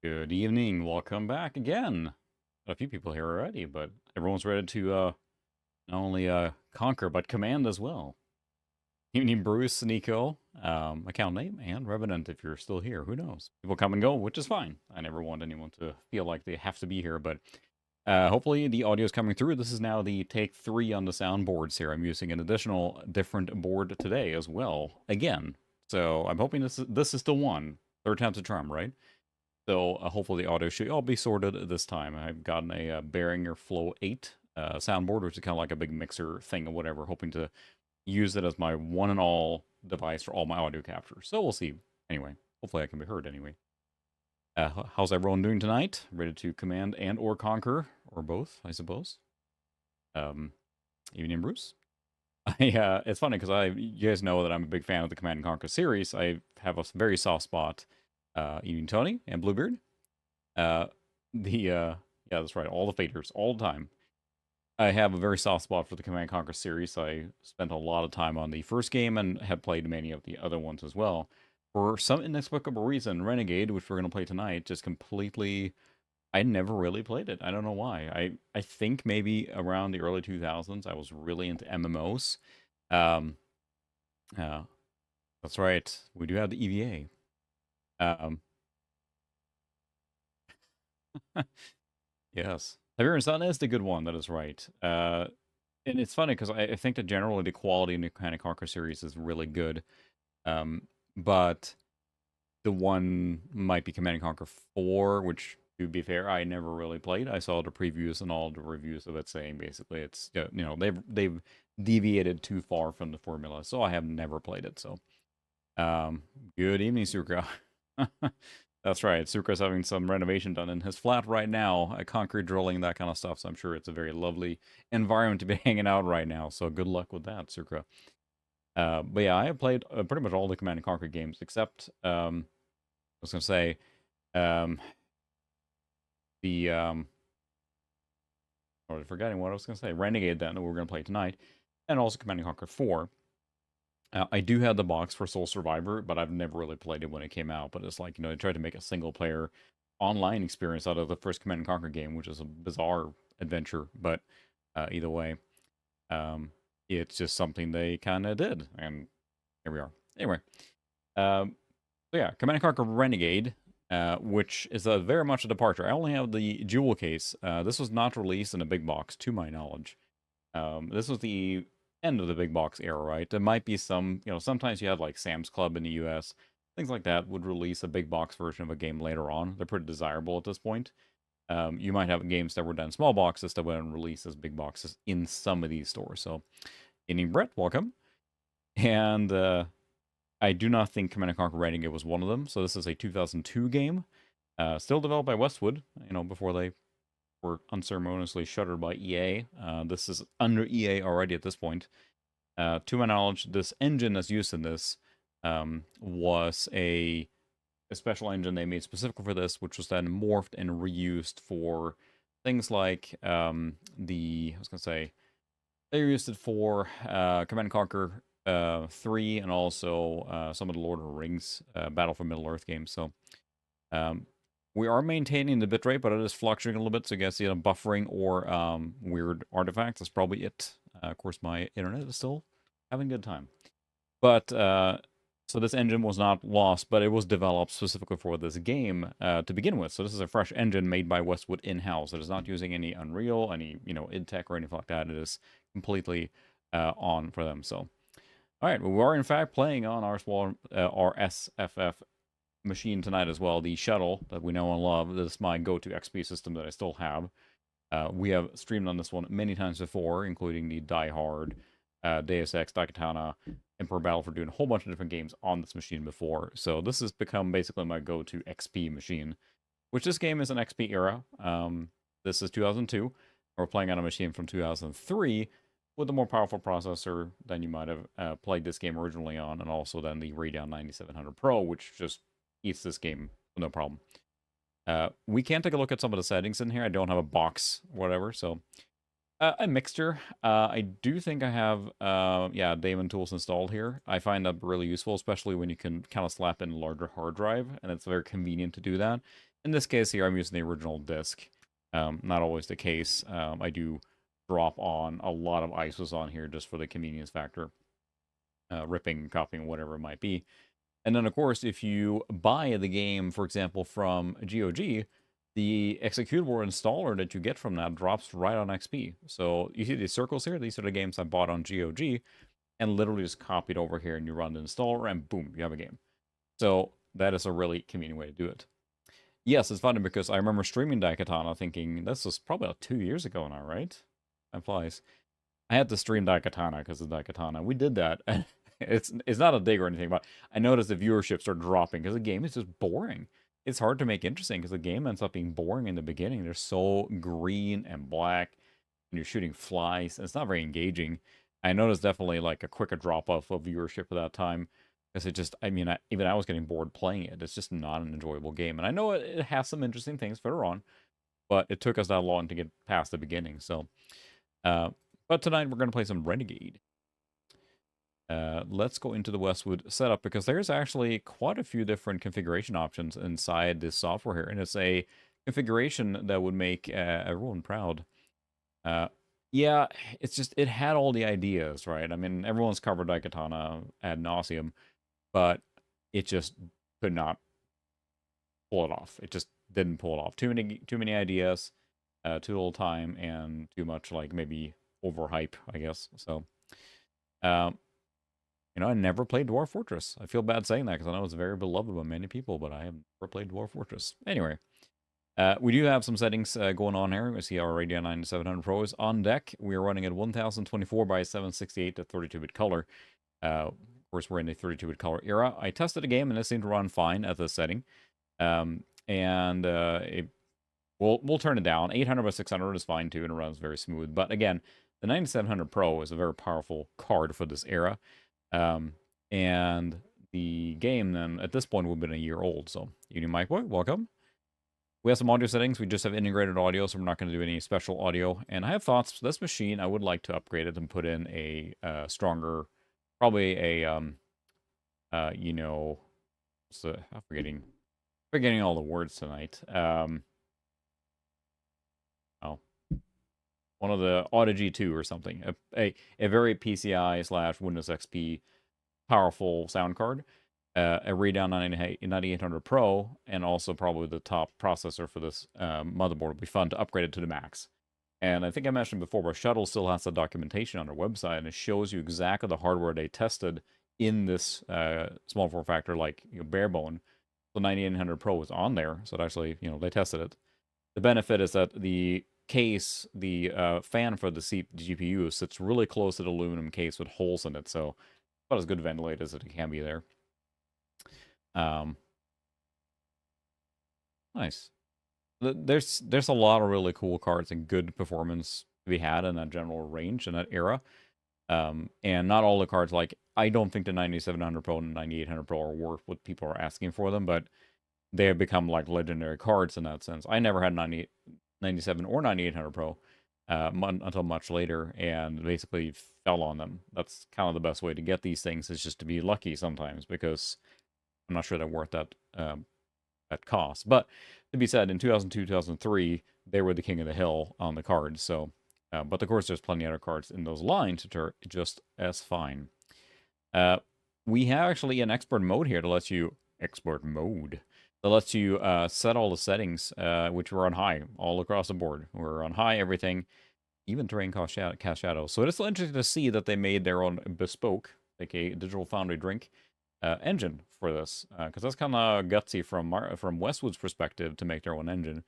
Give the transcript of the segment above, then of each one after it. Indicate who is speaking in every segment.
Speaker 1: Good evening. Welcome back again. A few people here already, but everyone's ready to not only conquer but command as well. Evening, Bruce, Nico, account name, and Revenant. If you're still here, who knows? People come and go, which is fine. I never want anyone to feel like they have to be here, but hopefully the audio is coming through. This is now the take 3 on the soundboards here. I'm using an additional different board today as well. Again, so I'm hoping this is still one. Third time's a charm, right? So hopefully the audio should all be sorted this time. I've gotten a Behringer Flow 8 soundboard, which is kind of like a big mixer thing or whatever, hoping to use it as my one and all device for all my audio capture. So we'll see. Anyway, hopefully I can be heard anyway. How's everyone doing tonight? Ready to command and or conquer, or both, I suppose. Evening, Bruce. It's funny because you guys know that I'm a big fan of the Command and Conquer series. I have a very soft spot. Evening, Tony and Bluebeard. Uh, yeah, that's right. All the faders, all the time. I have a very soft spot for the Command Conquer series. I spent a lot of time on the first game and have played many of the other ones as well. For some inexplicable reason, Renegade, which we're going to play tonight, just completely. I never really played it. I don't know why. I think maybe around the early 2000s, I was really into MMOs. Yeah, that's right. We do have the EVA. Yes. Tiberian Sun is the good one, that is right. And it's funny because I think that generally the quality in the kind of Conquer series is really good. But the one might be Command and Conquer 4, which, to be fair, I never really played. I saw the previews and all the reviews of it saying basically it's, they've deviated too far from the formula. So I have never played it. So, good evening, Suka. That's right. Sukra's having some renovation done in his flat right now, concrete drilling, that kind of stuff. So I'm sure it's a very lovely environment to be hanging out right now. So good luck with that, Sukra. But yeah, I have played pretty much all the Command and Conquer games except, I was going to say, the, or forgetting what I was going to say, Renegade then, that we're going to play tonight, and also Command and Conquer 4. I do have the box for Soul Survivor, but I've never really played it when it came out. But it's like, they tried to make a single player online experience out of the first Command and Conquer game, which is a bizarre adventure. But either way, it's just something they kind of did. And here we are. Anyway, so yeah, Command and Conquer Renegade, which is very much a departure. I only have the jewel case. This was not released in a big box, to my knowledge. This was the end of the big box era, right? There might be some, sometimes you have like Sam's Club in the US, things like that would release a big box version of a game later on. They're pretty desirable at this point. You might have games that were done small boxes that went and released as big boxes in some of these stores. So, evening, Brett, welcome. And I do not think Command & Conquer Renegade was one of them. So this is a 2002 game, still developed by Westwood, before they were unceremoniously shuttered by EA. This is under EA already at this point. To my knowledge, this engine that's used in this was a special engine they made specifically for this, which was then morphed and reused for things like I was going to say, they used it for Command & Conquer 3 and also some of the Lord of the Rings Battle for Middle-earth games. So we are maintaining the bitrate, but it is fluctuating a little bit, so you guys see buffering or weird artifacts. That's probably it. Of course, my internet is still having a good time. But, so this engine was not lost, but it was developed specifically for this game to begin with. So this is a fresh engine made by Westwood in-house. It is not using any Unreal, any, id Tech or anything like that. It is completely on for them. So, all right, well, we are in fact playing on our SFF machine tonight as well, the shuttle that we know and love. This is my go-to XP system that I still have. We have streamed on this one many times before, including the Die Hard, Deus Ex, Daikatana, Emperor Battle, for doing a whole bunch of different games on this machine before. So this has become basically my go-to XP machine, which this game is an XP era. This is 2002. We're playing on a machine from 2003 with a more powerful processor than you might have played this game originally on, and also then the Radeon 9700 Pro, which just eats this game no problem. We can take a look at some of the settings in here. I don't have a box or whatever, so a mixture. I do think I have Daemon tools installed here. I find that really useful, especially when you can kind of slap in a larger hard drive, and it's very convenient to do that. In this case here, I'm using the original disc. Not always the case. I do drop on a lot of ISOs on here just for the convenience factor. Ripping, copying, whatever it might be. And then, of course, if you buy the game, for example, from GOG, the executable installer that you get from that drops right on XP. So you see these circles here? These are the games I bought on GOG and literally just copied over here, and you run the installer and boom, you have a game. So that is a really convenient way to do it. Yes, it's funny because I remember streaming Daikatana thinking, this was probably about 2 years ago now, right? Time flies. I had to stream Daikatana because of Daikatana. We did that, and it's not a dig or anything, but I noticed the viewership started dropping because the game is just boring. It's hard to make interesting because the game ends up being boring in the beginning. They're so green and black, and you're shooting flies, and it's not very engaging. I noticed definitely like a quicker drop-off of viewership at that time because it just, I mean, even I was getting bored playing it. It's just not an enjoyable game. And I know it has some interesting things further on, but it took us that long to get past the beginning. So, but tonight we're going to play some Renegade. Let's go into the Westwood setup because there's actually quite a few different configuration options inside this software here. And it's a configuration that would make everyone proud. Yeah, it's just, it had all the ideas, right? I mean, everyone's covered Daikatana ad nauseum, but it just could not pull it off. It just didn't pull it off. Too many ideas, too little time, and too much like maybe overhype, I guess. So, you know, I never played Dwarf Fortress. I feel bad saying that because I know it's very beloved by many people, but I have never played Dwarf Fortress. Anyway, we do have some settings going on here. We see our Radeon 9700 Pro is on deck. We are running at 1024 by 768 to 32-bit color. Of course, we're in the 32-bit color era. I tested a game, and it seemed to run fine at this setting. We'll turn it down. 800 by 600 is fine, too, and it runs very smooth. But again, the 9700 Pro is a very powerful card for this era. And the game, then, at this point, would have been a year old. So, Mike Boy, welcome. We have some audio settings. We just have integrated audio, so we're not going to do any special audio. And I have thoughts for this machine. I would like to upgrade it and put in a stronger, probably a, you know, so I'm forgetting all the words tonight. One of the Audigy 2 or something. A very PCI / Windows XP powerful sound card. A Radeon 9800 Pro, and also probably the top processor for this motherboard would be fun to upgrade it to the max. And I think I mentioned before, but Shuttle still has the documentation on their website, and it shows you exactly the hardware they tested in this small form factor, like bare bone. So 9800 Pro was on there, so it actually, they tested it. The benefit is that the case, the fan for the GPU sits really close to the aluminum case with holes in it, so about as good ventilated as it can be there. Nice. There's a lot of really cool cards and good performance to be had in that general range in that era. And not all the cards, like, I don't think the 9700 Pro and 9800 Pro are worth what people are asking for them, but they have become like legendary cards in that sense. I never had 97 or 9800 Pro until much later, and basically fell on them. That's kind of the best way to get these things, is just to be lucky sometimes, because I'm not sure they're worth that cost. But to be said, in 2002, 2003, they were the king of the hill on the cards. So, but of course, there's plenty of other cards in those lines that are just as fine. We have actually an expert mode here to let you set all the settings, which were on high all across the board. We're on high everything, even terrain cast shadow. So it is still interesting to see that they made their own bespoke, like a Digital Foundry drink engine for this, because that's kind of gutsy from Westwood's perspective to make their own engine.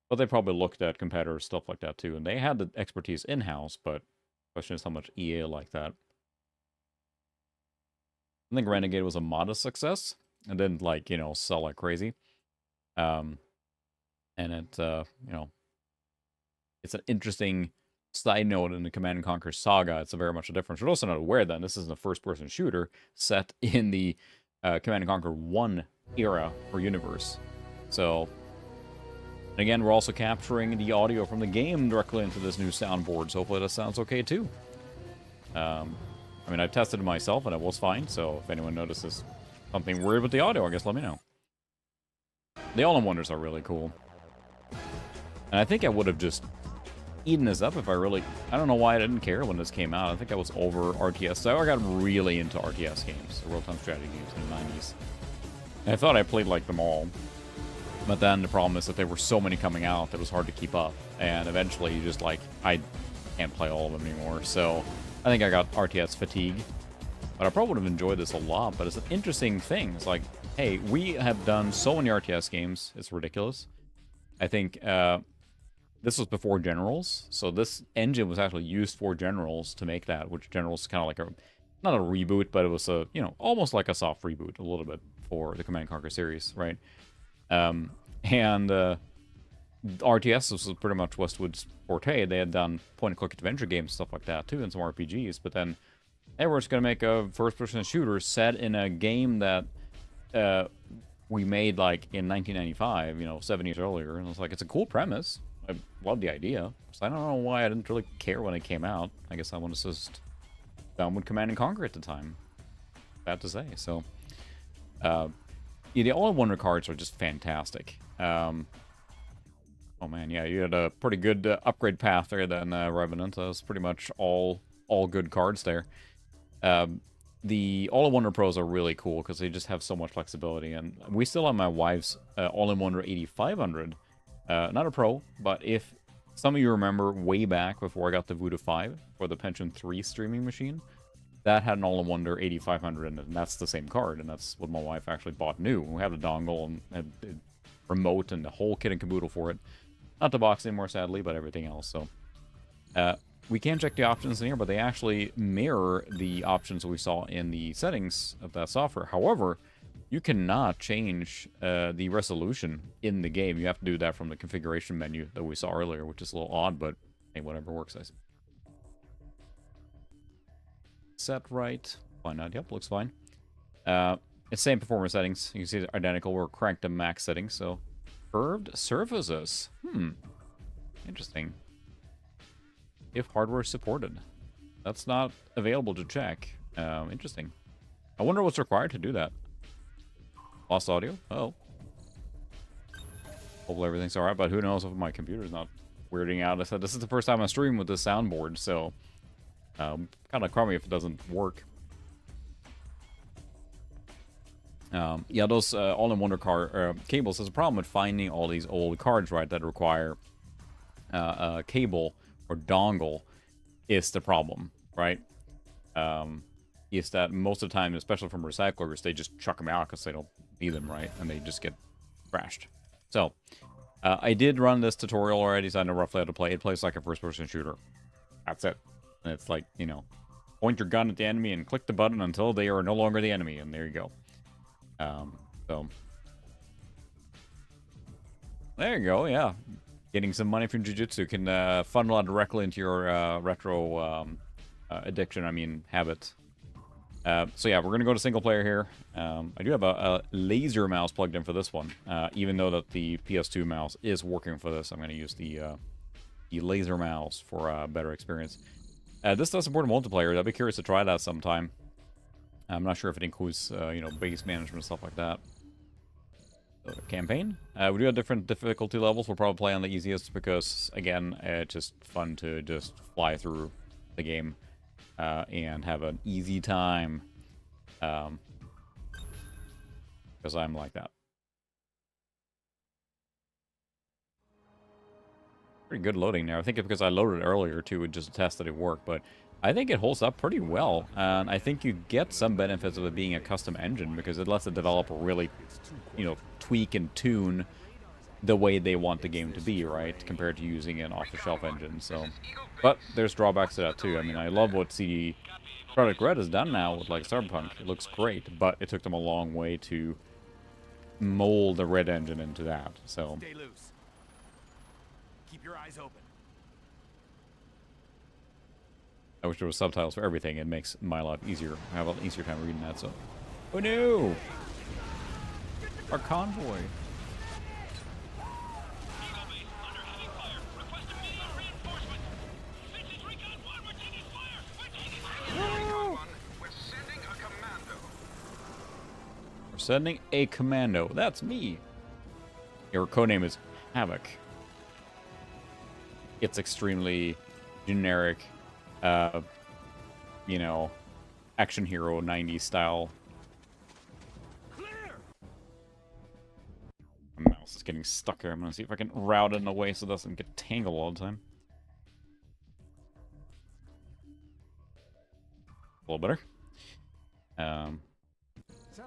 Speaker 1: But they probably looked at competitors, stuff like that too, and they had the expertise in-house. But the question is how much EA like that. I think Renegade was a modest success and didn't sell like crazy. And it it's an interesting side note in the Command & Conquer saga. It's very much a difference. We're also not aware that this is a first-person shooter set in the Command & Conquer 1 era or universe. So, and again, we're also capturing the audio from the game directly into this new soundboard, so hopefully that sounds okay too. I mean, I've tested it myself, and it was fine, so if anyone notices something weird with the audio, I guess let me know. The all-in-wonders are really cool. And I think I would have just eaten this up if I really... I don't know why I didn't care when this came out. I think I was over RTS. So I got really into RTS games, real-time strategy games in the 90s. And I thought I played like them all. But then the problem is that there were so many coming out that it was hard to keep up. And eventually you just like, I can't play all of them anymore. So I think I got RTS fatigue. But I probably would have enjoyed this a lot. But it's an interesting thing. It's like, hey, we have done so many RTS games. It's ridiculous. I think this was before Generals. So this engine was actually used for Generals to make that. Which Generals is kind of like a, not a reboot, but it was a, you know, almost like a soft reboot a little bit for the Command & Conquer series, right? RTS was pretty much Westwood's forte. They had done point-and-click adventure games, stuff like that, too, and some RPGs. But then they were just going to make a first-person shooter set in a game that we made, like, in 1995, you know, 7 years earlier. And I was like, it's a cool premise. I love the idea. So I don't know why I didn't really care when it came out. I guess I was just done with Command & Conquer at the time. Bad to say. So, yeah, the all-in-wonder cards are just fantastic. Oh man, yeah, you had a pretty good upgrade path there then, Revenant. That was pretty much all good cards there. The all-in-wonder pros are really cool because they just have so much flexibility. And we still have my wife's all-in-wonder 8500. Not a pro, but if some of you remember way back before I got the Voodoo 5 for the Pension 3 streaming machine, that had an all-in-wonder 8500 in it, and that's the same card, and that's what my wife actually bought new. We had a dongle and had a remote and the whole kit and caboodle for it. Not the box anymore, sadly, but everything else. So we can check the options in here, but they actually mirror the options we saw in the settings of that software. However, you cannot change the resolution in the game. You have to do that from the configuration menu that we saw earlier, which is a little odd, but hey, whatever works, I see. Set right. Why not? Yep, looks fine. It's same performance settings. You can see they're identical. We're cranked to max settings, so curved surfaces. Interesting. If hardware is supported. That's not available to check. Interesting. I wonder what's required to do that. Lost audio? Oh. Hopefully everything's alright, but who knows if my computer's not weirding out. I said this is the first time I stream with this soundboard, so kind of crummy if it doesn't work. Yeah, those all-in-wonder cables. There's a problem with finding all these old cards, right, that require a cable or dongle is the problem, right? Is that most of the time, especially from recyclers, they just chuck them out because they don't need them, right? And they just get crashed. So, I did run this tutorial already, so I know roughly how to play. It plays like a first-person shooter. That's it. And it's like, you know, point your gun at the enemy and click the button until they are no longer the enemy, and there you go. So there you go, yeah. Getting some money from Jiu-Jitsu can funnel that directly into your retro addiction, I mean, habit. So yeah, we're going to go to single player here. I do have a laser mouse plugged in for this one. Even though that the PS2 mouse is working for this, I'm going to use the laser mouse for a better experience. This does support multiplayer. I'd be curious to try that sometime. I'm not sure if it includes, you know, base management, stuff like that. So, campaign. We do have different difficulty levels. We'll probably play on the easiest because, again, it's just fun to just fly through the game and have an easy time. Because I'm like that. Pretty good loading there. I think it's because I loaded it earlier, too, just to test that it worked, but I think it holds up pretty well, and I think you get some benefits of it being a custom engine because it lets the developer really, you know, tweak and tune the way they want the game to be, right, compared to using an off-the-shelf engine. So, but there's drawbacks to that too. I mean, I love what CD Projekt Red has done now with like Cyberpunk. It looks great, but it took them a long way to mold the Red engine into that. So,
Speaker 2: stay loose. Keep your eyes open.
Speaker 1: I wish there was subtitles for everything. It makes my life easier. I have an easier time reading that, so. Oh no! Our convoy. We're sending a commando. That's me. Her codename is Havoc. It's extremely generic, you know, action hero 90s style. My mouse is getting stuck here. I'm gonna see if I can route it in a way so it doesn't get tangled all the time. A little better.
Speaker 2: Sounds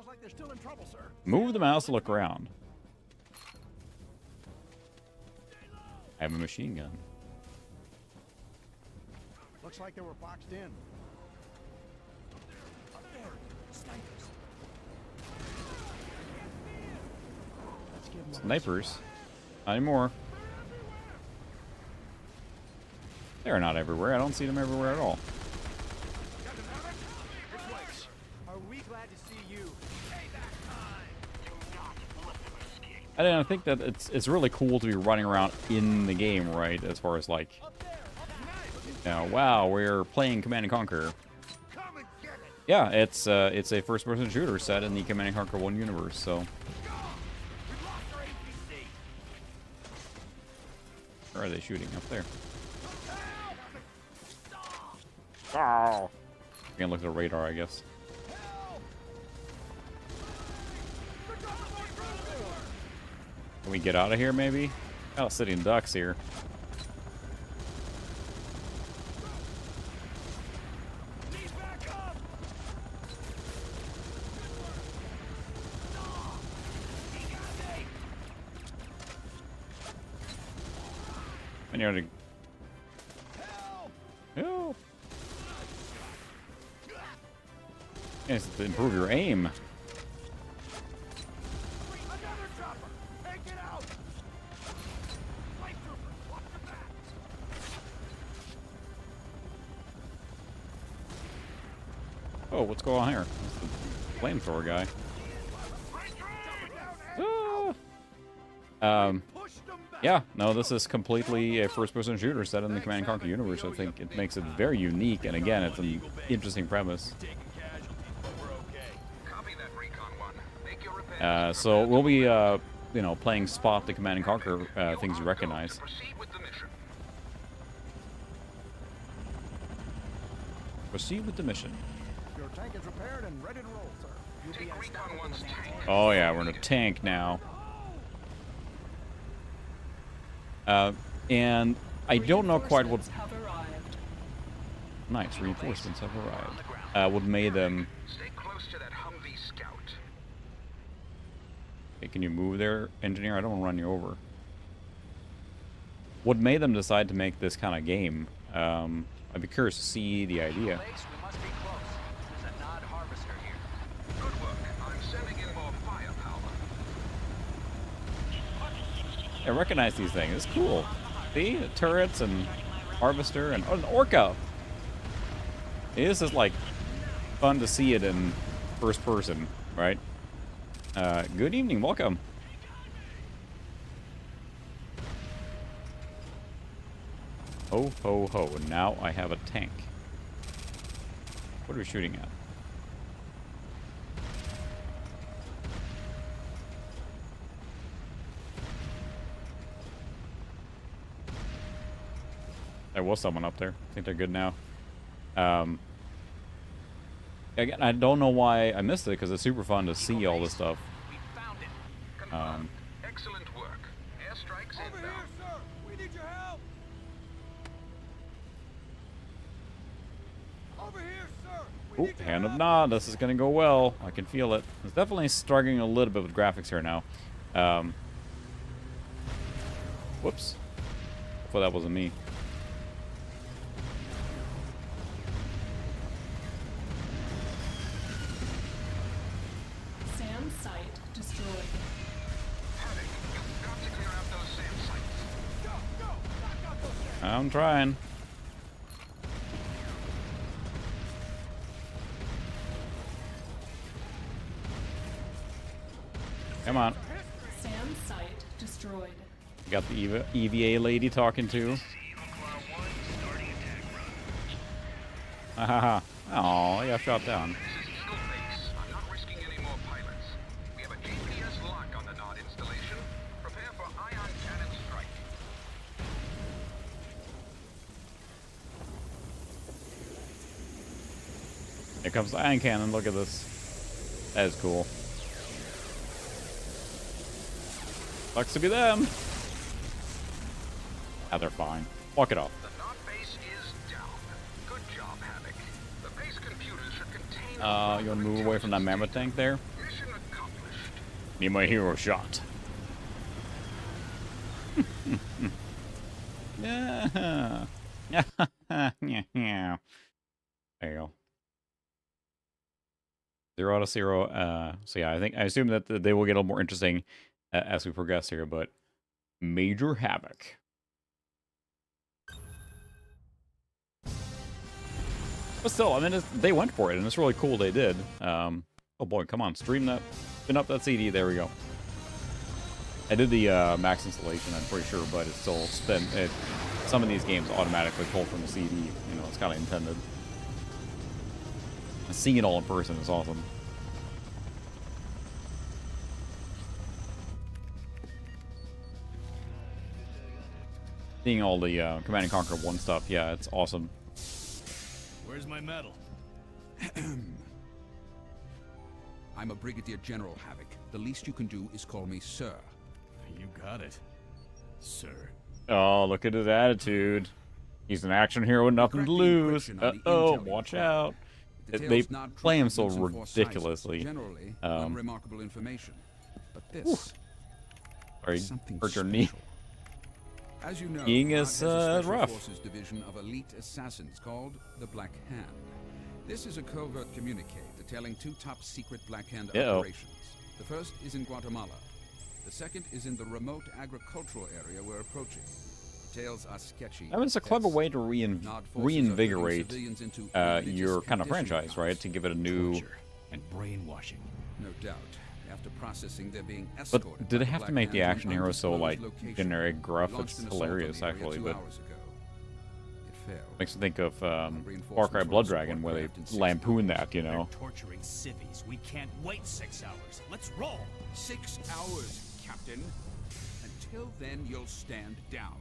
Speaker 2: like they're still in trouble, sir.
Speaker 1: Move the mouse to look around. I have a machine gun.
Speaker 2: Looks like they were boxed in. Up there, snipers. Let's give them
Speaker 1: Snipers? Not anymore. They're not everywhere. I don't see them everywhere at all.
Speaker 2: Are we glad to see you?
Speaker 1: And I think that it's really cool to be running around in the game, right? As far as like, you know, wow, we're playing Command and Conquer. Yeah, it's a first-person shooter set in the Command and Conquer 1 universe. So, where are they shooting? Up there. Oh, I can look at the radar, I guess. Can we get out of here, maybe? Oh, sitting ducks here. And you're gonna... Help! Yes, to improve your aim. Oh, what's going on here? That's the flamethrower guy. Ah! Yeah, no, this is completely a first-person shooter set in the Command & Conquer universe. I think it makes it very unique, and again, it's an interesting premise. So we'll be, you know, playing Spot the Command & Conquer things you recognize. Proceed with the mission.
Speaker 2: Your tank is repaired and ready to roll, sir.
Speaker 3: Take Recon 1's tank.
Speaker 1: Oh yeah, we're in a tank now. And I don't know quite what... Nice, reinforcements have arrived. What made them...
Speaker 3: Stay close to that Humvee scout.
Speaker 1: Okay, can you move there, engineer? I don't want to run you over. What made them decide to make this kind of game? I'd be curious to see the idea.
Speaker 3: Good work. I'm sending in more firepower.
Speaker 1: I recognize these things. It's cool. See? The turrets and harvester and... Oh, an orca! This is, like, fun to see it in first person, right? Good evening. Welcome. Ho, ho, ho. Now I have a tank. What are we shooting at? There was someone up there. I think they're good now. Again, I don't know why I missed it, because it's super fun to see all this stuff.
Speaker 3: We found it. Confirmed. Excellent work. Airstrikes
Speaker 2: Over here,
Speaker 3: inbound.
Speaker 2: sir. We need your help. Over here, sir. We
Speaker 1: Oh,
Speaker 2: need your
Speaker 1: hand of
Speaker 2: help.
Speaker 1: nod. This is going to go well. I can feel it. It's definitely struggling a little bit with graphics here now. Whoops. Hopefully that wasn't me.
Speaker 4: SAM site destroyed.
Speaker 3: Havoc, you've got to clear out those SAM sites.
Speaker 2: Go, go. Knock out those SAM.
Speaker 1: I'm trying. Come on.
Speaker 4: SAM site destroyed.
Speaker 1: Got the EVA lady talking to. Haha. Oh, yeah, shot down.
Speaker 3: This is Eagle Base. I'm not risking any more pilots. We have a GPS lock on the Nod installation. Prepare for
Speaker 1: Here comes the ion cannon. Look at this. That is cool. Sucks to be them. Ah, they're fine. Walk it off.
Speaker 3: The Knot base is down. Good job, Havoc. The base computers should contain...
Speaker 1: You want to move away from that mammoth tank there?
Speaker 3: Mission accomplished.
Speaker 1: Need my hero shot. Yeah. Yeah. There you go. 0 out of 0. So yeah, I assume that they will get a little more interesting as we progress here, but major havoc. But still, I mean, they went for it, and it's really cool they did. Oh boy, come on, stream that, spin up that CD. There we go. I did the max installation, I'm pretty sure, but it's still some of these games automatically pull from the CD. You know, it's kind of intended. Seeing it all in person is awesome. Seeing all the Command and Conquer 1 stuff, yeah, it's awesome.
Speaker 5: Where's my medal?
Speaker 6: I'm a Brigadier General, Havoc. The least you can do is call me Sir.
Speaker 5: You got it, sir.
Speaker 1: Oh, look at his attitude. He's an action hero with nothing to lose. Uh-oh, watch out. They play him so ridiculously.
Speaker 6: Generally, unremarkable information. But this
Speaker 1: Sorry,
Speaker 6: something
Speaker 1: hurt your knee.
Speaker 6: special. As you know,
Speaker 1: Being
Speaker 6: Knot
Speaker 1: is,
Speaker 6: has a Special
Speaker 1: rough.
Speaker 6: Forces division of elite assassins called the Black Hand. This is a covert communique detailing 2 top-secret Black Hand operations. The first is in Guatemala. The second is in the remote agricultural area we're approaching. Details are sketchy.
Speaker 1: That was a clever way to
Speaker 6: Knot forces are
Speaker 1: reinvigorate
Speaker 6: turning civilians into
Speaker 1: your
Speaker 6: religious
Speaker 1: kind of
Speaker 6: conditioning
Speaker 1: franchise, right?
Speaker 6: camps.
Speaker 1: To give it a new...
Speaker 5: Torture and brainwashing.
Speaker 6: No doubt. After processing, they're being
Speaker 1: But
Speaker 6: escorted
Speaker 1: did
Speaker 6: by
Speaker 1: they have
Speaker 6: the
Speaker 1: to
Speaker 6: Black
Speaker 1: make the
Speaker 6: Hand
Speaker 1: action
Speaker 6: to an
Speaker 1: hero so, like,
Speaker 6: undisclosed location.
Speaker 1: generic gruff?
Speaker 6: Launched
Speaker 1: It's
Speaker 6: an assault on
Speaker 1: hilarious,
Speaker 6: the area
Speaker 1: actually,
Speaker 6: 2
Speaker 1: but
Speaker 6: hours ago. It failed.
Speaker 1: makes me think of
Speaker 6: Reinforcements
Speaker 1: Far Cry
Speaker 6: for
Speaker 1: Blood
Speaker 6: the
Speaker 1: Dragon,
Speaker 6: support
Speaker 1: where they
Speaker 6: craft in 6
Speaker 1: lampoon
Speaker 6: hours.
Speaker 1: that, you know?
Speaker 5: They're torturing civvies. We can't wait 6 hours. Let's roll.
Speaker 6: 6 hours, Captain. Until then, you'll stand down.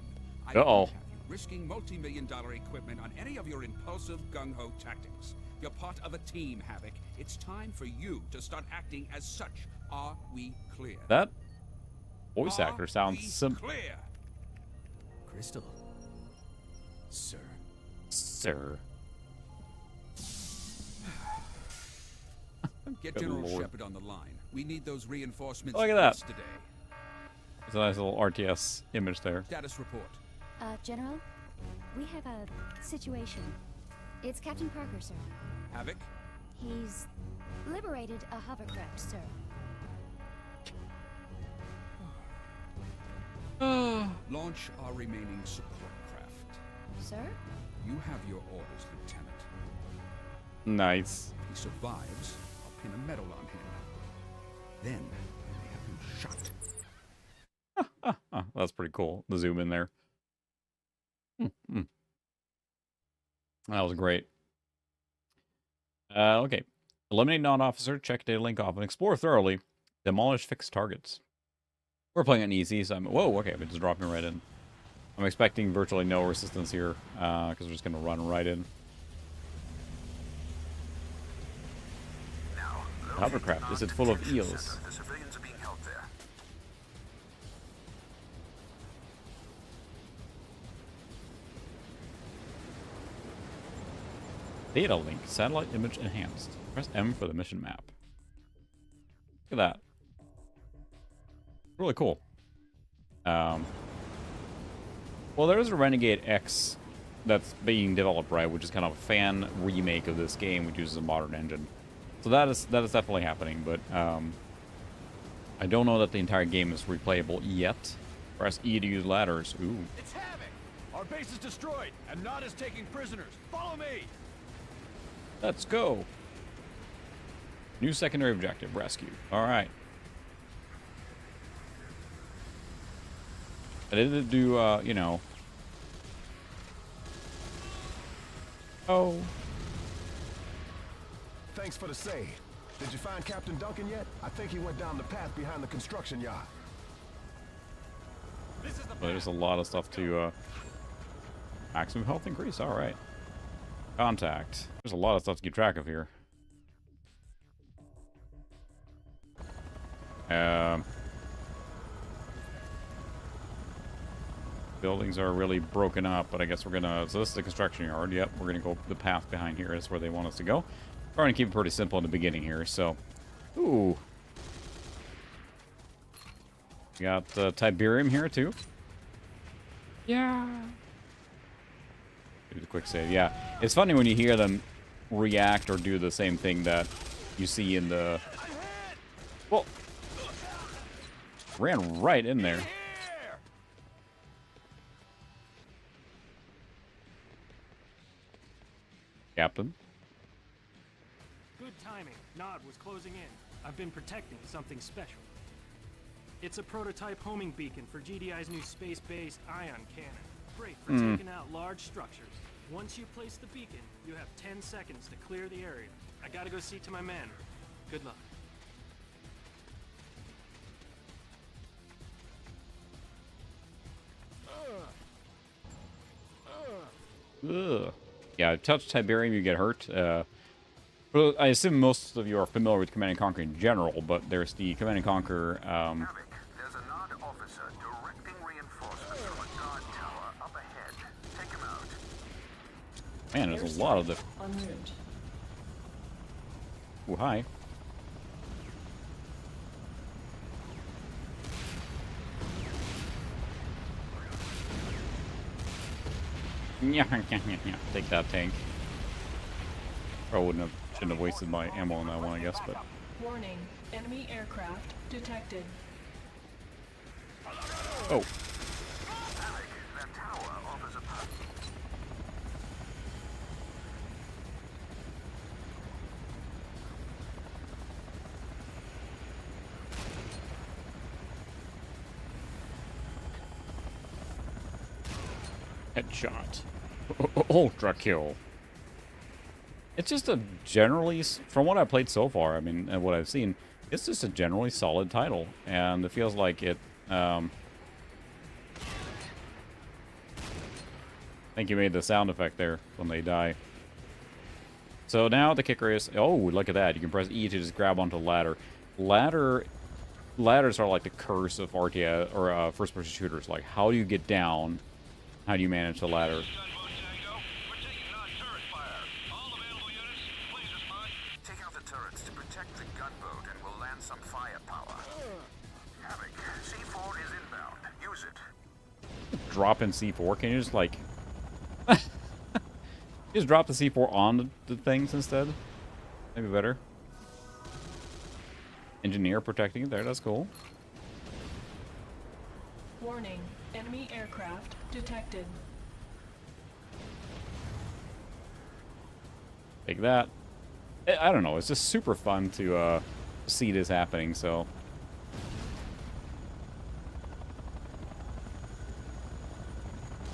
Speaker 6: I
Speaker 1: Uh-oh.
Speaker 6: won't have you risking multi-million-dollar equipment on any of your impulsive gung-ho tactics. You're part of a team, Havoc. It's time for you to start acting as such. Are we clear?
Speaker 1: That voice
Speaker 6: Are
Speaker 1: actor sounds
Speaker 6: we clear?
Speaker 5: Crystal. Sir.
Speaker 1: Sir.
Speaker 6: Get
Speaker 1: Good
Speaker 6: General
Speaker 1: Lord.
Speaker 6: Shepard on the line. We need those reinforcements
Speaker 1: Look at that.
Speaker 6: yesterday.
Speaker 1: It's a nice little RTS image there.
Speaker 6: Status report.
Speaker 7: General, we have a situation. It's Captain Parker, sir.
Speaker 6: Havoc,
Speaker 7: He's liberated a hovercraft, sir.
Speaker 6: launch our remaining support craft.
Speaker 7: Sir?
Speaker 6: You have your orders, Lieutenant.
Speaker 1: Nice.
Speaker 6: If he survives, I'll pin a medal on him. Then, I may have him shot.
Speaker 1: Oh, that's pretty cool. The zoom in there. That was great. Okay. Eliminate non-officer, check data link off, and explore thoroughly. Demolish fixed targets. We're playing on easy, so whoa, okay, but just dropping right in. I'm expecting virtually no resistance here, because we're just going to run right in.
Speaker 3: Now,
Speaker 1: Hovercraft, is it full of
Speaker 3: detention
Speaker 1: eels?
Speaker 3: center. The civilians are being held there.
Speaker 1: Data link, satellite image enhanced. Press M for the mission map. Look at that. Really cool. Well, there's a Renegade X that's being developed, right, which is kind of a fan remake of this game, which uses a modern engine. So that is definitely happening, but I don't know that the entire game is replayable yet. Press E to use ladders. Ooh.
Speaker 2: It's Havoc! Our base is destroyed, and Knot is taking prisoners. Follow me!
Speaker 1: Let's go. New secondary objective, rescue. All right. I did do, you know. Oh.
Speaker 8: Thanks for the save. Did you find Captain Duncan yet? I think he went down the path behind the construction yard.
Speaker 2: This is the
Speaker 1: Well, there's a lot of stuff to, maximum health increase. All right. Contact. There's a lot of stuff to keep track of here. Buildings are really broken up, but I guess we're gonna... So this is the construction yard. Yep, we're gonna go the path behind here is where they want us to go. We're gonna keep it pretty simple in the beginning here, so... Ooh. We got Tiberium here, too. Yeah. Do the quick save. Yeah. It's funny when you hear them react or do the same thing that you see in the... Well... Ran right in there. Captain.
Speaker 9: Good timing. Nod was closing in. I've been protecting something special. It's a prototype homing beacon for GDI's new space-based ion cannon. Great for taking out large structures. Once you place the beacon, you have 10 seconds to clear the area. I gotta go see to my men. Good luck.
Speaker 1: Ugh. Yeah, touch Tiberium, you get hurt. Well, I assume most of you are familiar with Command & Conquer in general, but there's the Command & Conquer...
Speaker 3: Havoc, there's a Nod officer directing reinforcements from a guard tower up ahead. Take him out.
Speaker 1: Man, there's a lot of the...
Speaker 4: En route.
Speaker 1: Ooh, hi. Take that tank. Probably shouldn't have wasted my ammo on that one, I guess, but...
Speaker 4: Warning. Enemy aircraft detected.
Speaker 1: Oh.
Speaker 3: Havoc, that tower offers a path.
Speaker 1: Headshot. Ultra kill. It's just a generally, from what I've played so far, I mean, and what I've seen, it's just a generally solid title. And it feels like it, I think you made the sound effect there when they die. So now the kicker is, oh, look at that. You can press E to just grab onto the ladder. Ladders are like the curse of RTS, or first-person shooters. Like, how do you get down? How do you manage the ladder?
Speaker 3: Take out the turrets to protect the gunboat and we'll land some firepower. Havoc, C4 is inbound. Use it.
Speaker 1: Drop in C4? Can you just, like... just drop the C4 on the things instead? Maybe better. Engineer protecting it there. That's cool.
Speaker 4: Warning. Enemy aircraft detected.
Speaker 1: Take that. I don't know. It's just super fun to see this happening, so...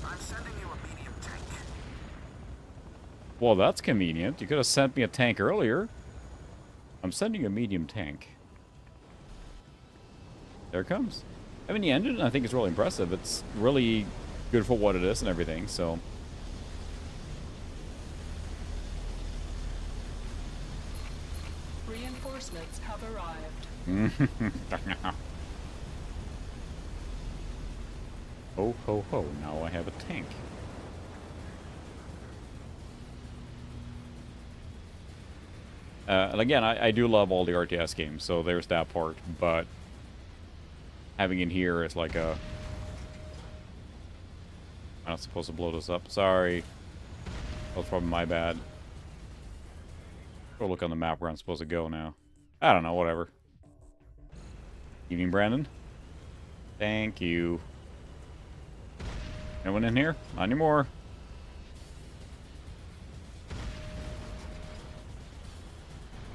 Speaker 3: I'm sending you a medium tank.
Speaker 1: Well, that's convenient. You could have sent me a tank earlier. I'm sending a medium tank. There it comes. I mean, the engine, I think, is really impressive. It's really good for what it is and everything, so...
Speaker 4: Reinforcements have arrived.
Speaker 1: Ho, ho, ho. Now I have a tank. And again, I do love all the RTS games, so there's that part, but... having it here is like a... I'm not supposed to blow this up. Sorry. That's probably my bad. Go look on the map where I'm supposed to go now. I don't know, whatever. Evening, Brandon. Thank you. Anyone in here? Not anymore.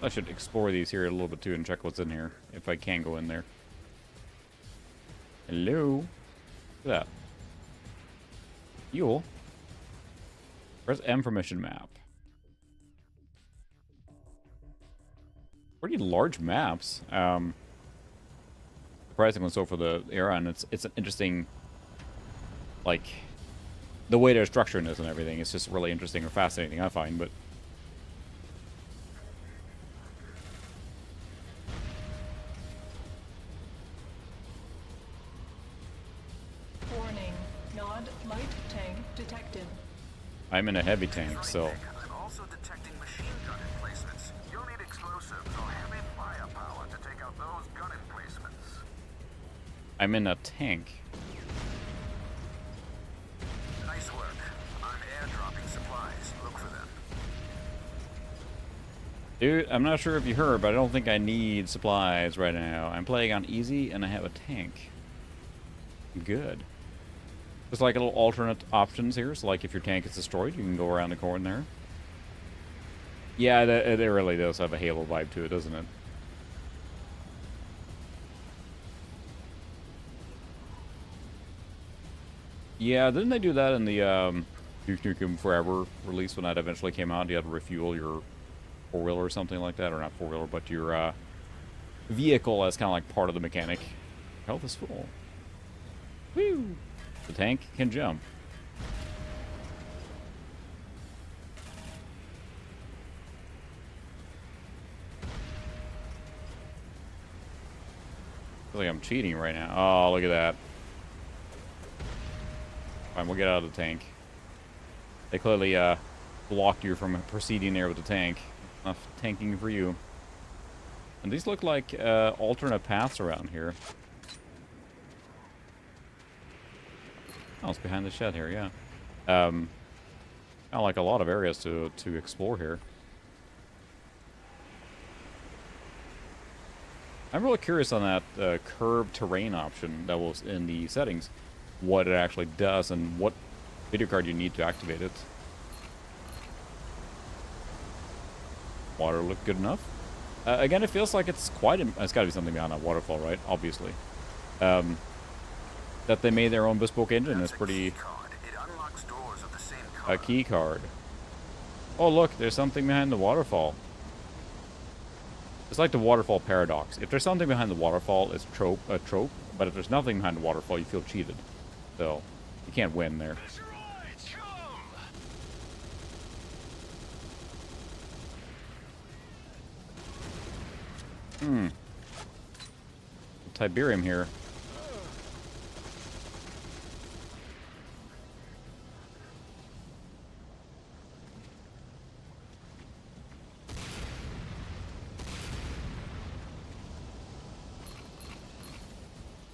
Speaker 1: I should explore these here a little bit too and check what's in here, if I can go in there. Hello? Look at that. Fuel. Press M for mission map. Pretty large maps. Surprisingly so for the era, and it's an interesting, like, the way they're structuring this and everything. It's just really interesting or fascinating, I find, but...
Speaker 4: detected.
Speaker 1: I'm in a heavy tank, so...
Speaker 3: I'm also detecting machine gun emplacements. You'll need explosives or heavy firepower to take out those gun emplacements.
Speaker 1: I'm in a tank.
Speaker 3: Nice work. I'm airdropping supplies. Look for them.
Speaker 1: Dude, I'm not sure if you heard, but I don't think I need supplies right now. I'm playing on easy, and I have a tank. Good. There's like a little alternate options here, so like if your tank is destroyed, you can go around the corner there. Yeah, it really does have a Halo vibe to it, doesn't it? Yeah, didn't they do that in the Duke Nukem Forever release when that eventually came out? You had to refuel your four-wheeler or something like that, or not four-wheeler, but your vehicle as kind of like part of the mechanic. Health is full. Woo! The tank can jump. I feel like I'm cheating right now. Oh, look at that. Fine, we'll get out of the tank. They clearly blocked you from proceeding there with the tank. Enough tanking for you. And these look like alternate paths around here. Oh, it's behind the shed here, yeah. Kind of like a lot of areas to explore here. I'm really curious on that curved terrain option that was in the settings. What it actually does and what video card you need to activate it. Water look good enough. Again, it feels like it's quite... It's got to be something behind that waterfall, right? Obviously. That they made their own bespoke engine is pretty... A key card. Oh, look, there's something behind the waterfall. It's like the waterfall paradox. If there's something behind the waterfall, it's a trope. But if there's nothing behind the waterfall, you feel cheated. So, you can't win there. Tiberium here.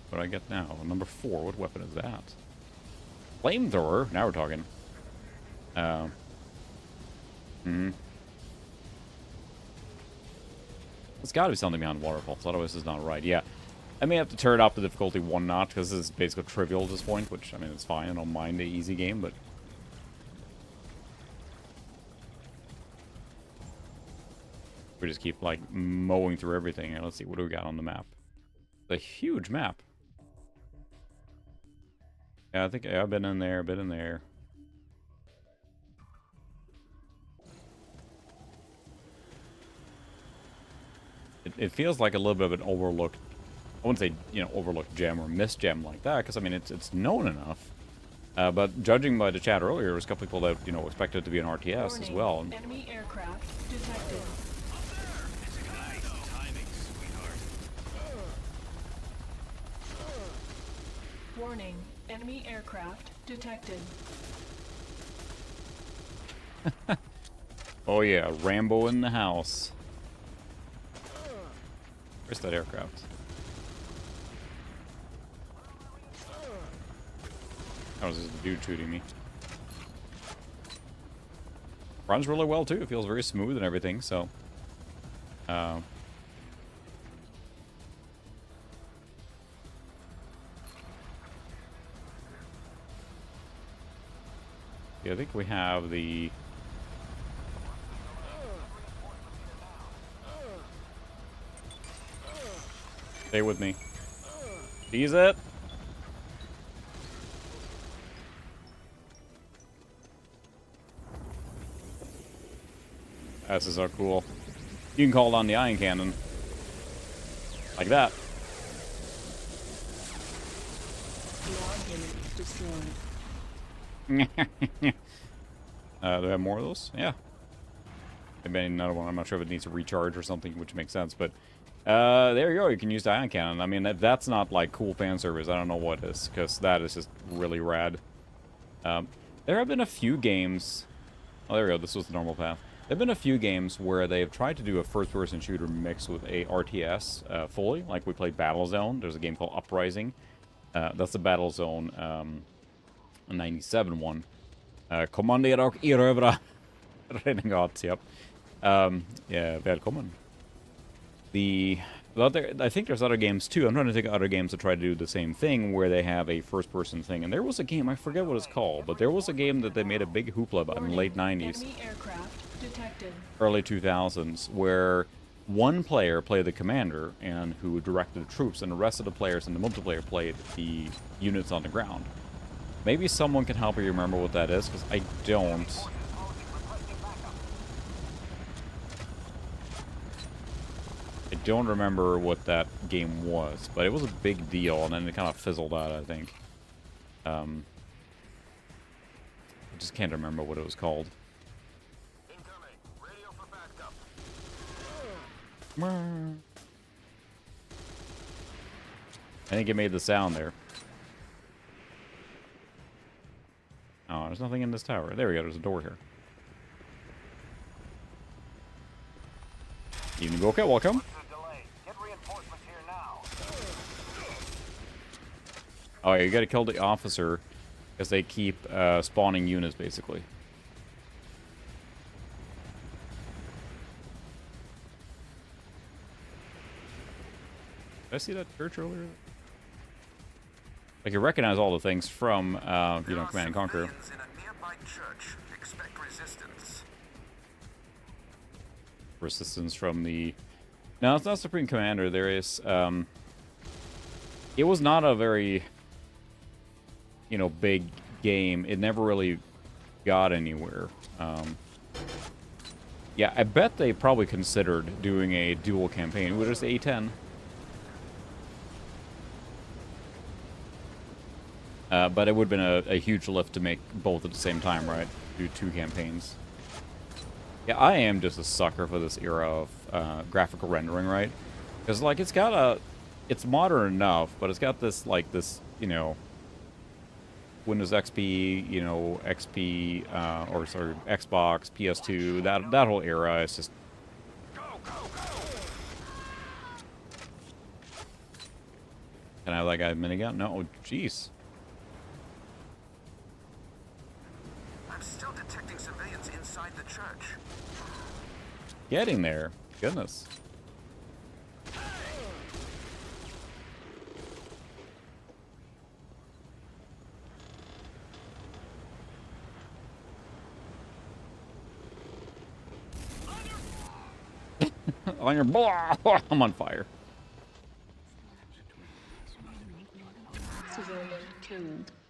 Speaker 1: What do I get now? Number 4. What weapon is that? Flamethrower? Now we're talking. It's got to be something behind waterfalls, otherwise it's not right. Yeah. I may have to turn up the difficulty 1 notch, because this is basically trivial at this point, which, I mean, it's fine. I don't mind the easy game, but... we just keep, like, mowing through everything. Let's see, what do we got on the map? It's a huge map. Yeah, I think I've been in there, been in there. It feels like a little bit of an overlooked, I wouldn't say, you know, overlooked gem or missed gem like that, because, I mean, it's known enough. But judging by the chat earlier, there was a couple people that, you know, expected it to be an RTS as well.
Speaker 4: Enemy aircraft detected.
Speaker 5: Nice timing, sweetheart.
Speaker 4: Warning, enemy aircraft detected.
Speaker 1: Oh yeah, Rambo in the house. Where's that aircraft? Oh, this is the dude shooting me. Runs really well too. It feels very smooth and everything, so... yeah, I think we have the... Stay with me. Seize it! This is so cool. You can call on the ion cannon. Like that. Do we have more of those? Yeah. Maybe another one. I'm not sure if it needs to recharge or something, which makes sense, but there you go. You can use the ion cannon. I mean, if that's not like cool fan service, I don't know what is, because that is just really rad. There have been a few games... Oh, there we go. This was the normal path. There have been a few games where they've tried to do a first-person shooter mixed with a RTS fully. Like we played Battlezone. There's a game called Uprising. That's the Battlezone 97 one. Kommandera och erövra Renegade, yep. Yeah, välkommen. I think there's other games too. I'm trying to think of other games that try to do the same thing where they have a first-person thing. And there was a game, I forget what it's called, but there was a game that they made a big hoopla about in the late 90s,
Speaker 4: Enemy aircraft detected.
Speaker 1: early 2000s, where one player played the commander and who directed the troops, and the rest of the players in the multiplayer played the units on the ground. Maybe someone can help me remember what that is, because I don't. I don't remember what that game was, but it was a big deal, and then it kind of fizzled out, I think. I just can't remember what it was called.
Speaker 3: Incoming. Radio for backup.
Speaker 1: I think it made the sound there. Oh, there's nothing in this tower. There we go, there's a door here. Evening, Boca, welcome. Oh, yeah, you gotta kill the officer, because they keep spawning units, basically. Did I see that church earlier? Like, you recognize all the things from, you know, Command & Conquer.
Speaker 3: In a nearby church. Expect resistance.
Speaker 1: Resistance from the... No, it's not Supreme Commander. There is, it was not a very, you know, big game. It never really got anywhere. Yeah, I bet they probably considered doing a dual campaign. What is the A10? But it would have been a huge lift to make both at the same time, right? Do 2 campaigns. Yeah, I am just a sucker for this era of graphical rendering, right? Because, like, it's got a... It's modern enough, but it's got this, like, this, you know... Windows XP, you know, XP, or sorry, Xbox, PS2, that whole era is just... Can I have that guy a minigun? No, oh, jeez.
Speaker 3: I'm still detecting civilians inside the church.
Speaker 1: Getting there. Goodness. On your blah, I'm on fire.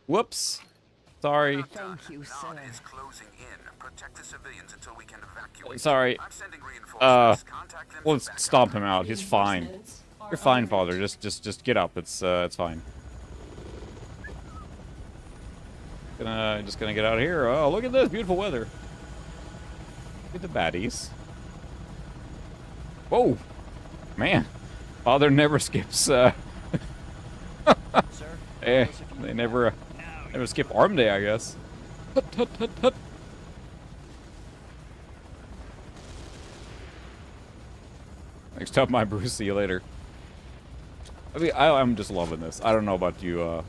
Speaker 1: Whoops. Sorry.
Speaker 3: Thank you, sir. Is closing in. Protect the civilians until we can evacuate.
Speaker 1: Sorry.
Speaker 3: I'm sending reinforcements. Contact them
Speaker 1: Let's stomp him out. He's fine. You're fine, Father. Just get up. It's fine. Just gonna get out of here. Oh, look at this beautiful weather. Look at the baddies. Whoa, man! Father never skips. They never skip Arm Day, I guess. Hut, hut, hut, hut. Next up, my Bruce. See you later. I mean, I'm just loving this. I don't know about you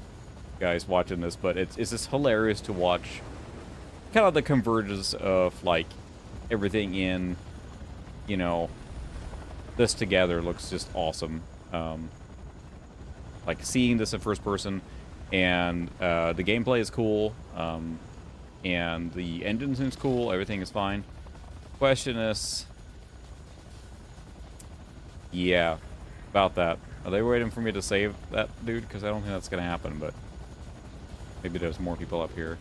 Speaker 1: guys watching this, but it's just hilarious to watch. Kind of the convergence of like everything in, you know. This together looks just awesome. Like seeing this in first person, and the gameplay is cool, and the engine seems cool. Everything is fine. Question is, yeah, about that. Are they waiting for me to save that dude? Because I don't think that's gonna happen. But maybe there's more people up here.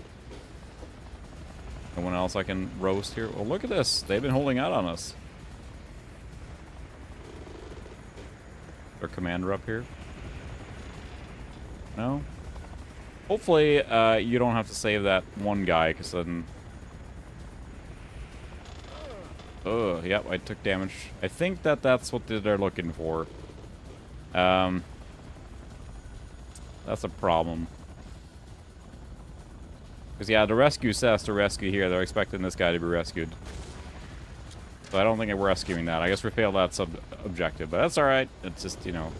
Speaker 1: No one else I can roast here. Well, look at this. They've been holding out on us. Our commander up here? No? Hopefully, you don't have to save that one guy, because then... Ugh, yep, I took damage. I think that's what they're looking for. That's a problem. Because, yeah, the rescue says to rescue here. They're expecting this guy to be rescued. So I don't think we're rescuing that. I guess we failed that objective, but that's alright. It's just, you know,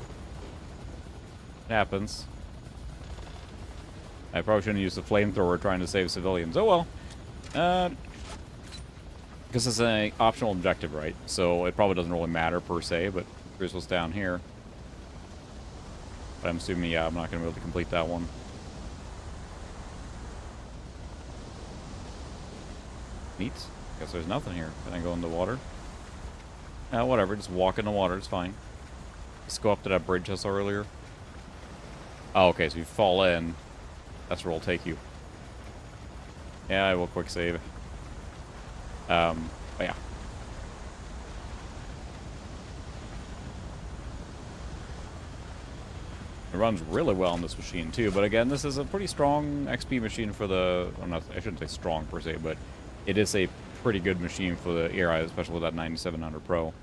Speaker 1: it happens. I probably shouldn't use the flamethrower trying to save civilians. Oh well. Because it's an optional objective, right? So it probably doesn't really matter per se, but here's what's down here. But I'm assuming, yeah, I'm not going to be able to complete that one. Neat. Guess there's nothing here. Can I go in the water? Whatever, just walk in the water, it's fine. Let's go up to that bridge I saw earlier. Oh, okay, so you fall in. That's where it'll take you. Yeah, I will quick save. But yeah. It runs really well on this machine too, but again, this is a pretty strong XP machine for the... Well, not, I shouldn't say strong per se, but it is a pretty good machine for the era, especially with that 9700 Pro.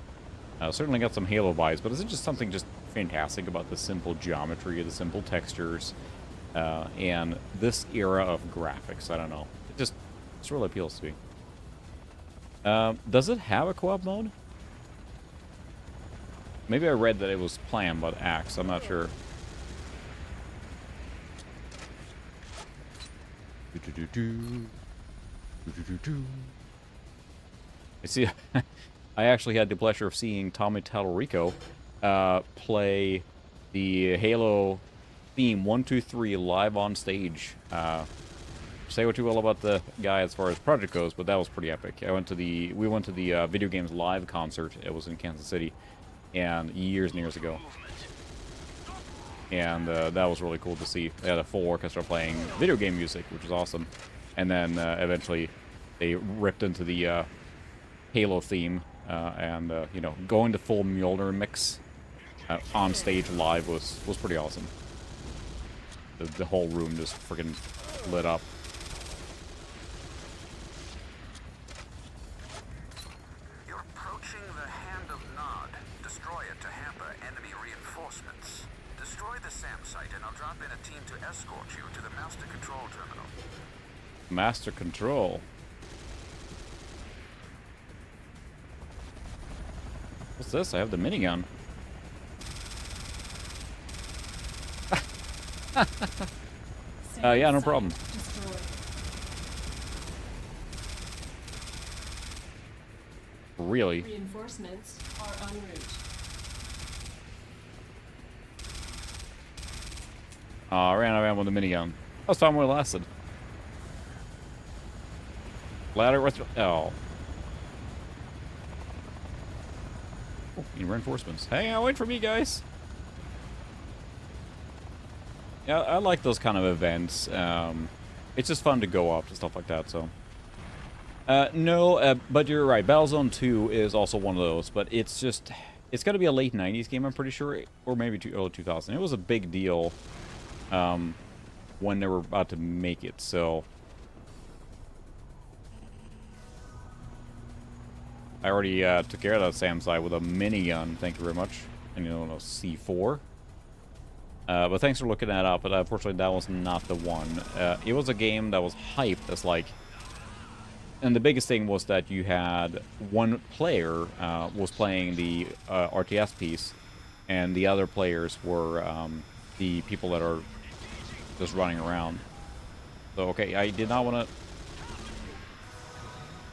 Speaker 1: Certainly got some Halo vibes, but it's just something just fantastic about the simple geometry, the simple textures, and this era of graphics. I don't know. It just really appeals to me. Does it have a co-op mode? Maybe I read that it was planned by Axe. I'm not sure. I see. I actually had the pleasure of seeing Tommy Tallarico play the Halo theme 1, 2, 3 live on stage. Say what you will about the guy as far as project goes, but that was pretty epic. We went to the Video Games Live concert. It was in Kansas City, and years and years ago. And that was really cool to see. They had a full orchestra playing video game music, which was awesome. And then eventually they ripped into the Halo theme, and you know, going to full Mjolnir mix on stage live was pretty awesome. The whole room just freaking lit up.
Speaker 3: You're approaching the Hand of Nod. Destroy it to hamper enemy reinforcements. Destroy the SAM site, and I'll drop in a team to escort you to the Master Control Terminal.
Speaker 1: Master Control. What's this? I have the minigun. Yeah, no problem. Really?
Speaker 4: Reinforcements are en route.
Speaker 1: I ran out of ammo with the minigun. That's time we lasted. Ladder, what's... Oh. Oh, need reinforcements. Hang on, wait for me, guys. Yeah, I like those kind of events. It's just fun to go up and stuff like that, so... No, but you're right. Battlezone 2 is also one of those, but it's just... It's got to be a late 90s game, I'm pretty sure, or maybe early 2000. It was a big deal when they were about to make it, so... I already took care of that SAM site with a minigun, thank you very much. And you know, a C4. But thanks for looking that up, but unfortunately that was not the one. It was a game that was hyped as like... And the biggest thing was that you had one player was playing the RTS piece, and the other players were the people that are just running around. So, okay, I did not want to...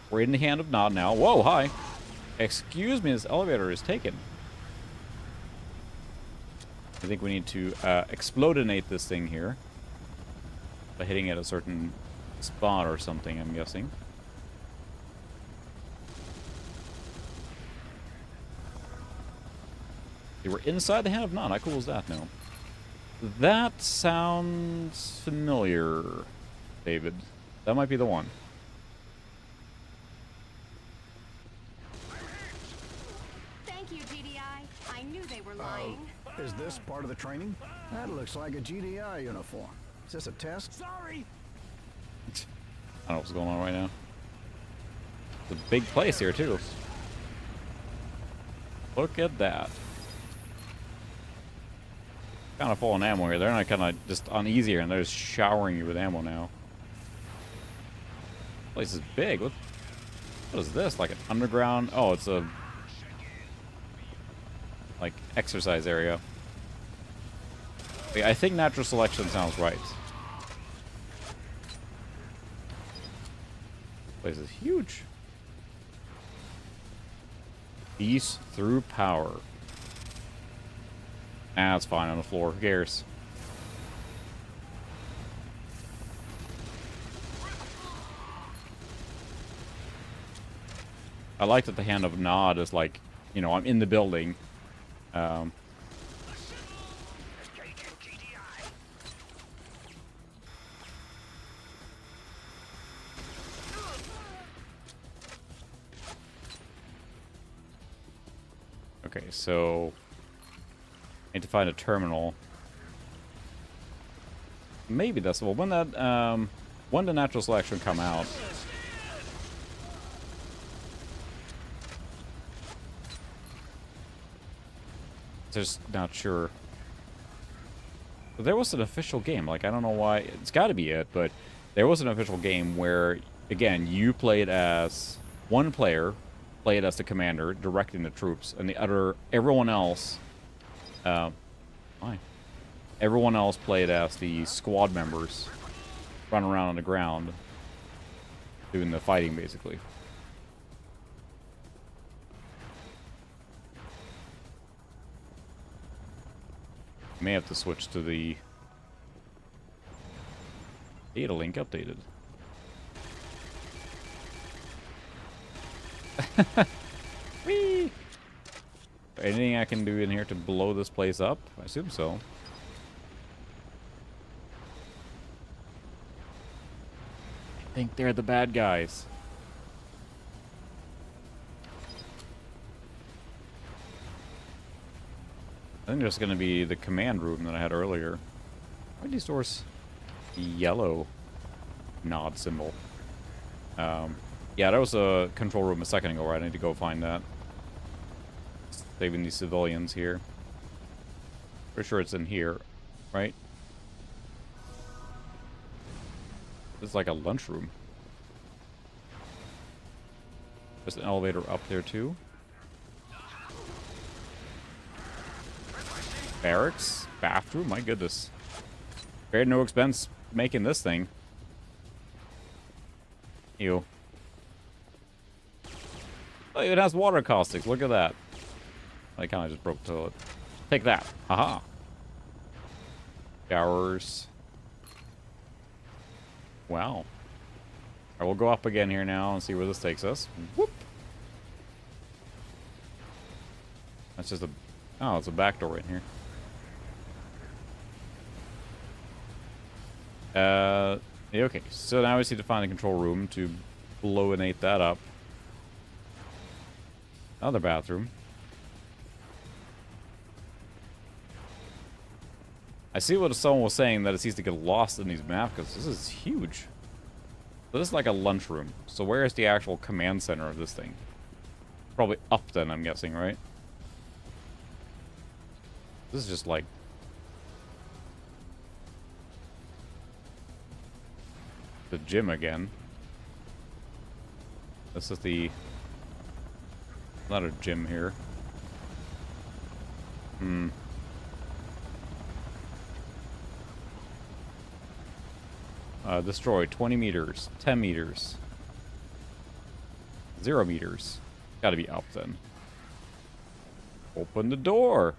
Speaker 1: We're in the Hand of Nod now. Whoa, hi. Excuse me, this elevator is taken. I think we need to explodinate this thing here. By hitting at a certain spot or something, I'm guessing. Okay, we're inside the Hand of Nod. How cool is that now? That sounds familiar, David. That might be the one.
Speaker 8: Is this part of the training? That looks like a GDI uniform. Is this a test?
Speaker 2: Sorry.
Speaker 1: I don't know what's going on right now. It's a big place here, too. Look at that. Kind of full on ammo here. They're not kind of just uneasy here, and they're just showering you with ammo now. Place is big. What is this? Like an underground? Oh, it's a like exercise area. I think natural selection sounds right. Place is huge. Peace through power. Ah, it's fine on the floor. Who cares? I like that the hand of Nod is like, you know, I'm in the building. Okay, so I need to find a terminal. Maybe that's well when that when the natural selection come out. Just not sure. But there was an official game. Like I don't know why. It's got to be it, but there was an official game where again you played as one player, played as the commander, directing the troops, and everyone else. Everyone else played as the squad members, running around on the ground, doing the fighting, basically. May have to switch to the data link updated. Whee! Anything I can do in here to blow this place up? I assume so. I think they're the bad guys. I think there's going to be the command room that I had earlier. Why are these doors yellow nod symbol? Yeah, that was a control room a second ago, right? I need to go find that. Saving these civilians here. Pretty sure it's in here, right? This is like a lunchroom. There's an elevator up there too. Barracks? Bathroom? My goodness. Spared no expense making this thing. Ew. Oh, it has water caustics. Look at that. I kind of just broke the toilet. Take that. Haha. Showers. Wow. Alright, we'll go up again here now and see where this takes us. Whoop. That's just a... Oh, it's a back door in here. Yeah, okay. So now we just need to find the control room to blowinate that up. Another bathroom. I see what someone was saying, that it's easy to get lost in these maps because this is huge. So this is like a lunchroom. So where is the actual command center of this thing? Probably up then, I'm guessing, right? This is just like... the gym again. This is the... not a gym here. Destroy 20 meters, 10 meters, 0 meters. Gotta be up then. Open the door.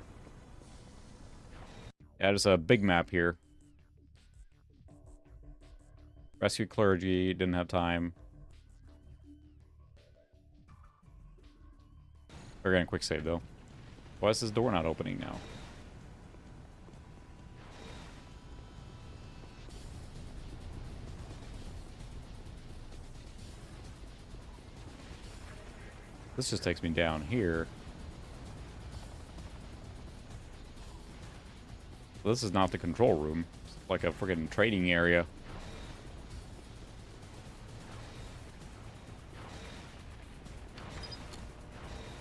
Speaker 1: Yeah, there's a big map here. Rescue clergy, didn't have time. We're getting a quick save though. Why is this door not opening now? This just takes me down here. This is not the control room. It's like a friggin' trading area.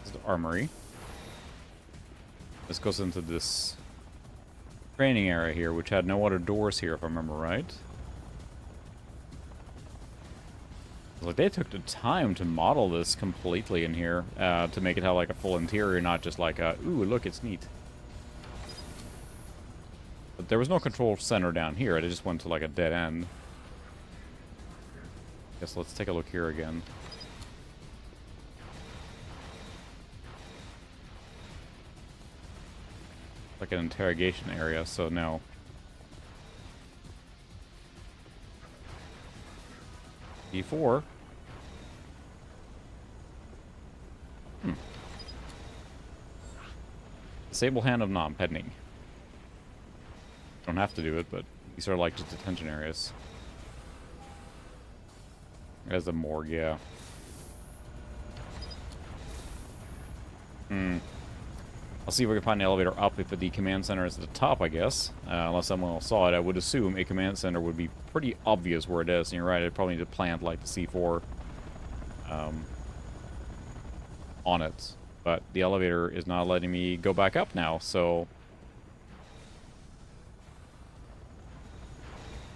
Speaker 1: This is the armory. This goes into this training area here, which had no other doors here, if I remember right. Like, they took the time to model this completely in here, to make it have like a full interior, not just like a, ooh, look, it's neat. But there was no control center down here. It just went to like a dead end. Guess let's take a look here again. Like an interrogation area, so no. E4. Disable hand of Nom pending. Don't have to do it, but these are like just detention areas. There's the morgue, yeah. I'll see if we can find an elevator up if the command center is at the top, I guess. Unless someone else saw it, I would assume a command center would be pretty obvious where it is. And you're right, I'd probably need to plant like the C4 on it. But the elevator is not letting me go back up now, so...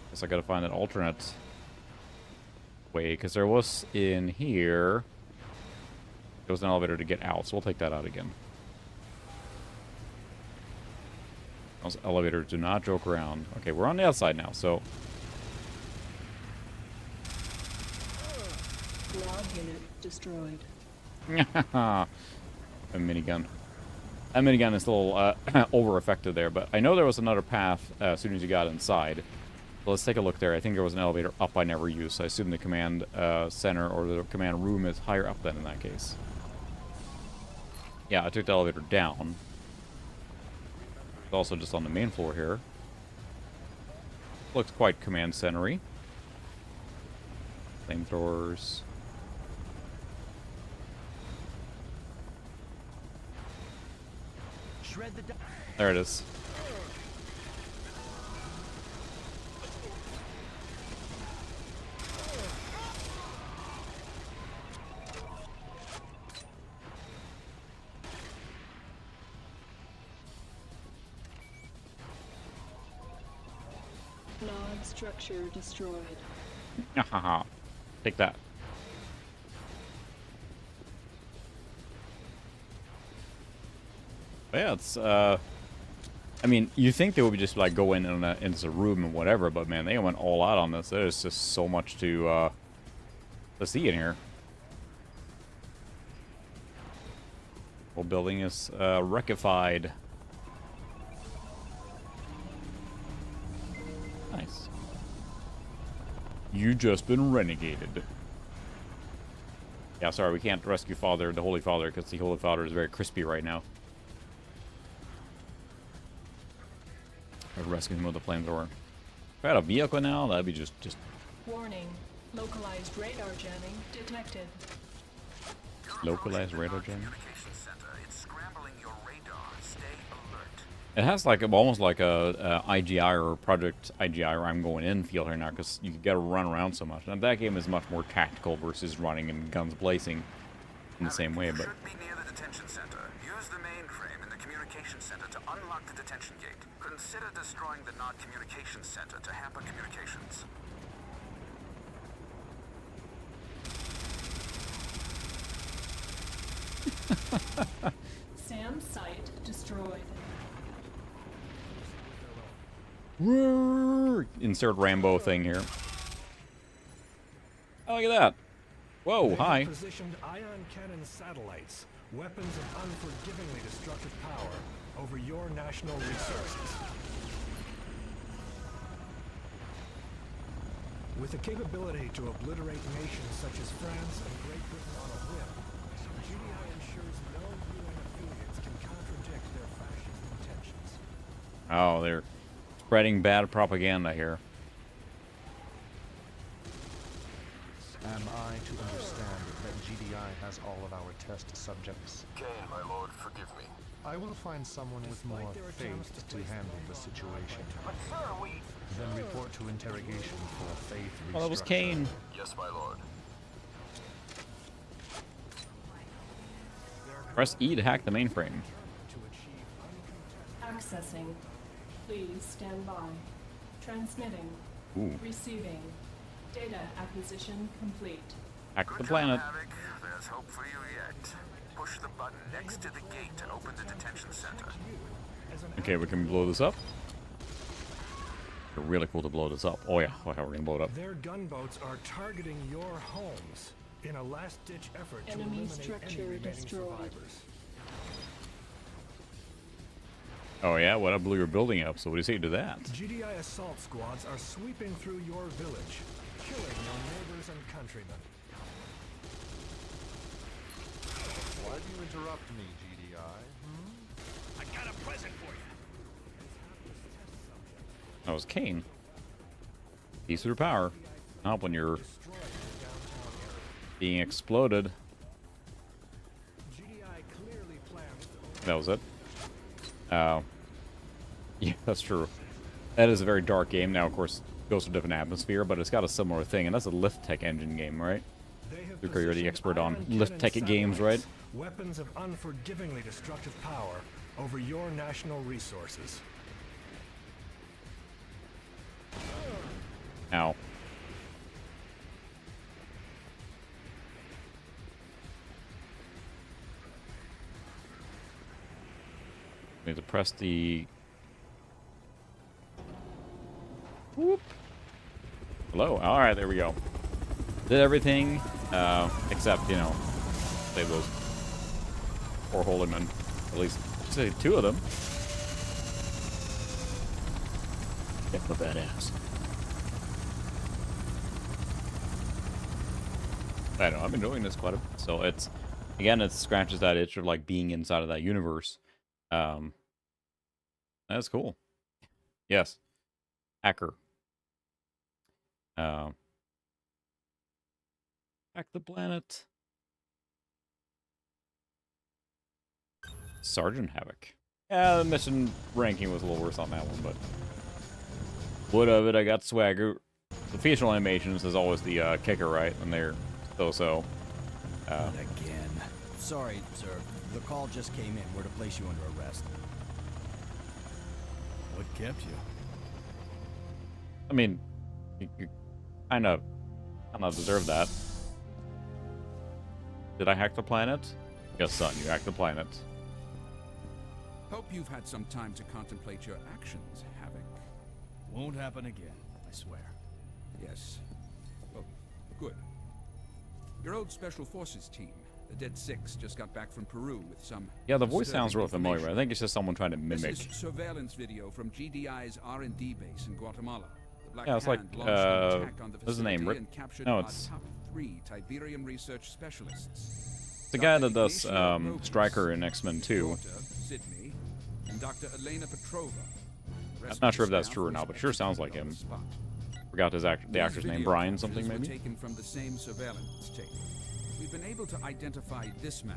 Speaker 1: Guess I gotta find an alternate way, because there was in here... There was an elevator to get out, so we'll take that out again. Those elevators do not joke around. Okay, we're on the outside now, so...
Speaker 4: Log unit destroyed.
Speaker 1: A minigun. That minigun is a little over-effective there, but I know there was another path as soon as you got inside. So let's take a look there. I think there was an elevator up I never used, so I assume the command center or the command room is higher up then in that case. Yeah, I took the elevator down. It's also just on the main floor here. Looks quite command center-y. Flamethrowers. There it is.
Speaker 4: Nod structure destroyed.
Speaker 1: Haha. Take that. Yeah, it's, I mean, you think they would just, like, go in into the room and whatever, but, man, they went all out on this. There's just so much to see in here. Whole building is, wreckified. Nice. You just been renegaded. Yeah, sorry, we can't rescue the Holy Father, because the Holy Father is very crispy right now. I'd rescue him with a flamethrower. If I had a vehicle now, that'd be just...
Speaker 4: Warning. Localized radar jamming detected.
Speaker 1: Localized radar jamming?
Speaker 3: It's scrambling your radar. Stay alert.
Speaker 1: It has like almost like a IGI or Project IGI or I'm going in feel here now, because you gotta run around so much. And that game is much more tactical versus running and guns blazing in the same way, but...
Speaker 3: Should be near the detention center. Use the mainframe in the communication center to unlock the detention gate. Consider destroying the Nod communications center to hamper communications.
Speaker 4: SAM site destroyed.
Speaker 1: Insert Rambo thing here. Oh, look at that. Whoa, hi.
Speaker 2: Positioned ion cannon satellites, weapons of unforgivingly destructive power over your national resources. With the capability to obliterate nations such as France and Great Britain on a whim, GDI ensures no UN affiliates can contradict their fascist intentions.
Speaker 1: Oh, they're spreading bad propaganda here.
Speaker 10: Am I to understand that GDI has all of our test subjects?
Speaker 8: Kane, my lord, forgive me.
Speaker 10: I will find someone with more faith to handle the situation. Then report to interrogation for faith restructure.
Speaker 1: Oh, that was Kane.
Speaker 8: Yes, my lord.
Speaker 1: Press E to hack the mainframe.
Speaker 4: Accessing. Please stand by. Transmitting.
Speaker 1: Ooh.
Speaker 4: Receiving. Data acquisition complete.
Speaker 1: Hack the
Speaker 3: Good job,
Speaker 1: planet.
Speaker 3: Havoc. There's hope for you yet. Push the button next to the gate to open the detention center.
Speaker 1: Okay, we can blow this up. It's really cool to blow this up. Oh yeah, oh, how we're gonna blow it up.
Speaker 2: Their gunboats are targeting your homes in a last-ditch effort to
Speaker 4: Enemy
Speaker 2: eliminate
Speaker 4: structure
Speaker 2: any remaining
Speaker 4: destroyed.
Speaker 2: survivors.
Speaker 1: Oh yeah, what I blew your building up, so what do you say to that?
Speaker 2: GDI assault squads are sweeping through your village, killing your neighbors and countrymen.
Speaker 10: Why do you interrupt me, GDI?
Speaker 5: I got a present for you.
Speaker 1: That was Kane. Peace through power. Not when you're being exploded. That was it. Oh. Yeah, that's true. That is a very dark game. Now, of course, it goes to a different atmosphere, but it's got a similar thing, and that's a Lift Tech engine game, right? You're the expert on Lift Tech games, right?
Speaker 2: Weapons of unforgivingly destructive power over your national resources.
Speaker 1: Ow. We have to press the... Whoop. Hello. Alright, there we go. Did everything, except, you know, save those poor holy men. At least, say two of them. Get the badass. I know, I've been doing this quite a bit. So it's, again, it scratches that itch of like being inside of that universe. That's cool. Yes. Hacker. Hack the planet. Sergeant Havoc. Yeah, the mission ranking was a little worse on that one, but what of it? I got swagger. The facial animations is always the kicker, right? And they're so.
Speaker 11: Not again. Sorry, sir. The call just came in. We're to place you under arrest. What kept you?
Speaker 1: I mean, you kind of deserve that. Did I hack the planet? Yes, son, you hacked the planet.
Speaker 6: Hope you've had some time to contemplate your actions, Havoc.
Speaker 11: Won't happen again, I swear.
Speaker 6: Yes. Oh, good. Your old Special Forces team, the Dead Six, just got back from Peru with some...
Speaker 1: Yeah, the voice sounds real familiar. I think it's just someone trying to mimic.
Speaker 6: This is surveillance video from GDI's R&D base in Guatemala. The Black
Speaker 1: Yeah, it's like,
Speaker 6: Hand launched an attack on the
Speaker 1: what's his name?
Speaker 6: facility and captured
Speaker 1: No,
Speaker 6: our
Speaker 1: it's...
Speaker 6: top 3 Tiberium research specialists.
Speaker 1: The guy that does Stryker in X-Men 2.
Speaker 6: Sydney, and Dr. Elena Petrova.
Speaker 1: I'm not sure if that's true or not, but sure sounds like him. Forgot his the actor's name, Brian something maybe?
Speaker 6: Taken from the same surveillance tape. We've been able to identify this man.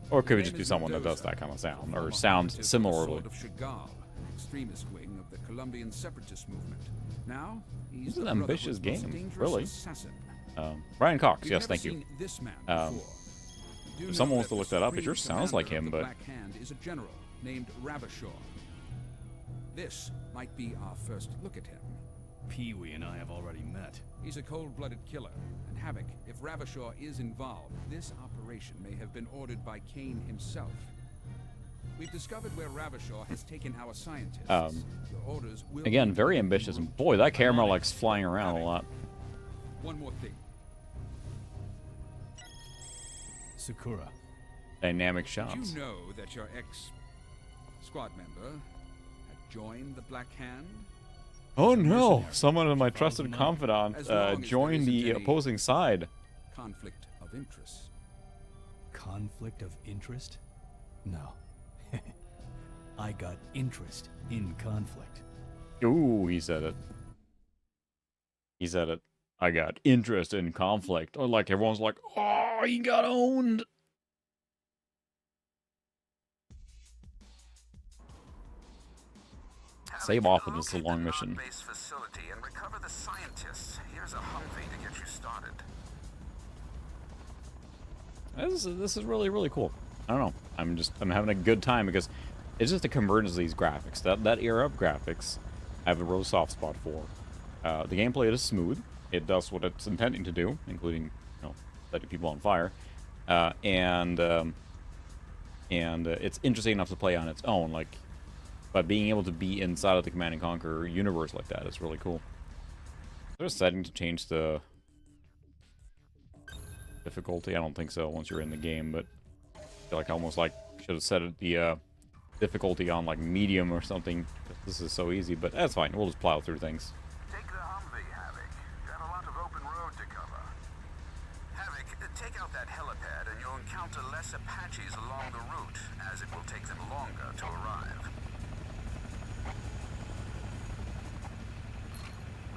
Speaker 1: Or it could just be someone that does that kind of sound, or sounds similarly.
Speaker 6: Of Chagall, an extremist wing of the Colombian separatist movement. Now, he's
Speaker 1: This is
Speaker 6: the
Speaker 1: an ambitious
Speaker 6: Brotherhood's most
Speaker 1: game,
Speaker 6: dangerous
Speaker 1: really.
Speaker 6: assassin.
Speaker 1: Brian Cox,
Speaker 6: We've
Speaker 1: yes,
Speaker 6: never
Speaker 1: thank you.
Speaker 6: seen this man before. Do
Speaker 1: If
Speaker 6: know
Speaker 1: someone wants to
Speaker 6: that
Speaker 1: look
Speaker 6: the
Speaker 1: that up, it
Speaker 6: supreme
Speaker 1: sure sounds like
Speaker 6: commander
Speaker 1: him,
Speaker 6: of the
Speaker 1: but...
Speaker 6: Black Hand is a general named Ravishore. This might be our first look at him.
Speaker 11: Pee-wee and I have already met.
Speaker 6: He's a cold-blooded killer, and Havoc, if Ravishore is involved, this operation may have been ordered by Kane himself. We've discovered where Ravishore has taken our scientists. Your orders will
Speaker 1: Again, very ambitious, and boy, that camera likes flying around a lot.
Speaker 6: One more thing.
Speaker 11: Sakura.
Speaker 1: Dynamic
Speaker 6: Did
Speaker 1: shots.
Speaker 6: you know that your ex-squad member had joined the Black Hand?
Speaker 1: Oh no! Someone of my trusted confidant
Speaker 6: As long as
Speaker 1: joined
Speaker 6: there
Speaker 1: the
Speaker 6: isn't any
Speaker 1: opposing side.
Speaker 6: Conflict of interest.
Speaker 11: Conflict of interest? No. I got interest in conflict.
Speaker 1: Ooh, he said it. He said it. I got interest in conflict. Or like everyone's like, oh, he got owned. Save off of this long mission.
Speaker 3: Base facility and recover the scientists. Here's a Humvee to get you started.
Speaker 1: This is really, really cool. I don't know. I'm having a good time because it's just the convergence of these graphics. That era of graphics, I have a real soft spot for. The gameplay is smooth. It does what it's intending to do, including, you know, setting people on fire. And it's interesting enough to play on its own, like, but being able to be inside of the Command and Conquer universe like that is really cool. There's a setting to change the difficulty. I don't think so once you're in the game, but I feel like I almost like should have set the difficulty on like medium or something. This is so easy, but that's fine. We'll just plow through things.
Speaker 3: Take the Humvee, Havoc. Got a lot of open road to cover. Havoc, take out that helipad and you'll encounter less Apaches along the route, as it will take them longer to arrive.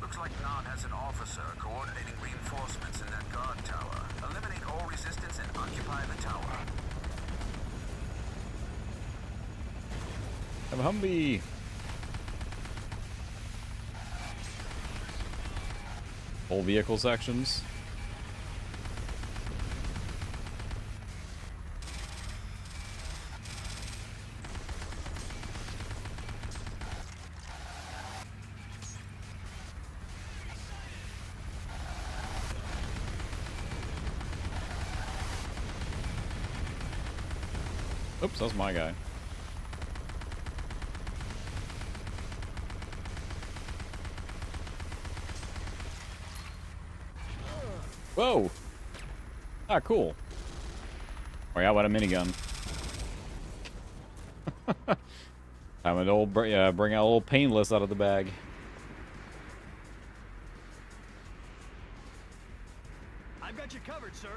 Speaker 3: Looks like Nod has an officer coordinating reinforcements in that guard tower. Eliminate all resistance and occupy the tower.
Speaker 1: Have a Humvee. Whole vehicle sections. Oops, that's my guy. Whoa! Ah, cool. Oh yeah, what a minigun. Time to bring out a little painless out of the bag.
Speaker 5: I've got you covered, sir.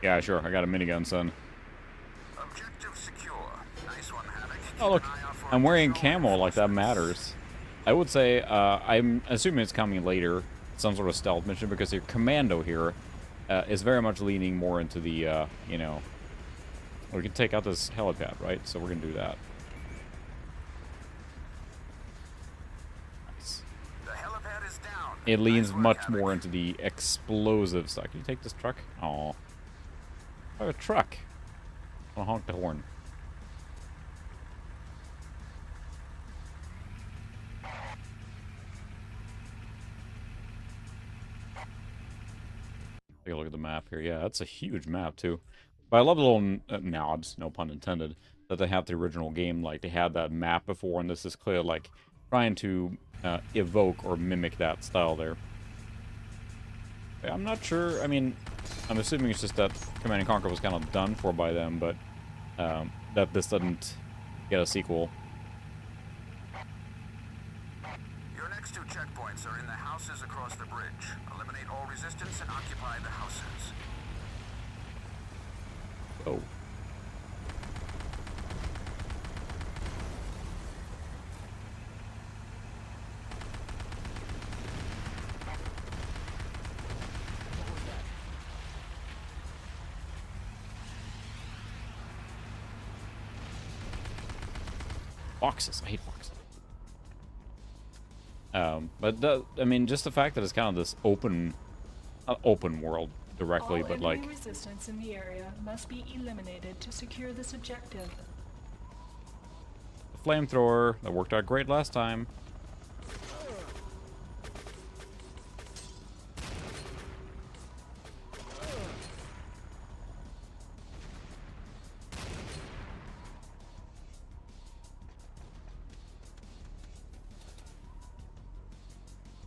Speaker 1: Yeah, sure. I got a minigun, son.
Speaker 3: Objective secure. Nice one, Havoc.
Speaker 1: Oh look, I'm wearing camo. Like that matters. I would say I'm assuming it's coming later. Some sort of stealth mission, because your commando here is very much leaning more into the, you know, we can take out this helipad, right? So we're going to do that. Nice.
Speaker 3: The helipad is down.
Speaker 1: It leans much more into the explosive stuff. Can you take this truck? Oh, a truck. I'll honk the horn. Take a look at the map here. Yeah, that's a huge map, too. But I love the little nods, no pun intended, that they have the original game. Like, they had that map before, and this is clear, like, trying to evoke or mimic that style there. I'm not sure. I mean, I'm assuming it's just that Command & Conquer was kind of done for by them, but that this doesn't get a sequel.
Speaker 3: Your next two checkpoints are in the houses across the bridge. Eliminate all resistance and occupy the houses.
Speaker 1: Oh. Boxes. I hate boxes. But I mean, just the fact that it's kind of this open world directly,
Speaker 4: all
Speaker 1: but like
Speaker 4: enemy resistance in the area must be eliminated to secure this objective.
Speaker 1: the flamethrower that worked out great last time.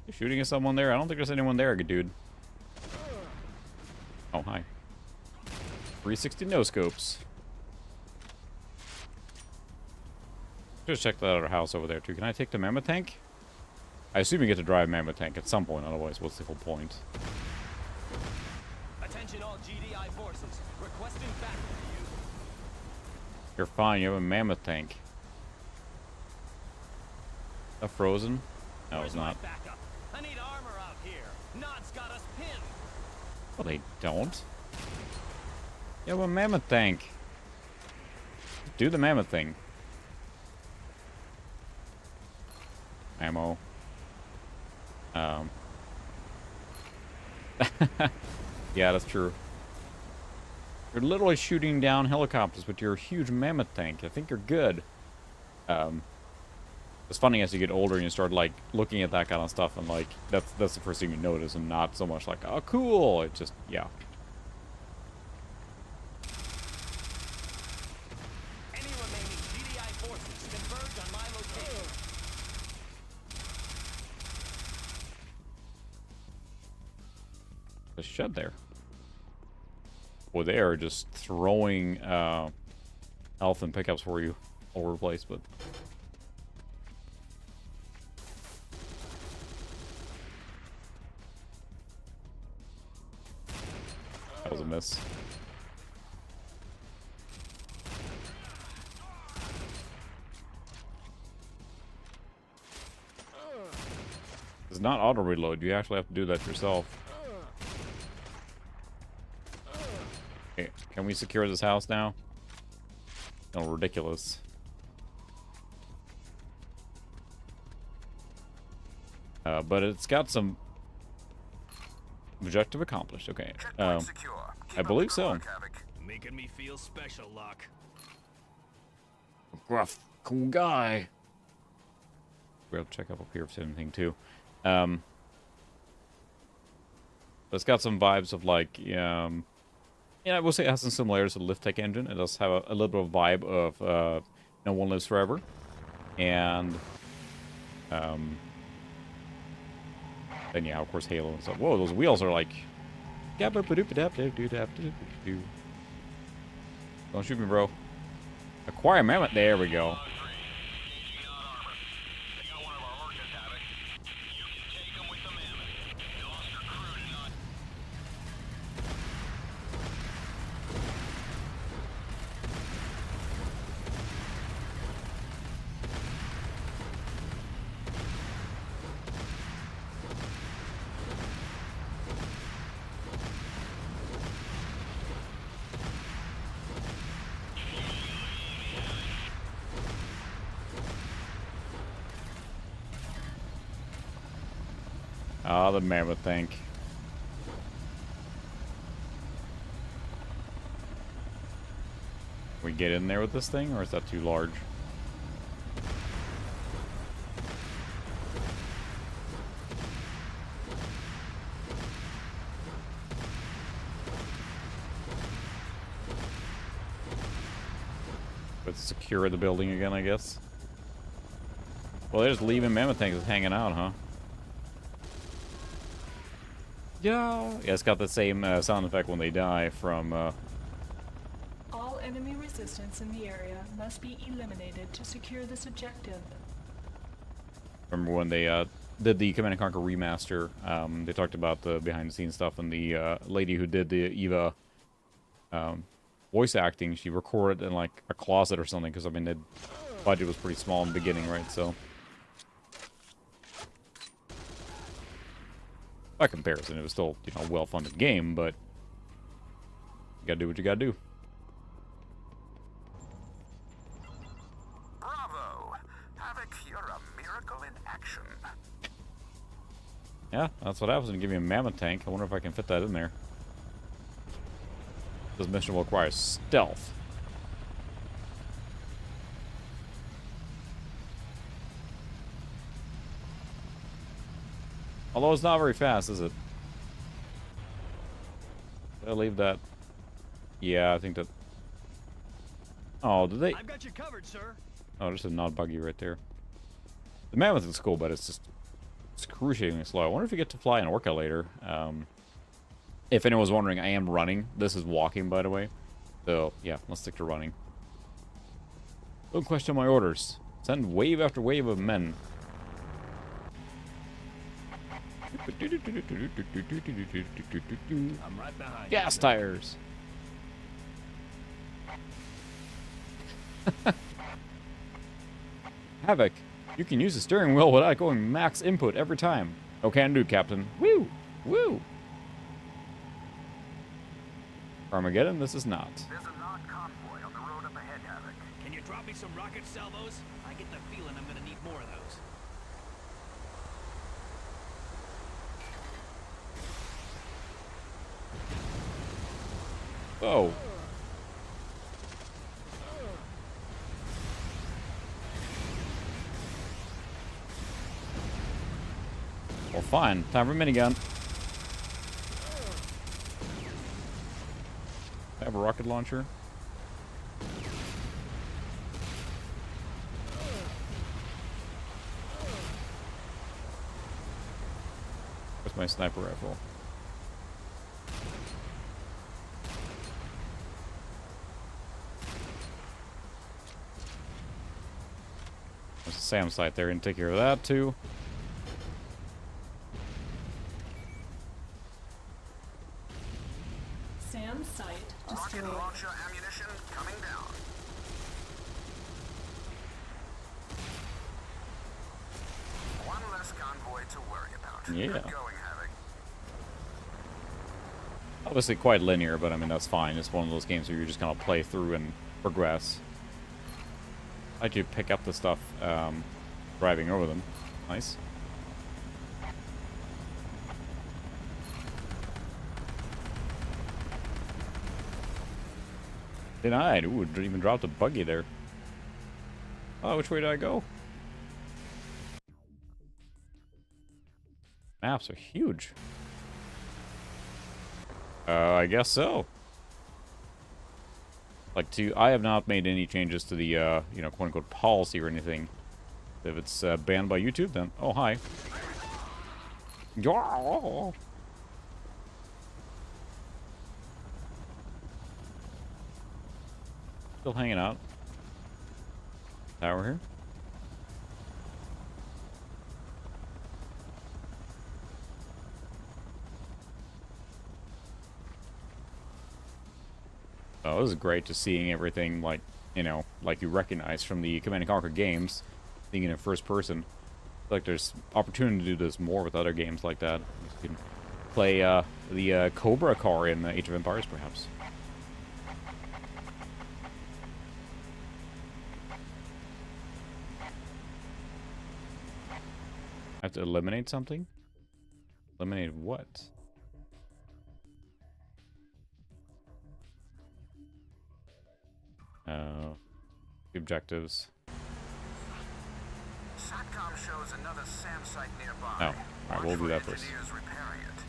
Speaker 1: You're shooting at someone there? I don't think there's anyone there, good dude. Oh, hi. 360 no scopes. Just check that other house over there too. Can I take the mammoth tank? I assume you get to drive mammoth tank at some point, otherwise what's the whole point?
Speaker 5: Attention all GDI forces. Requesting backup for you.
Speaker 1: You're fine, you have a mammoth tank. Is that frozen? No, it's not.
Speaker 5: Backup. I need armor out here. Nod's got us pinned.
Speaker 1: Well, they don't. You have a mammoth tank. Do the mammoth thing. Ammo. Yeah, that's true. You're literally shooting down helicopters with your huge mammoth tank. I think you're good. It's funny as you get older and you start like looking at that kind of stuff, and like that's the first thing you notice, and not so much like, oh cool. It just, yeah. a shed there. Well, they are just throwing health and pickups for you all over the place, but that was a miss. It's not auto reload. You actually have to do that yourself. Okay, can we secure this house now? Oh, ridiculous. But it's got some objective accomplished. Okay. I believe so.
Speaker 5: Making me feel special, Locke.
Speaker 1: Gruff, cool guy. We'll check up here if there's anything too. It's got some vibes of like, yeah, I will say it has some similarities to the Lift Tech engine. It does have a little bit of vibe of No One Lives Forever, and then yeah, of course Halo and stuff. Whoa, those wheels are like. Don't shoot me, bro. Acquire mammoth. There we go. Ah, the mammoth tank. Can we get in there with this thing, or is that too large? Let's secure the building again, I guess. Well, they're just leaving mammoth tanks hanging out, huh? Yeah, it's got the same sound effect when they die from.
Speaker 4: All enemy resistance in the area must be eliminated to secure this objective.
Speaker 1: Remember when they did the Command & Conquer remaster? They talked about the behind-the-scenes stuff, and the lady who did the Eva voice acting, she recorded in like a closet or something, because I mean the budget was pretty small in the beginning, right? So. By comparison, it was still, you know, a well-funded game, but you gotta do what you gotta do.
Speaker 3: Bravo! Havoc, you're a miracle in action.
Speaker 1: Yeah, that's what happens when you give me a mammoth tank. I wonder if I can fit that in there. This mission will require stealth. Although it's not very fast, is it? Did I leave that? Yeah, I think that... Oh, did they...
Speaker 5: I've got you covered, sir.
Speaker 1: Oh, just a nod buggy right there. The mammoth is cool, but it's just excruciatingly slow. I wonder if you get to fly an orca later. If anyone was wondering, I am running. This is walking, by the way. So, yeah, let's stick to running. Don't question my orders. Send wave after wave of men.
Speaker 5: I'm right behind
Speaker 1: Gas
Speaker 5: you.
Speaker 1: tires. Havoc, you can use the steering wheel without going max input every time. Oh, can do, Captain. Woo! Woo! Armageddon, this is not.
Speaker 3: There's a Nod convoy on the road up ahead, Havoc.
Speaker 5: Can you drop me some rocket salvos? I get the feeling I'm gonna need more of those.
Speaker 1: Oh. Well, fine. Time for a minigun. I have a rocket launcher. Where's my sniper rifle? There's a SAM site there, and take care of that too.
Speaker 4: SAM site destroyed.
Speaker 3: Rocket launcher ammunition coming down. One less convoy to worry about.
Speaker 1: Yeah.
Speaker 3: Good going, Havoc.
Speaker 1: Obviously quite linear, but I mean, that's fine. It's one of those games where you're just gonna play through and progress. How'd you pick up the stuff driving over them? Nice. Denied. Ooh, didn't even drop the buggy there. Oh, which way did I go? Maps are huge. I guess so. Like, I have not made any changes to the, you know, quote-unquote policy or anything. If it's banned by YouTube, then... Oh, hi. Yeah. Still hanging out. Tower here. Oh, this is great, just seeing everything, like, you know, like you recognize from the Command & Conquer games, seeing it in first person. Like, there's opportunity to do this more with other games like that. You can play the Cobra car in Age of Empires, perhaps. I have to eliminate something? Eliminate what? Objectives.
Speaker 3: SATCOM shows another SAM site nearby.
Speaker 1: Oh, alright, we'll do that first.
Speaker 3: Engineers repairing it.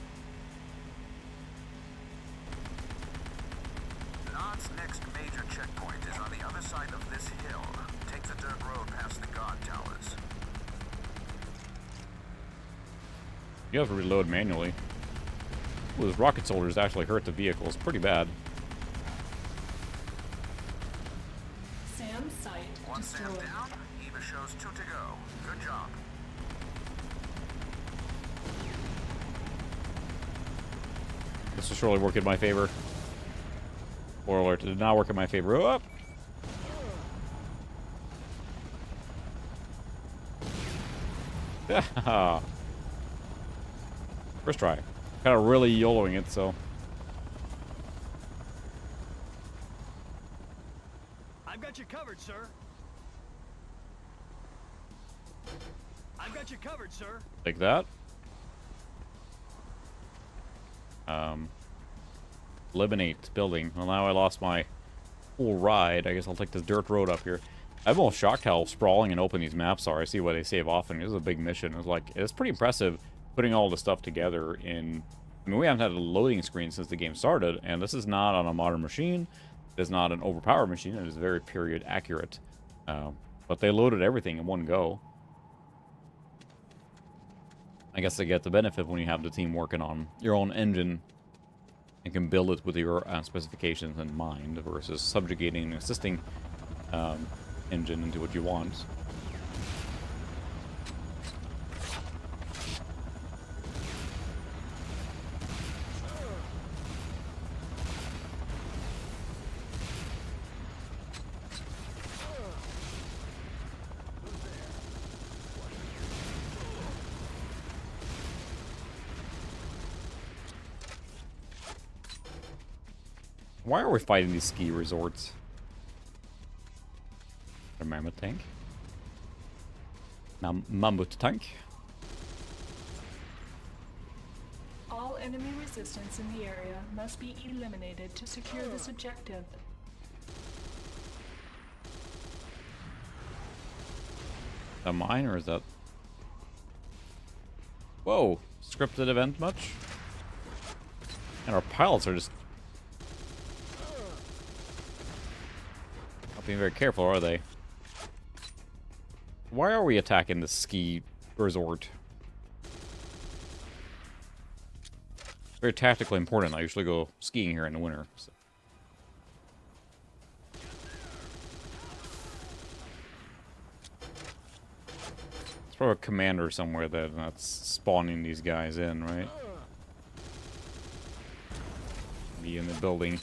Speaker 3: Nod's next major checkpoint is on the other side of this hill. Take the dirt road past the guard towers.
Speaker 1: You have to reload manually. Ooh, those rocket soldiers actually hurt the vehicles pretty bad.
Speaker 4: SAM site
Speaker 3: One SAM
Speaker 4: destroyed.
Speaker 3: down, Eva shows 2 to go. Good job.
Speaker 1: This will surely work in my favor. Spoiler alert, it did not work in my favor. Oh! First try. Kind of really YOLOing it, so.
Speaker 11: I've got you covered, sir. I've got you covered, sir.
Speaker 1: Like that. Eliminate building. Well, now I lost my full ride. I guess I'll take this dirt road up here. I'm almost shocked how sprawling and open these maps are. I see why they save often. This is a big mission. It's pretty impressive putting all the stuff together in... I mean, we haven't had a loading screen since the game started, and this is not on a modern machine. It is not an overpowered machine. It is very period accurate. But they loaded everything in one go. I guess they get the benefit when you have the team working on your own engine and can build it with your specifications in mind versus subjugating an existing engine into what you want. Why are we fighting these ski resorts? A mammoth tank. Mammoth tank.
Speaker 4: All enemy resistance in the area must be eliminated to secure this objective.
Speaker 1: A mine, or is that... Whoa! Scripted event much? And our pilots are just... not being very careful, are they? Why are we attacking the ski resort? Very tactically important. I usually go skiing here in the winter. So. probably a commander somewhere that's spawning these guys in, right? Be in the building.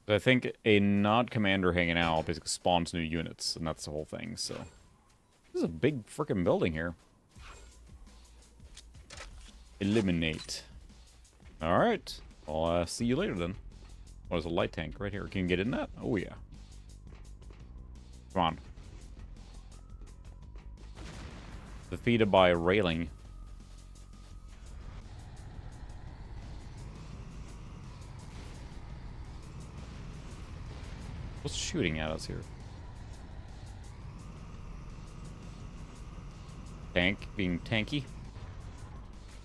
Speaker 1: I think a not commander hanging out basically spawns new units, and that's the whole thing, so. This is a big freaking building here. Eliminate. Alright. I'll see you later then. Oh, there's a light tank right here. Can you get in that? Oh, yeah. Come on. Defeated by a railing. What's shooting at us here? Tank being tanky.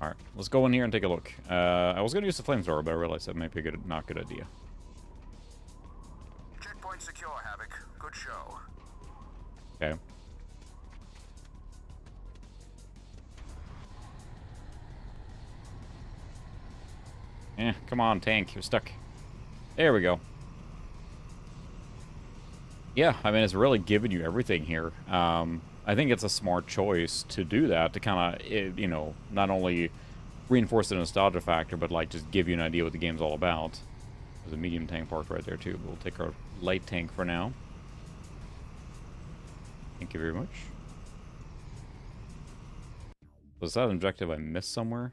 Speaker 1: Alright, let's go in here and take a look. I was going to use the flamethrower, but I realized that might be a not good idea.
Speaker 3: Checkpoint secure, Havoc. Good show.
Speaker 1: Okay. Come on, tank. You're stuck. There we go. Yeah, I mean, it's really giving you everything here. I think it's a smart choice to do that, to kind of, you know, not only reinforce the nostalgia factor, but, like, just give you an idea what the game's all about. There's a medium tank parked right there, too. We'll take our light tank for now. Thank you very much. Was that an objective I missed somewhere?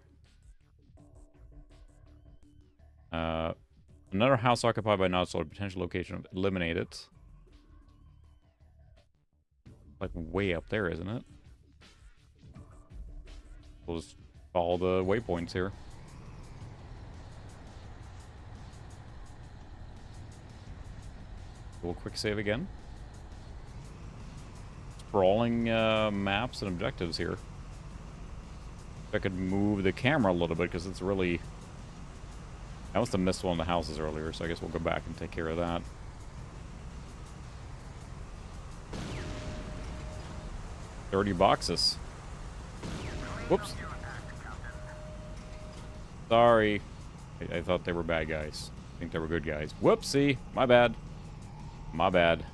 Speaker 1: Another house occupied by not sold. Potential location eliminate it. Like way up there, isn't it? We'll just follow the waypoints here. We'll quick save again. Sprawling maps and objectives here. If I could move the camera a little bit, because it's really... I must have missed one of the houses earlier, so I guess we'll go back and take care of that. $30 boxes. Whoops. Sorry. I thought they were bad guys. I think they were good guys. Whoopsie. My bad. My bad.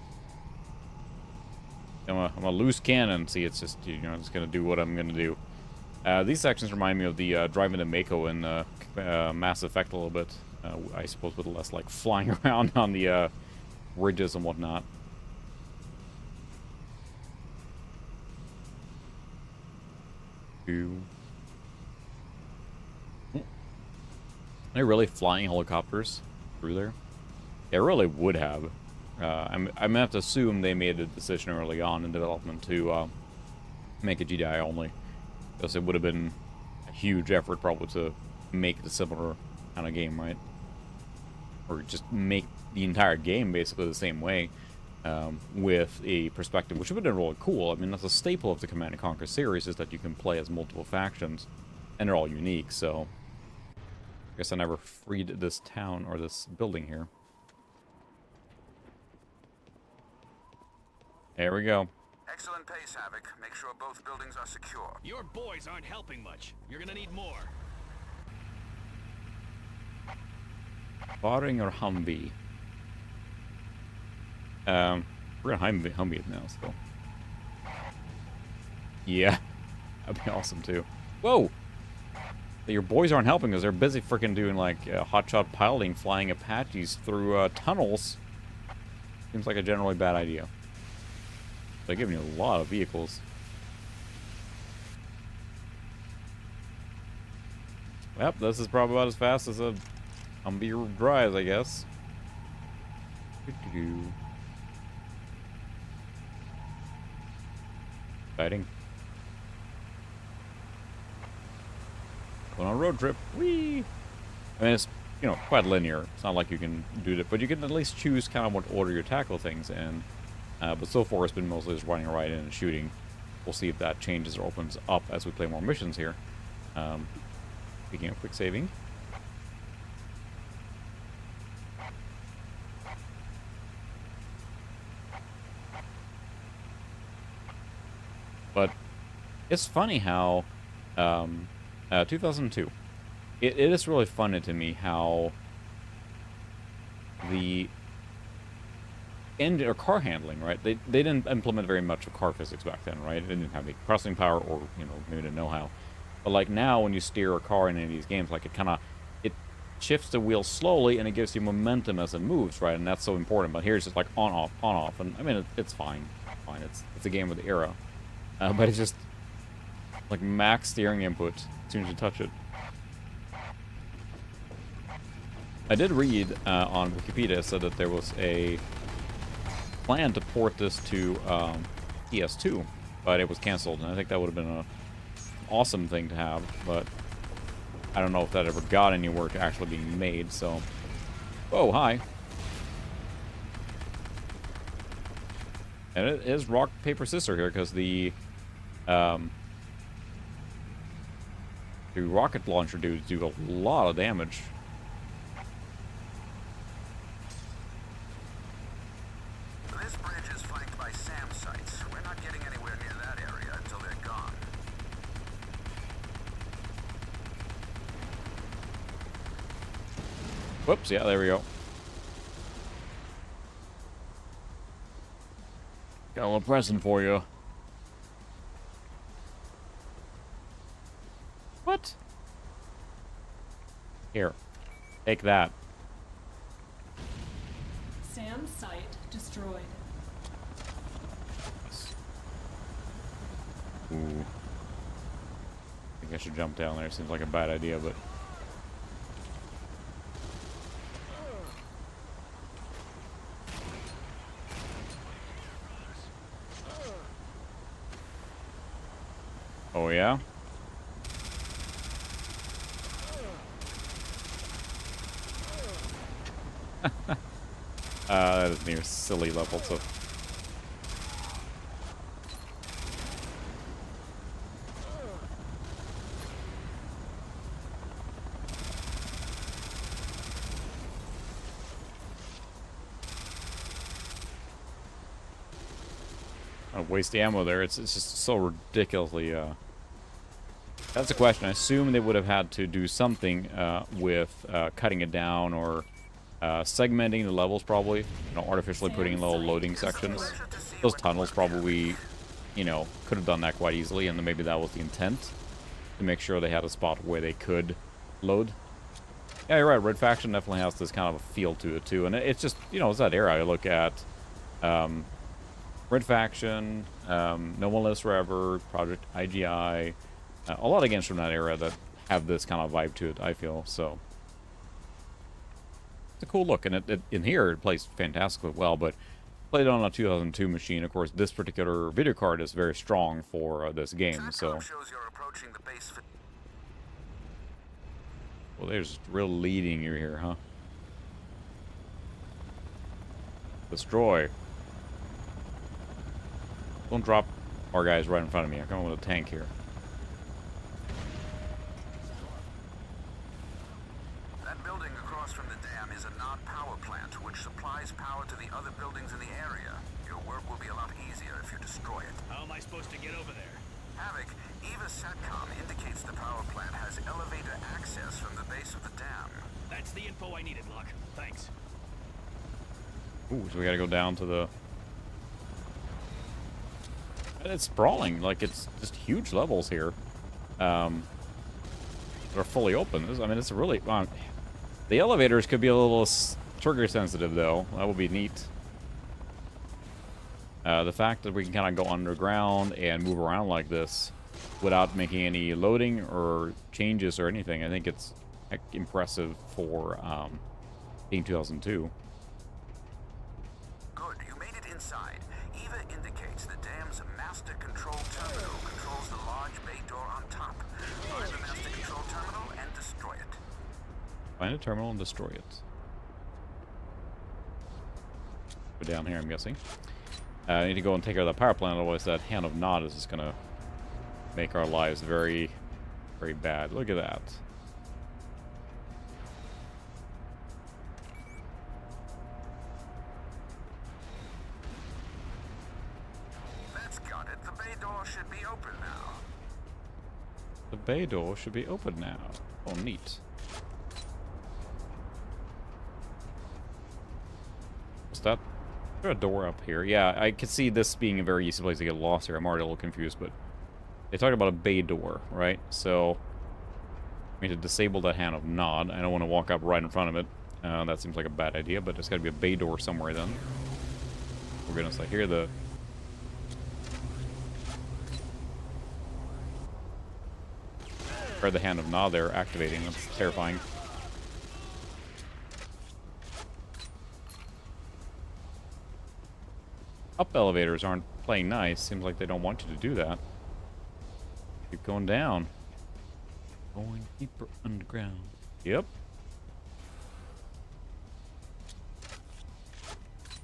Speaker 1: I'm a loose cannon. See, it's just, you know, it's going to do what I'm going to do. These sections remind me of the driving to Mako in Mass Effect a little bit. I suppose with less, like, flying around on the ridges and whatnot. Are they really flying helicopters through there? They really would have. I'm gonna have to assume they made a decision early on in development to make a GDI only, because it would have been a huge effort probably to make the similar kind of game, right? Or just make the entire game basically the same way, with a perspective, which would have been really cool. I mean, that's a staple of the Command & Conquer series, is that you can play as multiple factions, and they're all unique, so... I guess I never freed this town, or this building here. There we go.
Speaker 3: Excellent pace, Havoc. Make sure both buildings are secure.
Speaker 5: Your boys aren't helping much. You're gonna need more.
Speaker 1: Barring or Humvee? We're gonna Humvee it now, so... Yeah. That'd be awesome, too. Whoa! Your boys aren't helping us. They're busy freaking doing, like, hotshot piloting, flying Apaches through tunnels. Seems like a generally bad idea. They're giving you a lot of vehicles. Yep, this is probably about as fast as a Humvee drives, I guess. Exciting. Going on a road trip. Whee! I mean, it's, you know, quite linear. It's not like you can do it, but you can at least choose kind of what order you tackle things in. But so far, it's been mostly just running right in and shooting. We'll see if that changes or opens up as we play more missions here. Speaking of quick saving. But it's funny how 2002. It is really funny to me how the engine or car handling, right? They didn't implement very much of car physics back then, right? They didn't have any processing power, or maybe didn't know how. But like now, when you steer a car in any of these games, like it shifts the wheel slowly and it gives you momentum as it moves, right? And that's so important. But here it's just like on off, and I mean it's fine, fine. It's a game of the era, but it's just like max steering input as soon as you touch it. I did read on Wikipedia, said that there was a plan to port this to PS2, but it was canceled, and I think that would have been an awesome thing to have, but I don't know if that ever got anywhere to actually being made, so... Oh, hi. And it is rock, paper, scissors here, because the rocket launcher dudes do a lot of damage.
Speaker 3: This bridge is flanked by SAM sites. We're not getting anywhere near that area until they're gone.
Speaker 1: Whoops, yeah, there we go. Got a little present for you. What? Here. Take that.
Speaker 4: SAM site destroyed.
Speaker 1: Ooh. I think I should jump down there. Seems like a bad idea, but... Oh, yeah? That is near silly level, so... waste the ammo there. It's just so ridiculously, That's a question. I assume they would have had to do something with cutting it down or segmenting the levels, probably. Artificially putting in little loading sections. Those tunnels probably, could have done that quite easily, and then maybe that was the intent, to make sure they had a spot where they could load. Yeah, you're right. Red Faction definitely has this kind of a feel to it, too. And it's just, it's that era. I look at Red Faction, No One Lives Forever, Project IGI, a lot of games from that era that have this kind of vibe to it, I feel. So it's a cool look, and in here it plays fantastically well. But played on a 2002 machine. Of course, this particular video card is very strong for this game. So, well, they're just real leading you here, huh? Destroy. Don't drop our guys right in front of me. I'm coming with a tank here.
Speaker 3: That building across from the dam is a non-power plant, which supplies power to the other buildings in the area. Your work will be a lot easier if you destroy it.
Speaker 5: How am I supposed to get over there?
Speaker 3: Havoc, Eva's SATCOM indicates the power plant has elevator access from the base of the dam.
Speaker 5: That's the info I needed, Luck. Thanks.
Speaker 1: Ooh, so we gotta go down to the... It's sprawling, like it's just huge levels here. They're fully open. I mean, it's really... the elevators could be a little trigger sensitive, though. That would be neat. The fact that we can kind of go underground and move around like this without making any loading or changes or anything, I think it's impressive for being 2002.
Speaker 3: Good, you made it inside. Eva indicates the dam's master control terminal controls the large bay door on top. Find the master control terminal and destroy it.
Speaker 1: Find a terminal and destroy it. Go down here, I'm guessing. I need to go and take care of the power plant, otherwise that Hand of Nod is just gonna make our lives very, very bad. Look at that.
Speaker 3: That's got it. The bay door should be open now.
Speaker 1: The bay door should be open now. Oh, neat. What's that? there a door up here? Yeah, I could see this being a very easy place to get lost here. I'm already a little confused, but they talked about a bay door, right? So I need to disable that hand of nod. I don't want to walk up right in front of it. That seems like a bad idea, but there's got to be a bay door somewhere then. For goodness sake, here the... Or the hand of nod there activating. That's terrifying. Up elevators aren't playing nice. Seems like they don't want you to do that. Keep going down. Going deeper underground. Yep.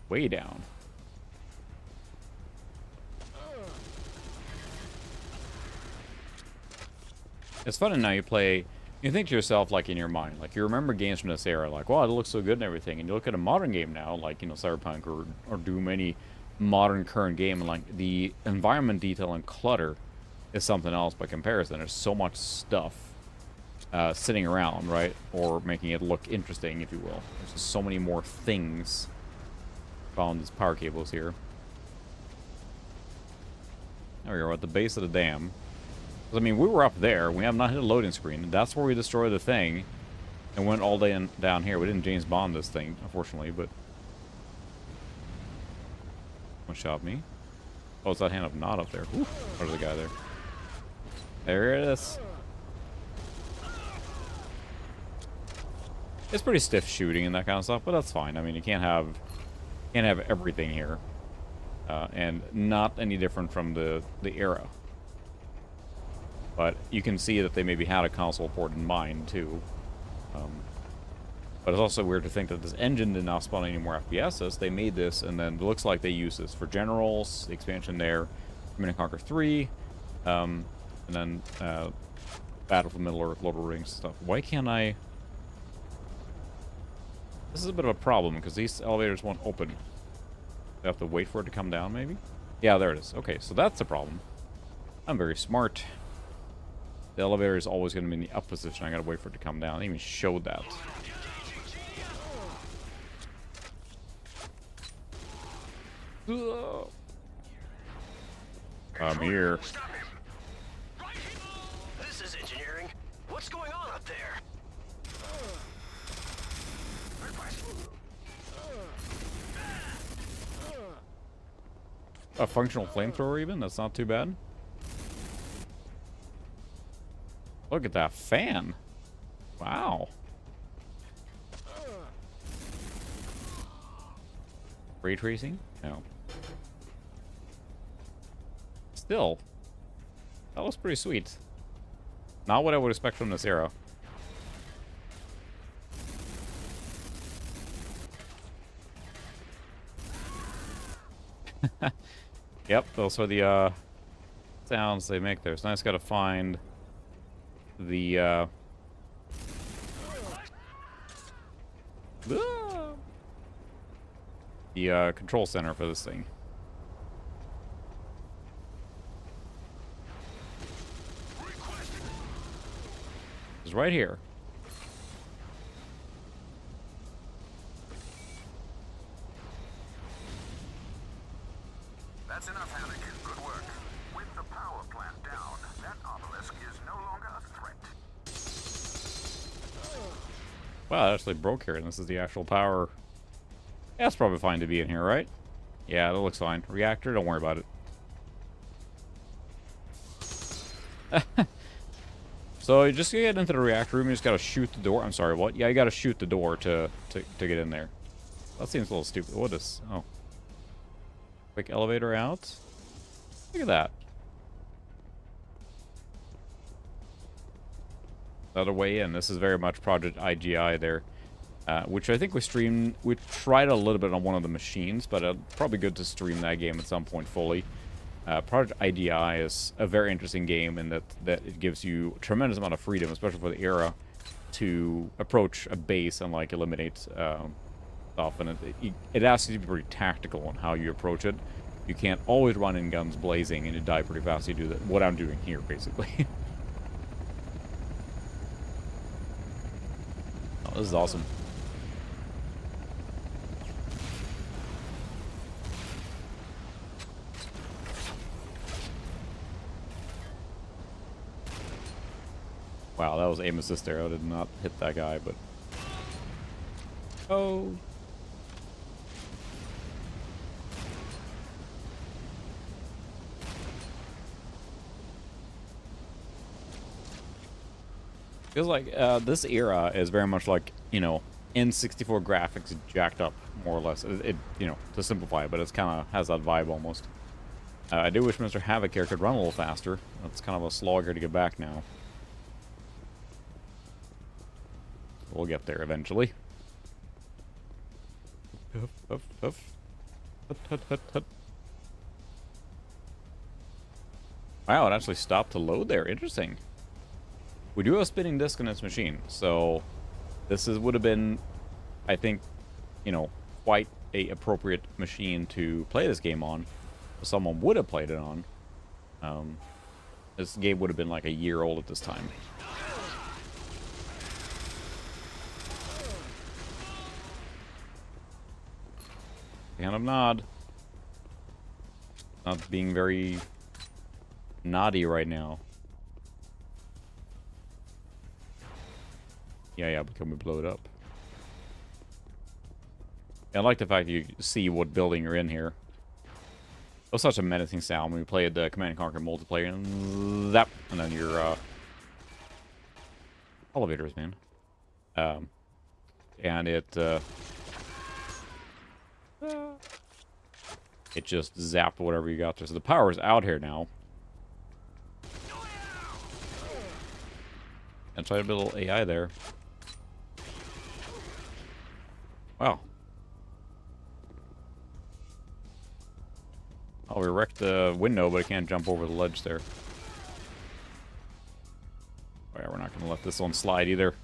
Speaker 1: Way down. It's funny now you play, you think to yourself, like, in your mind, like, you remember games from this era, like, wow, it looks so good and everything, and you look at a modern game now, like, you know, Cyberpunk or Doom, any modern current game, and, like, the environment detail and clutter is something else by comparison. There's so much stuff sitting around, right, or making it look interesting, if you will. There's just so many more things. Found these power cables here. There we are at the base of the dam. I mean, we were up there. We have not hit a loading screen. That's where we destroyed the thing and went all day down here. We didn't James Bond this thing, unfortunately, but... One shot me. Oh, it's that hand of nod up there. Ooh, there's a guy there. There it is. It's pretty stiff shooting and that kind of stuff, but that's fine. I mean, you can't have everything here. And not any different from the era. But you can see that they maybe had a console port in mind, too. But it's also weird to think that this engine did not spawn any more FPSs. They made this, and then it looks like they use this for Generals, the expansion there, Command & Conquer 3, and then Battle for Middle-earth, Lord of the Rings stuff. Why can't I... This is a bit of a problem, because these elevators won't open. I have to wait for it to come down, maybe? Yeah, there it is. Okay, so that's the problem. I'm very smart. The elevator is always going to be in the up position. I gotta wait for it to come down. I even showed that. I'm here.
Speaker 12: This is engineering. What's going on up there?
Speaker 1: A functional flamethrower even? That's not too bad. Look at that fan. Wow. Ray tracing? No. Still, that was pretty sweet. Not what I would expect from this era. Yep, those are the sounds they make there. So now I just gotta find the control center for this thing. It's right here.
Speaker 3: That's enough, Hammock. Good work. With the power plant down, that obelisk is no longer a threat.
Speaker 1: Wow, it actually broke here, and this is the actual power. Yeah, it's probably fine to be in here, right? Yeah, that looks fine. Reactor, don't worry about it. So you just get into the reactor room, you just gotta shoot the door. I'm sorry, what? Yeah, you gotta shoot the door to get in there. That seems a little stupid. What is... Oh. Quick elevator out. Look at that. Another way in. This is very much Project IGI there. Which I think we streamed... We tried a little bit on one of the machines, but probably good to stream that game at some point fully. Project IGI is a very interesting game in that it gives you a tremendous amount of freedom, especially for the era, to approach a base and, like, eliminate stuff. And it asks you to be pretty tactical on how you approach it. You can't always run in guns blazing and you die pretty fast. You do that. What I'm doing here, basically. Oh, this is awesome. Wow, that was aim assist there. I did not hit that guy, but... Oh. Feels like this era is very much like, you know, N64 graphics jacked up, more or less. You know, to simplify it, but it's kind of has that vibe almost. I do wish Mr. Havoc here could run a little faster. That's kind of a slog here to get back now. We'll get there eventually. Huff, huff, huff. Hut, hut, hut, hut. Wow, it actually stopped to load there. Interesting. We do have a spinning disc in this machine, so this would have been, I think, you know, quite a appropriate machine to play this game on. If someone would have played it on. This game would have been like a year old at this time. Kind of nod. Not being very naughty right now. Yeah, but can we blow it up? I like the fact you see what building you're in here. It was such a menacing sound when we played the Command & Conquer multiplayer, and that, and then your elevators, man. And it just zapped whatever you got there. So the power's out here now. And try to build a little AI there. Wow. Oh, we wrecked the window, but I can't jump over the ledge there. Oh yeah, we're not going to let this one slide either.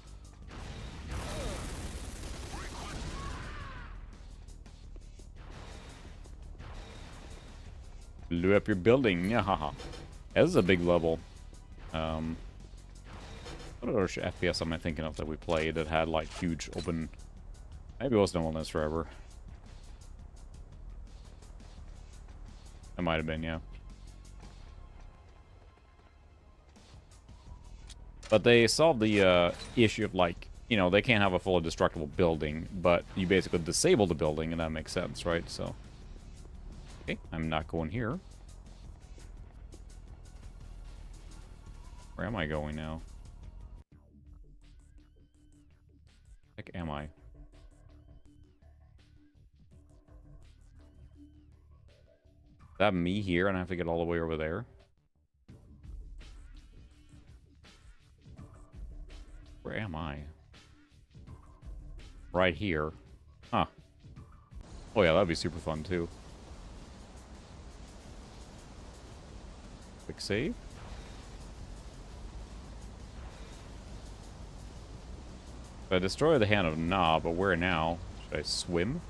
Speaker 1: Blew up your building. Yeah, haha. This is a big level. What other FPS am I thinking of that we played that had like huge open... Maybe it was No Wilderness Forever. It might have been, yeah. But they solved the issue of like, you know, they can't have a fully destructible building, but you basically disable the building, and that makes sense, right? So, okay, I'm not going here. Where am I going now? Heck am I? Is that me here and I have to get all the way over there? Where am I? Right here. Huh. Oh yeah, that'd be super fun too. Quick save. So I destroyed the Hand of Na, but where now? Should I swim?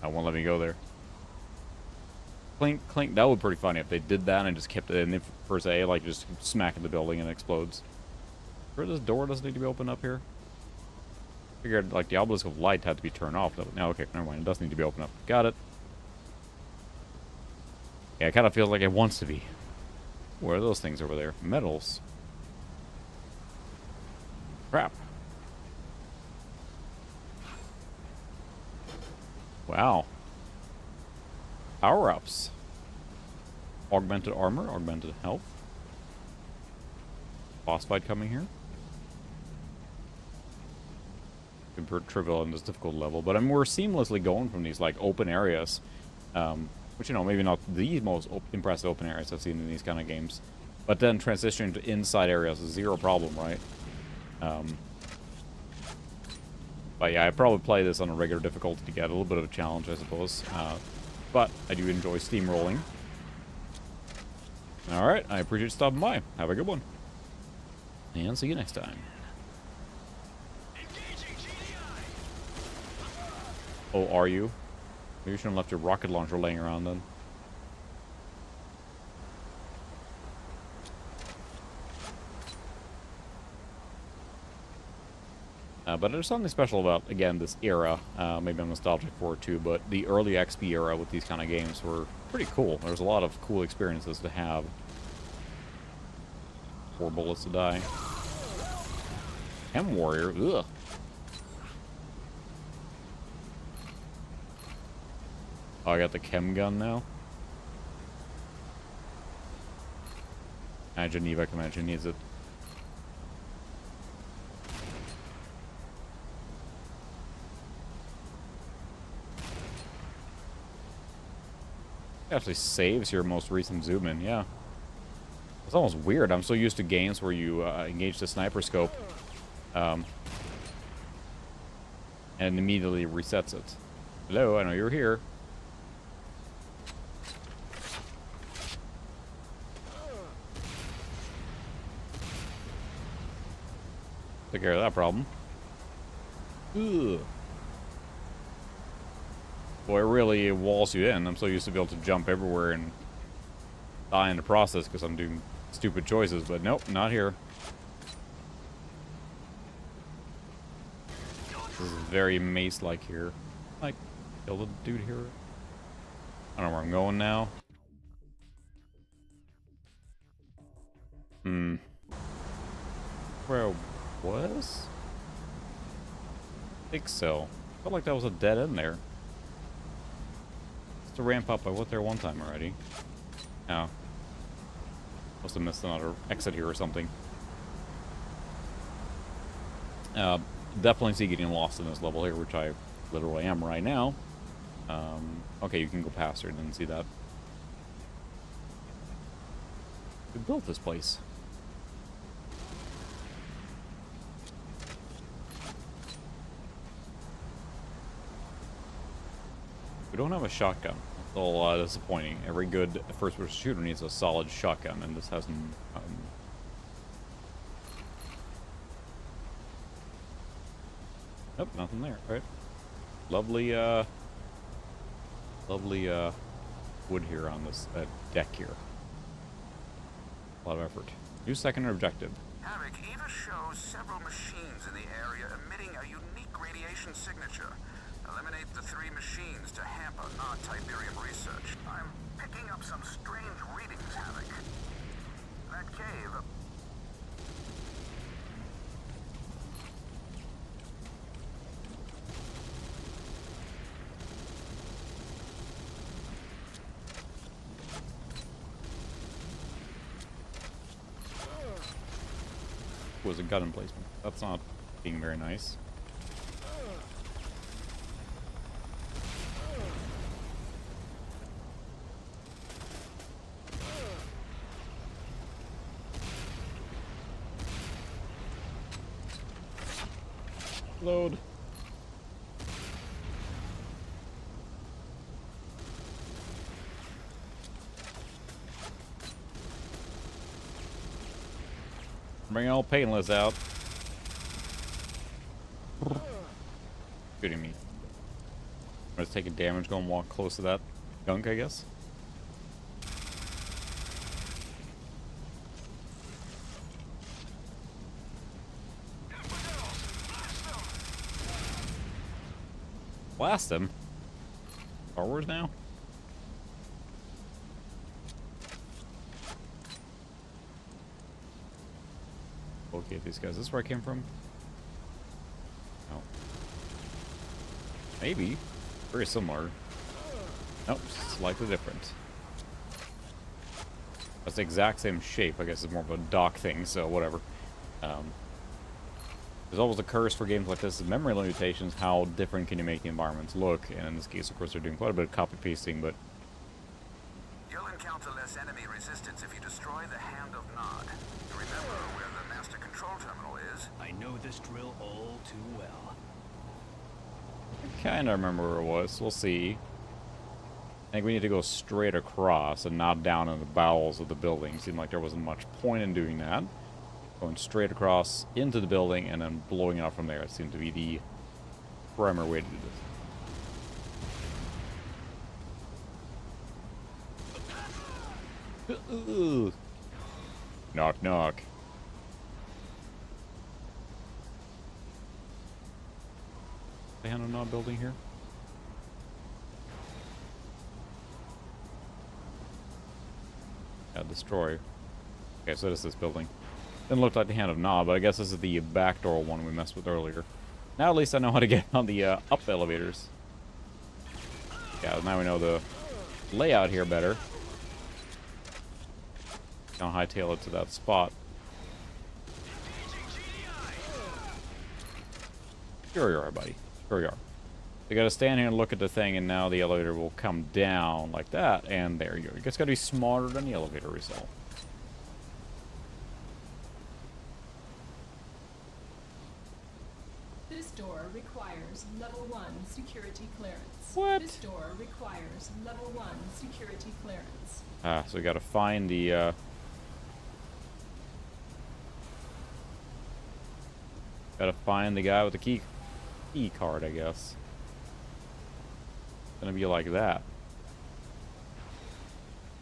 Speaker 1: I won't let me go there. Clink, clink. That would be pretty funny if they did that and just kept it in for say, like just smack in the building and it explodes. Sure, this door doesn't need to be opened up here. Figured like the obelisk of light had to be turned off. No, okay, never mind. It does need to be opened up. Got it. Yeah, it kind of feels like it wants to be. Where are those things over there? Metals. Crap. Wow. Power-ups. Augmented armor, augmented health. Boss fight coming here. Super trivial in this difficult level, but I mean, we're seamlessly going from these like open areas, which, you know, maybe not the most impressive open areas I've seen in these kind of games, but then transitioning to inside areas is zero problem, right? But yeah, I probably play this on a regular difficulty to get a little bit of a challenge, I suppose. But I do enjoy steamrolling. Alright, I appreciate you stopping by. Have a good one. And see you next time. Oh, are you? Maybe you shouldn't have left your rocket launcher laying around then. But there's something special about, again, this era. Maybe I'm nostalgic for it too, but the early XP era with these kind of games were pretty cool. There's a lot of cool experiences to have. 4 bullets to die. Chem warrior. Ugh. Oh, I got the chem gun now. Geneva Comanche needs it. It actually saves your most recent zoom in, yeah. It's almost weird. I'm so used to games where you engage the sniper scope and immediately resets it. Hello, I know you're here. Take care of that problem. Ugh. Boy, it really walls you in. I'm so used to be able to jump everywhere and die in the process because I'm doing stupid choices, but nope, not here. This is very mace-like here. Like, kill the dude here. I don't know where I'm going now. Where I was? I think so. Felt like that was a dead end there. Just to ramp up, I went there one time already. Oh. Must have missed another exit here or something. Definitely see getting lost in this level here, which I literally am right now. Okay, you can go past her. Didn't see that. Who built this place? We don't have a shotgun. That's a little disappointing. Every good first-person shooter needs a solid shotgun, and this hasn't. Nope, nothing there. All right. Lovely, lovely wood here on this deck here. A lot of effort. New secondary objective.
Speaker 3: Havoc, Eva shows several machines in the area emitting a unique radiation signature. Eliminate the 3 machines to hamper non-Tiberium research. I'm picking up some strange readings, Havoc. That cave...
Speaker 1: was a gun emplacement. That's not being very nice. Load. Bring all painless out. Shooting me. I'm just taking damage, go and walk close to that gunk, I guess. Blast him. Forward now. Okay, these guys. This is where I came from. No. Maybe. Very similar. Nope, slightly different. That's the exact same shape. I guess it's more of a dock thing, so whatever. There's always a curse for games like this, is memory limitations. How different can you make the environments look? And in this case, of course, they're doing quite a bit of copy pasting, but
Speaker 3: You'll encounter less enemy resistance if you destroy the Hand of Nod. Remember where the master control terminal is?
Speaker 5: I know this drill all too well.
Speaker 1: I kind of remember where it was. We'll see. I think we need to go straight across and not down in the bowels of the building. Seemed like there wasn't much point in doing that. Going straight across into the building and then blowing it up from there. It seemed to be the primary way to do this. Knock, knock. The Hand of Nod building here. Yeah, destroy. Okay, so this is this building. Didn't look like the Hand of Nod, but I guess this is the backdoor one we messed with earlier. Now at least I know how to get on the up elevators. Yeah, now we know the layout here better. Now hightail it to that spot. Sure you are, buddy. Sure you are. You gotta stand here and look at the thing, and now the elevator will come down like that, and there you go. You just gotta be smarter than the elevator result.
Speaker 4: This door requires level 1 security clearance.
Speaker 1: What?
Speaker 4: This door requires level 1 security clearance.
Speaker 1: So we gotta find the, gotta find the guy with the key card, I guess. It's gonna be like that.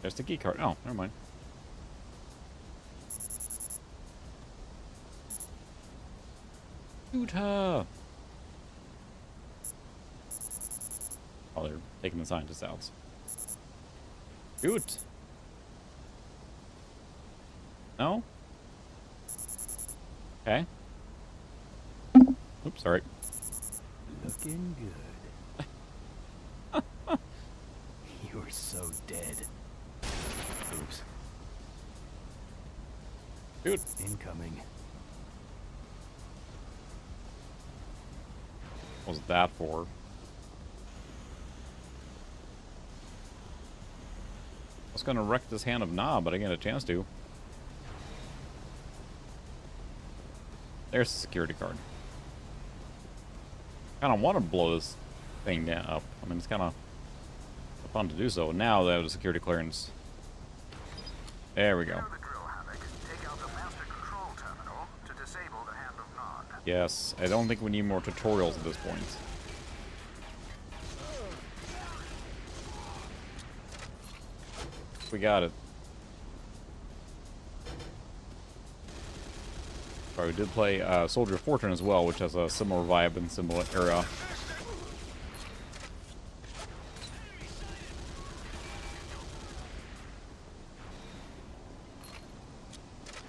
Speaker 1: There's the key card. Oh, never mind. Shoot her! Oh, they're taking the scientists out. Shoot! No? Okay. Oops, sorry.
Speaker 11: Looking good. You're so dead. Oops.
Speaker 1: Shoot.
Speaker 11: Incoming.
Speaker 1: What was that for? I was gonna wreck this Hand of Nod, but I didn't get a chance to. There's the security card. Kind of want to blow this thing down up. I mean, it's kind of fun to do so. Now that the security clearance. There we go. Yes, I don't think we need more tutorials at this point. We got it. Sorry, we did play Soldier of Fortune as well, which has a similar vibe and similar era.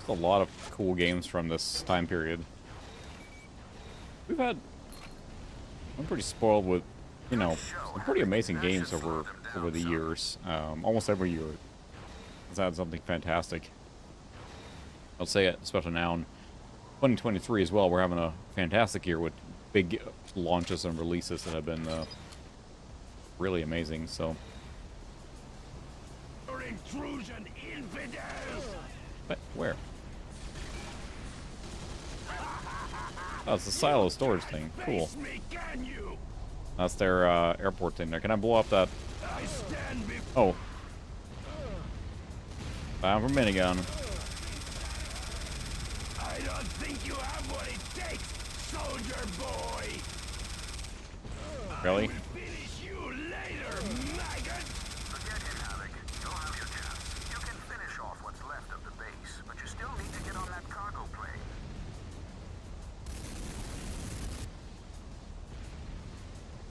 Speaker 1: There's a lot of cool games from this time period. I'm pretty spoiled with, you know, some pretty amazing games over the years. Almost every year has had something fantastic. I'll say it, especially now in 2023 as well. We're having a fantastic year with big launches and releases that have been really amazing. So.
Speaker 12: Intrusion, infidels!
Speaker 1: But where? Oh, it's the silo storage thing. Cool. That's their airport thing there. Can I blow up that? Oh. Time for minigun.
Speaker 12: I don't think you have what it takes, soldier boy.
Speaker 1: Really?
Speaker 12: I will finish you later, maggot.
Speaker 3: Forget it, Havoc. You'll have your chance. You can finish off what's left of the base, but you still need to get on that cargo plane.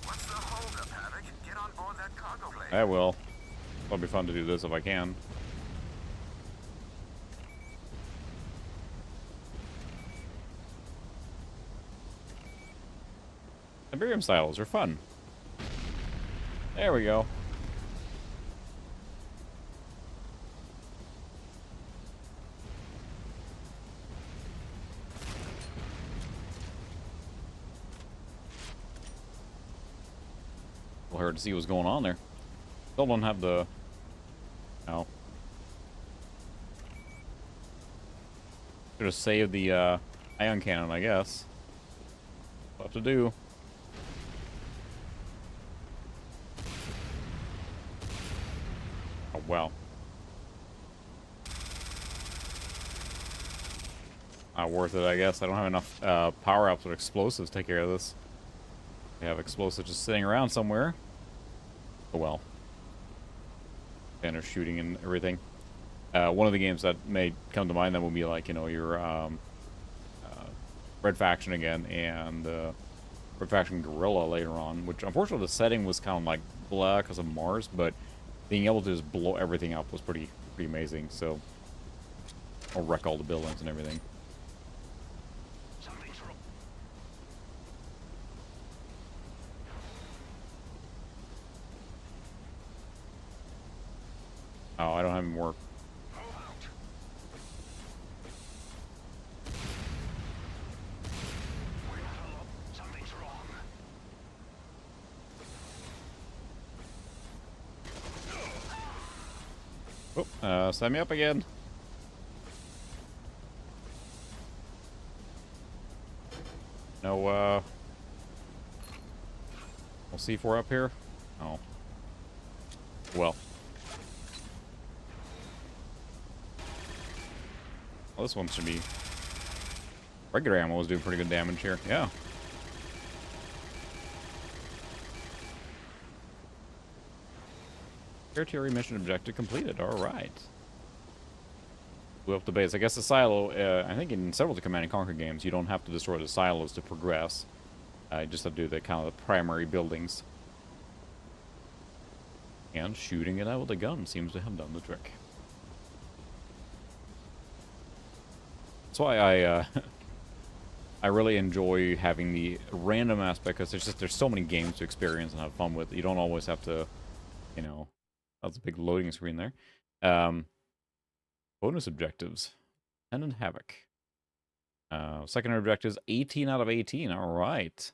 Speaker 3: What's the holdup, Havoc? Get on board that cargo plane.
Speaker 1: I will. It'll be fun to do this if I can. Iberium silos are fun. There we go. Well, hard to see what's going on there. Still don't have the... No. Should have saved the ion cannon, I guess. What to do. Oh, well. Not worth it, I guess. I don't have enough power-ups or explosives to take care of this. We have explosives just sitting around somewhere. Oh, well. And they're shooting and everything. One of the games that may come to mind that will be like, you know, your Red Faction again and Red Faction Guerrilla later on, which unfortunately the setting was kind of like blah because of Mars, but being able to just blow everything up was pretty amazing. So I'll wreck all the buildings and everything. Oh, I don't have any more. Oh, sign me up again. No, we'll C4 up here? Oh. Well. Well, this one should be... Regular ammo was doing pretty good damage here. Yeah. Territory mission objective completed. Alright. Blew up the base. I guess the silo, I think in several of the Command & Conquer games, you don't have to destroy the silos to progress. You just have to do the kind of the primary buildings. And shooting it out with a gun seems to have done the trick. That's why I really enjoy having the random aspect, because there's so many games to experience and have fun with. You don't always have to, you know, that's a big loading screen there. Bonus objectives. Tenant Havoc. Secondary objectives, 18 out of 18. All right.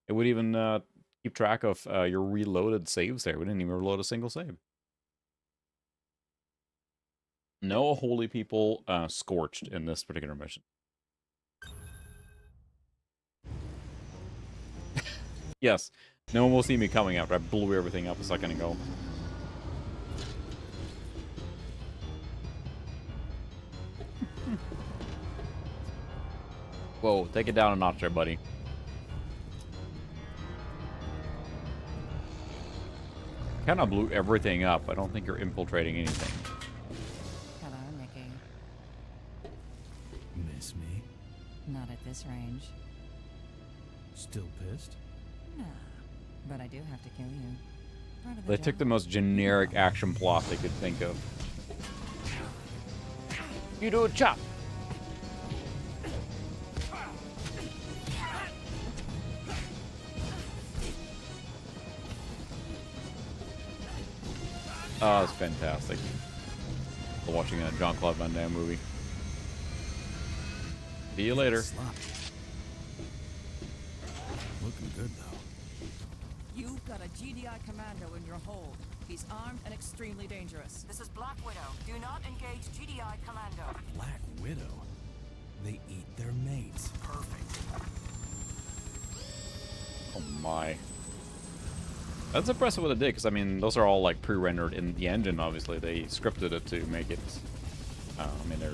Speaker 1: It would even keep track of your reloaded saves there. We didn't even reload a single save. No holy people scorched in this particular mission. Yes. No one will see me coming after I blew everything up a second ago. Whoa, take it down a notch there, buddy. Kind of blew everything up. I don't think you're infiltrating anything.
Speaker 13: Hello, Nikki.
Speaker 11: Miss me?
Speaker 13: Not at this range.
Speaker 11: Still pissed?
Speaker 13: Nah, but I do have to kill you. Part of the
Speaker 1: They
Speaker 13: job.
Speaker 1: took the most generic action plot they could think of. You do a chop. Oh, it's fantastic. Watching a Jean-Claude Van Damme movie. See you later.
Speaker 11: Looking good, though.
Speaker 14: You've got a GDI commando in your hold. He's armed and extremely dangerous. This is Black Widow. Do not engage GDI commando.
Speaker 11: Black Widow? They eat their mates. Perfect.
Speaker 1: Oh my. That's impressive what it did, because I mean, those are all like pre-rendered in the engine, obviously. They scripted it to make it, I mean, they're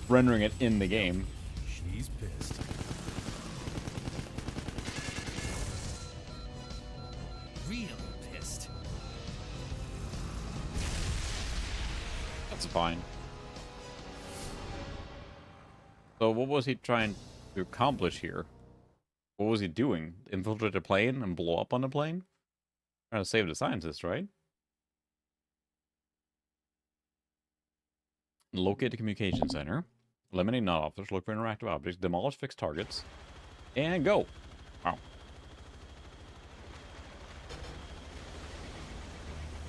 Speaker 1: rendering it in the game.
Speaker 11: She's pissed.
Speaker 5: Real pissed.
Speaker 1: That's fine. So what was he trying to accomplish here? What was he doing? Infiltrate a plane and blow up on the plane? Trying to save the scientists, right? Locate the communication center. Eliminate non-officers. Look for interactive objects. Demolish fixed targets. And go. Wow.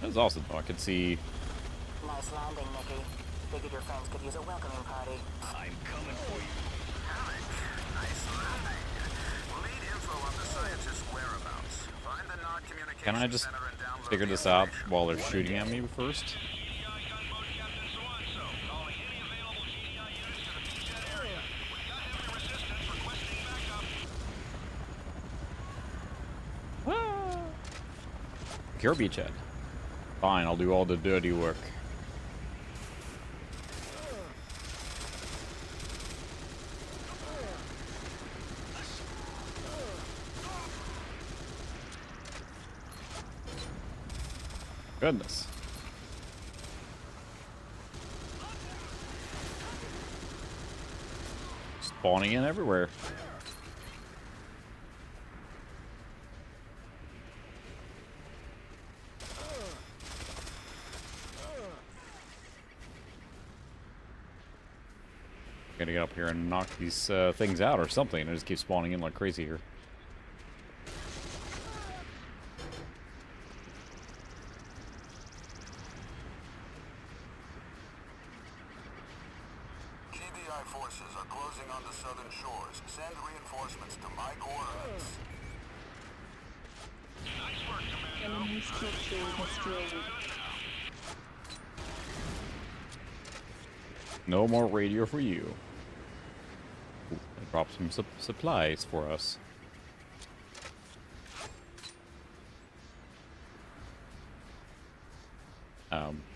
Speaker 1: That was awesome, though. I could see...
Speaker 14: Nice landing, Nikki. Figured your friends could use a welcoming party.
Speaker 12: I'm coming for you.
Speaker 3: Nice landing. We'll need info on the scientist's whereabouts. Find the Nod communication
Speaker 1: Can I just
Speaker 3: center and download
Speaker 1: figure
Speaker 3: the
Speaker 1: this out
Speaker 3: information.
Speaker 1: while they're shooting at me first? Secure beachhead. Fine, I'll do all the dirty work. Goodness. Spawning in everywhere. Gotta get up here and knock these things out or something. They just keep spawning in like crazy here.
Speaker 3: GDI forces are closing on the southern shores. Send reinforcements to my coordinates. Nice work, Commando.
Speaker 4: Enemy structure destroyed.
Speaker 1: No more radio for you. Ooh, they dropped some supplies for us.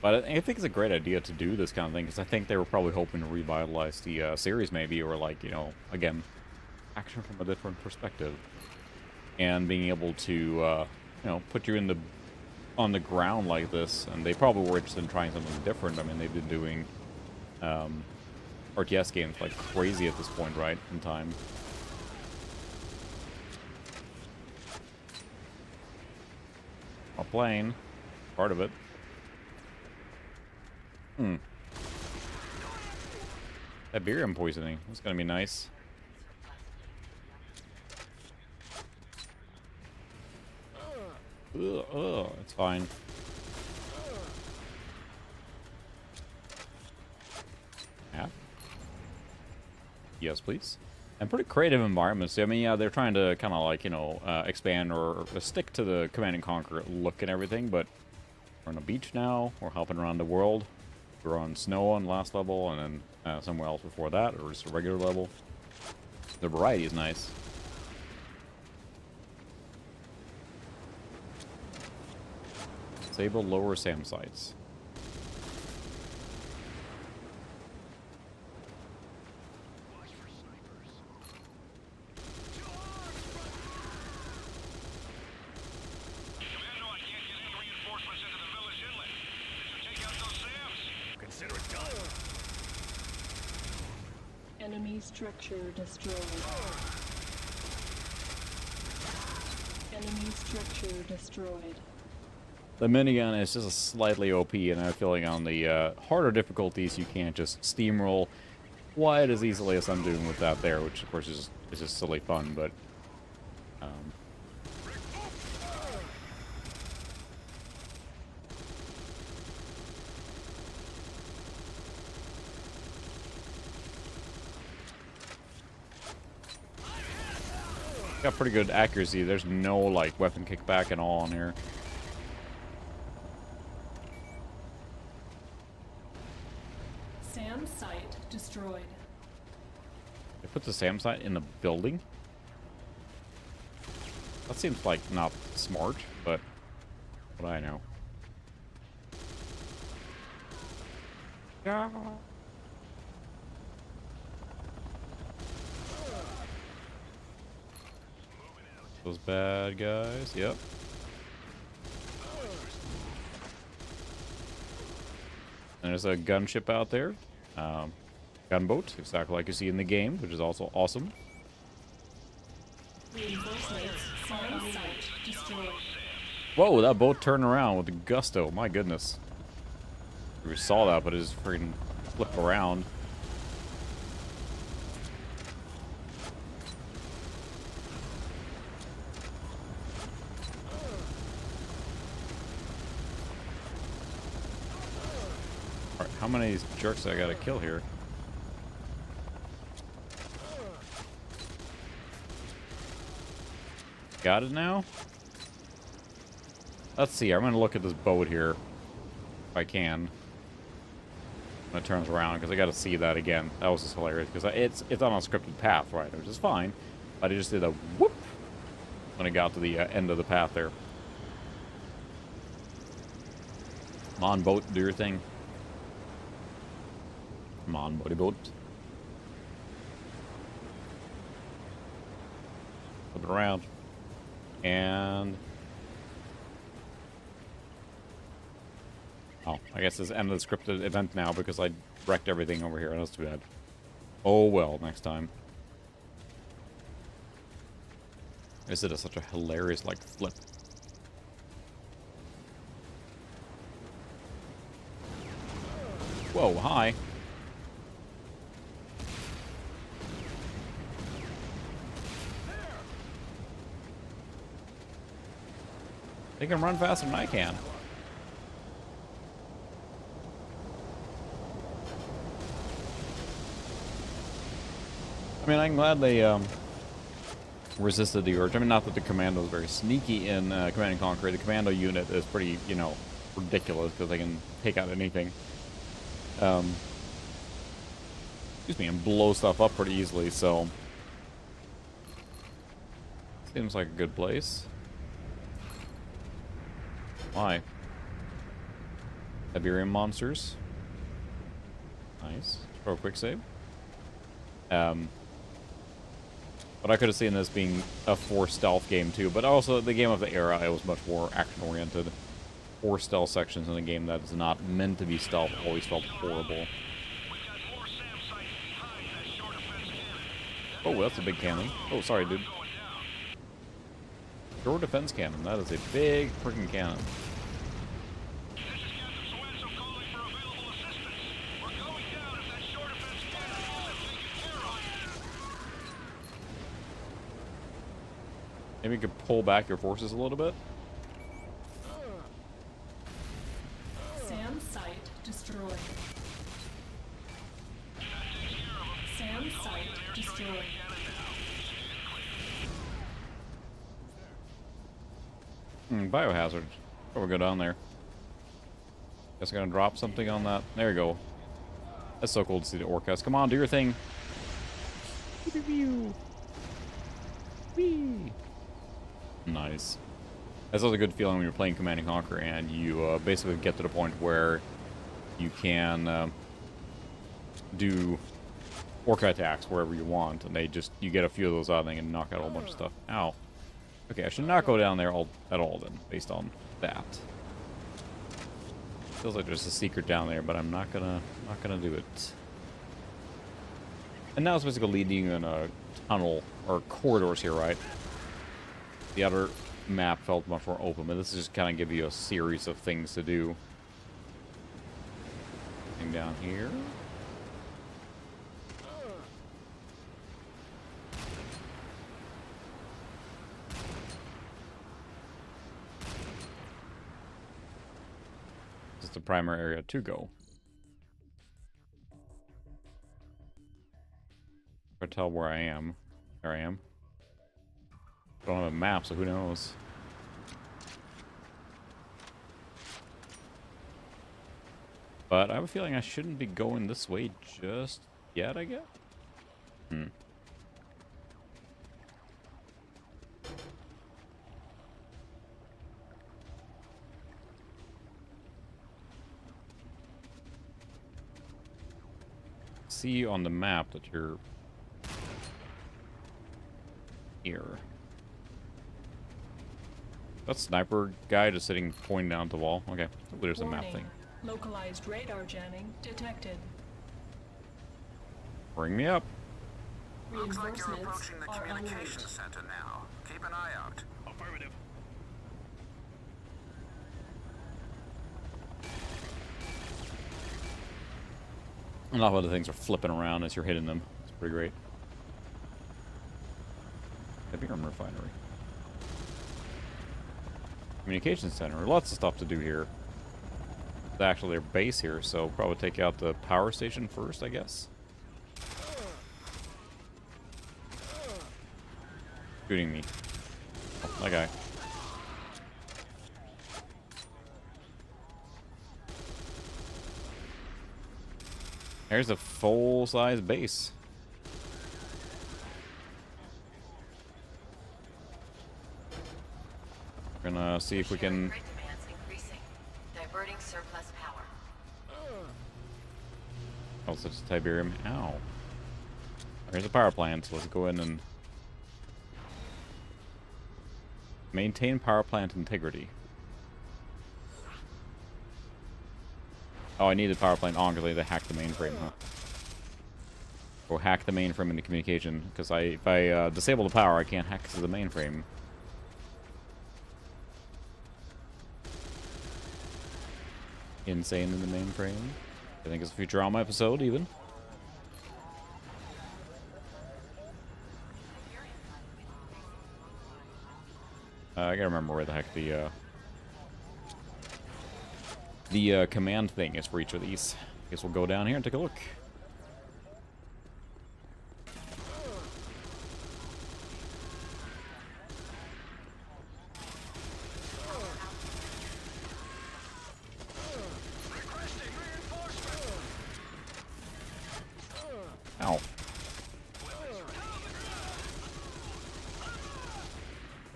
Speaker 1: But I think it's a great idea to do this kind of thing, because I think they were probably hoping to revitalize the series maybe, or like, you know, again, action from a different perspective. And being able to, you know, put you in the on the ground like this, and they probably were interested in trying something different. I mean, they've been doing RTS games like crazy at this point, right, in time. A plane, part of it. Iberium poisoning. That's gonna be nice. It's fine. Yeah. Yes, please. And pretty creative environments. I mean, yeah, they're trying to kind of like, you know, expand or stick to the Command and Conquer look and everything, but we're on a beach now. We're hopping around the world. We were on snow on the last level, and then somewhere else before that, or just a regular level. The variety is nice. Disable lower SAM sites.
Speaker 4: Enemy structure destroyed. Enemy structure destroyed.
Speaker 1: The minigun is just a slightly OP, and I feel like on the harder difficulties you can't just steamroll quite as easily as I'm doing with that there, which of course is just silly fun, but got pretty good accuracy. There's no like weapon kickback at all on here.
Speaker 4: SAM site destroyed.
Speaker 1: They put the SAM site in the building? That seems like not smart, but what do I know? Yeah. Those bad guys, yep. And there's a gunship out there. Gunboat, exactly like you see in the game, which is also awesome. Whoa, that boat turned around with gusto. My goodness. We saw that, but it just freaking flipped around. Alright, how many of these jerks I gotta kill here? Got it now? Let's see, I'm gonna look at this boat here. If I can. When it turns around, because I gotta see that again. That was just hilarious, because it's on a scripted path, right? Which is fine. But I just did a whoop when it got to the end of the path there. Come on, boat, do your thing. Come on, buddy boat. Flip it around. And... oh, I guess it's end of the scripted event now because I wrecked everything over here. That's too bad. Oh well, next time. This is such a hilarious, like, flip. Whoa, hi. They can run faster than I can. I mean, I'm glad they resisted the urge. I mean, not that the commando is very sneaky in Command & Conquer. The commando unit is pretty, you know, ridiculous because they can take out anything. Excuse me, and blow stuff up pretty easily, so... Seems like a good place. Why? Iberian monsters. Nice. Throw a quick save. But I could have seen this being a 4 stealth game too, but also the game of the era, it was much more action-oriented. 4 stealth sections in a game that is not meant to be stealth always felt horrible. Oh, that's a big cannon. Oh, sorry, dude. Shore defense cannon. That is a big freaking cannon. Maybe you could pull back your forces a little bit.
Speaker 4: SAM site destroyed. SAM site destroyed.
Speaker 1: Biohazard. Oh, we'll go down there. Guess I'm gonna drop something on that. There you go. That's so cool to see the Orcas. Come on, do your thing. Whee! Nice. That's always a good feeling when you're playing Command & Conquer and you basically get to the point where you can do Orca attacks wherever you want, and you get a few of those out and they can knock out a whole bunch of stuff. Ow. Okay, I should not go down there at all then, based on that. Feels like there's a secret down there, but I'm not gonna do it. And now it's basically leading you in a tunnel or corridors here, right? The other map felt much more open, but this is just kind of give you a series of things to do. Thing down here. The primary area to go. I can tell where I am. There I am. I don't have a map, so who knows? But I have a feeling I shouldn't be going this way just yet, I guess? See on the map that you're here. That sniper guy just sitting pointing down at the wall. Okay, there's a map thing.
Speaker 4: Localized radar jamming detected.
Speaker 1: Bring me up.
Speaker 3: Looks like you're approaching the communications center now. Keep an eye out.
Speaker 5: Affirmative.
Speaker 1: A lot of other things are flipping around as you're hitting them. It's pretty great. Heavy armor refinery. Communications center. Lots of stuff to do here. It's actually their base here, so probably take out the power station first, I guess. Shooting me. Oh, that guy. There's a full-size base. We're gonna see if we can...
Speaker 15: Diverting surplus power.
Speaker 1: Oh, such a Tiberium. Ow. There's a power plant, so let's go in and... maintain power plant integrity. Oh, I need the power plant on because I need to hack the mainframe, huh? Or hack the mainframe into communication, because if I disable the power, I can't hack to the mainframe. Insane in the mainframe. I think it's a Futurama episode, even. I gotta remember where the heck the command thing is for each of these. Guess we'll go down here and take a look.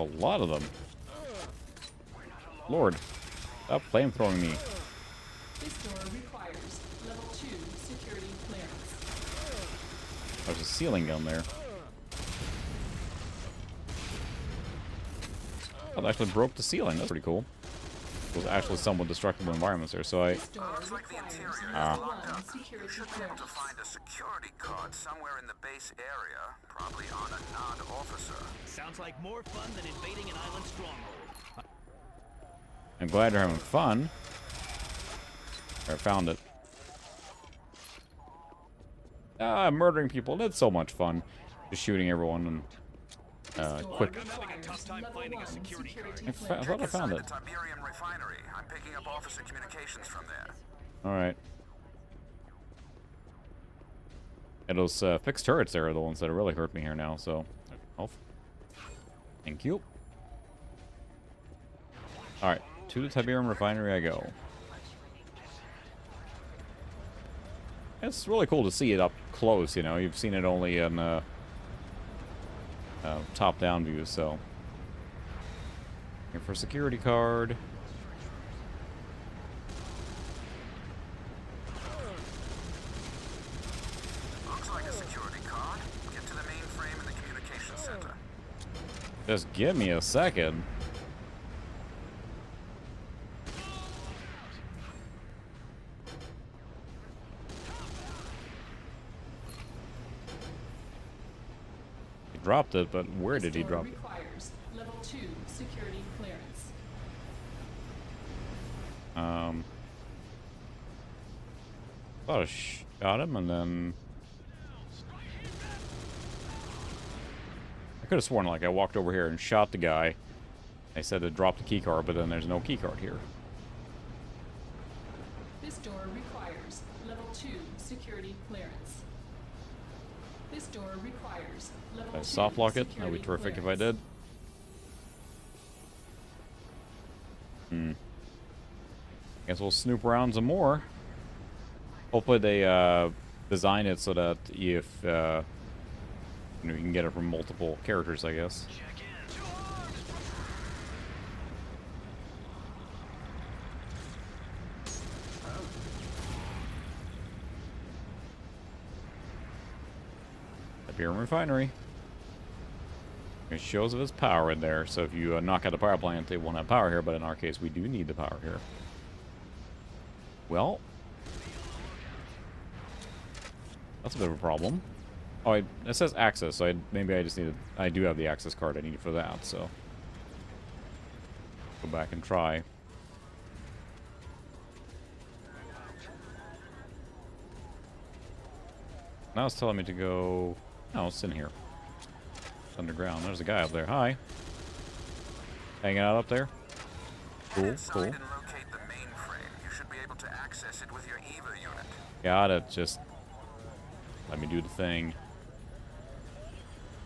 Speaker 1: a lot of them. Lord, stop flamethrowing me.
Speaker 4: This door requires level 2 security clearance.
Speaker 1: There's a ceiling down there. Oh, they actually broke the ceiling. That's pretty cool. It was actually somewhat destructible environments there, so I...
Speaker 3: Looks like the interior is locked up. You should be able to find a security card somewhere in the base area, probably on a non-officer.
Speaker 5: Sounds like more fun than invading an island stronghold.
Speaker 1: I'm glad you're having fun. I found it. Murdering people. That's so much fun. Just shooting everyone and quick.
Speaker 5: I'm having a tough time finding a security card.
Speaker 1: I thought I found it.
Speaker 3: The Tiberium refinery. I'm picking up officer communications from there.
Speaker 1: Alright. And those fixed turrets there are the ones that really hurt me here now, so... Oh. Thank you. Alright. To the Tiberium refinery I go. It's really cool to see it up close, you know. You've seen it only in top-down view, so... Here for a security card.
Speaker 3: Looks like a security card. Get to the mainframe in the communications center.
Speaker 1: Just give me a second. He dropped it, but where did he drop it?
Speaker 4: Requires level 2 security clearance.
Speaker 1: Thought I shot him and then... I could have sworn like I walked over here and shot the guy. They said to drop the keycard, but then there's no keycard here.
Speaker 4: This door requires level 2 security clearance. This door requires level 2
Speaker 1: Did I soft lock it? That'd be
Speaker 4: security
Speaker 1: terrific if I
Speaker 4: clearance.
Speaker 1: did. Guess we'll snoop around some more. Hopefully they design it so that if you know, you can get it from multiple characters, I guess. Tiberium refinery. It shows of its power in there, so if you knock out the power plant, they won't have power here, but in our case, we do need the power here. Well, that's a bit of a problem. Oh, it says access, so maybe I just need I do have the access card I need for that, so. Go back and try. Now it's telling me to go... No, it's in here. It's underground. There's a guy up there. Hi. Hanging out up there. Cool, cool. Got it. Just let me do the thing.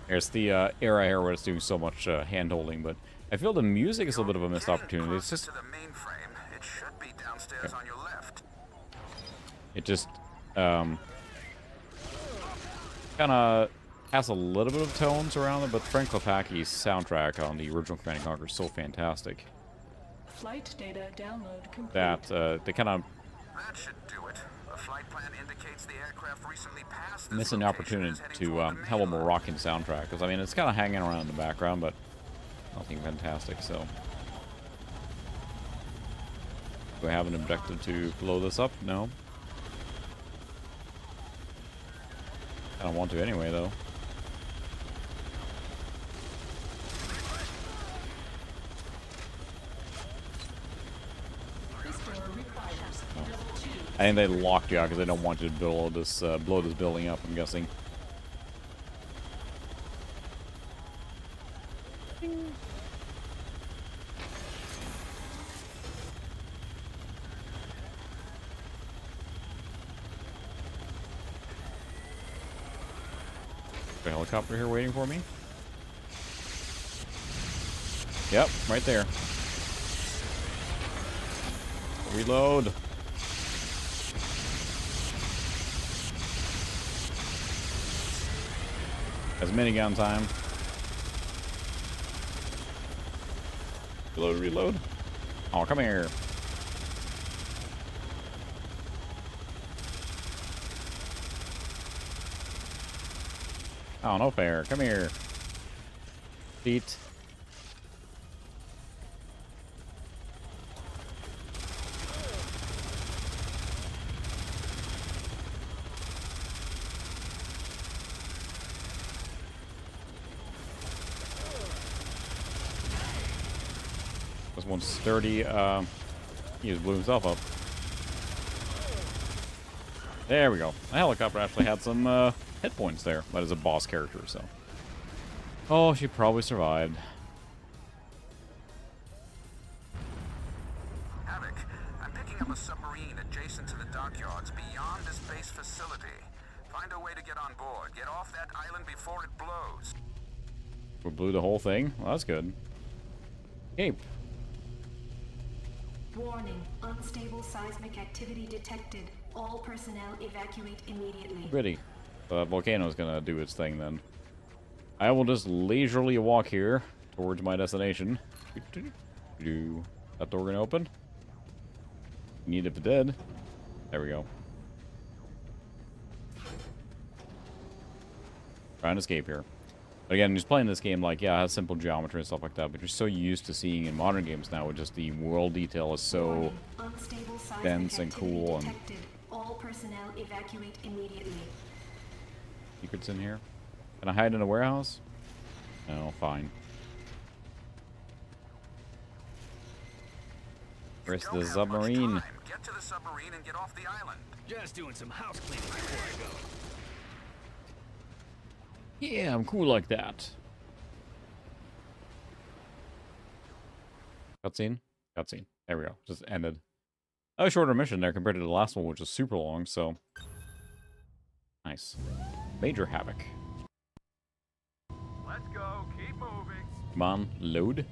Speaker 1: There's the era here where it's doing so much hand-holding, but I feel the music is a little bit of a missed opportunity. It's just...
Speaker 3: It should be downstairs on your left.
Speaker 1: It just, kind of has a little bit of tones around it, but Frank Klepacki's soundtrack on the original Command & Conquer is so fantastic.
Speaker 4: Flight data download complete.
Speaker 1: That, they kind of...
Speaker 3: That should do it. The flight plan indicates the aircraft recently passed
Speaker 1: miss an opportunity to have a more rocking soundtrack, because, I mean, it's kind of hanging around in the background, but nothing fantastic, so... Do I have an objective to blow this up? No. I don't want to anyway, though. I think they locked you out because they don't want you to blow this building up, I'm guessing. A helicopter here waiting for me? Yep, right there. Reload. As minigun time. Reload, reload. Oh, come here. Oh, no fair. Come here. Feet. This one's sturdy. He just blew himself up. There we go. The helicopter actually had some hit points there. That is a boss character, so. Oh, she probably survived.
Speaker 3: Havoc, I'm picking up a submarine adjacent to the dockyards beyond this base facility. Find a way to get on board. Get off that island before it blows.
Speaker 1: We blew the whole thing? Well, that's good. Cape.
Speaker 16: Warning, unstable seismic activity detected. All personnel evacuate immediately.
Speaker 1: Pretty. The volcano's gonna do its thing then. I will just leisurely walk here towards my destination. That door gonna open? Need if it did. There we go. Trying to escape here. But again, just playing this game, like, yeah, it has simple geometry and stuff like that, but you're so used to seeing in modern games now, with just the world detail is so dense and cool. And
Speaker 16: all personnel evacuate immediately.
Speaker 1: Secrets in here? Can I hide in a warehouse? No, fine. Where's the submarine?
Speaker 3: Get to the submarine and get off the island.
Speaker 5: Just doing some house cleaning before I go.
Speaker 1: Yeah, I'm cool like that. Cutscene? Cutscene. There we go. Just ended. A shorter mission there compared to the last one, which was super long, so. Nice. Major Havoc.
Speaker 12: Let's go. Keep moving.
Speaker 1: Come on, load.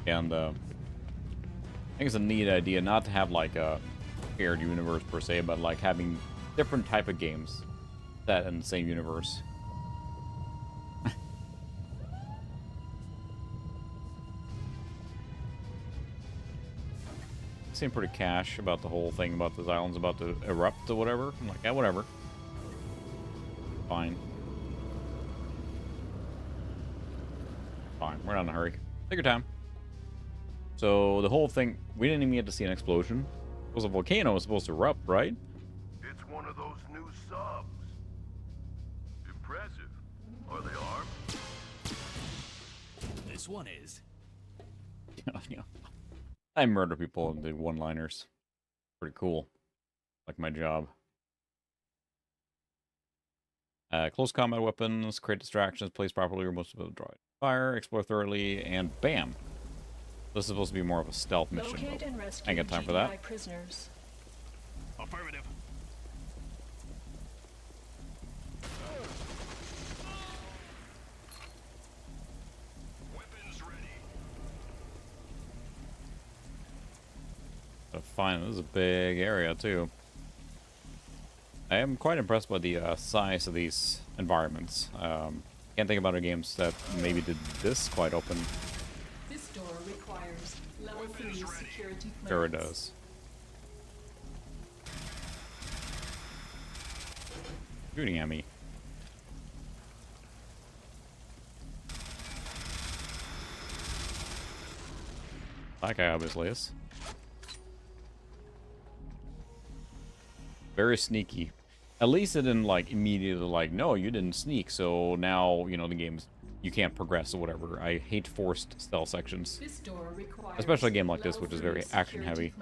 Speaker 1: And, I think it's a neat idea not to have, like, a shared universe per se, but, like, having different type of games set in the same universe. Seem pretty cash about the whole thing about this island's about to erupt or whatever. I'm like, yeah, whatever. Fine. Fine, we're not in a hurry. Take your time. So the whole thing, we didn't even get to see an explosion. It was a volcano, it was supposed to erupt, right?
Speaker 12: It's one of those new subs. Impressive. Are they armed?
Speaker 5: This one is.
Speaker 1: Yeah. I murder people and do one-liners. Pretty cool. Like my job. Close combat weapons, create distractions, place properly, or most of it draw fire, explore thoroughly, and bam! This is supposed to be more of a stealth mission.
Speaker 4: Locate and
Speaker 1: I
Speaker 4: rescue
Speaker 1: ain't got time for that.
Speaker 4: GDI prisoners.
Speaker 5: Affirmative.
Speaker 12: Weapons ready.
Speaker 1: Fine, this is a big area too. I am quite impressed by the size of these environments. Can't think about other games that maybe did this quite open.
Speaker 4: This door requires level 3 security clearance.
Speaker 1: Sure it does. Shooting at me. That guy obviously is. Very sneaky. At least it didn't, like, immediately, like, no, you didn't sneak, so now, you know, the game's, you can't progress or whatever. I hate forced stealth sections.
Speaker 4: This door requires
Speaker 1: especially a game like this, which is very action-heavy.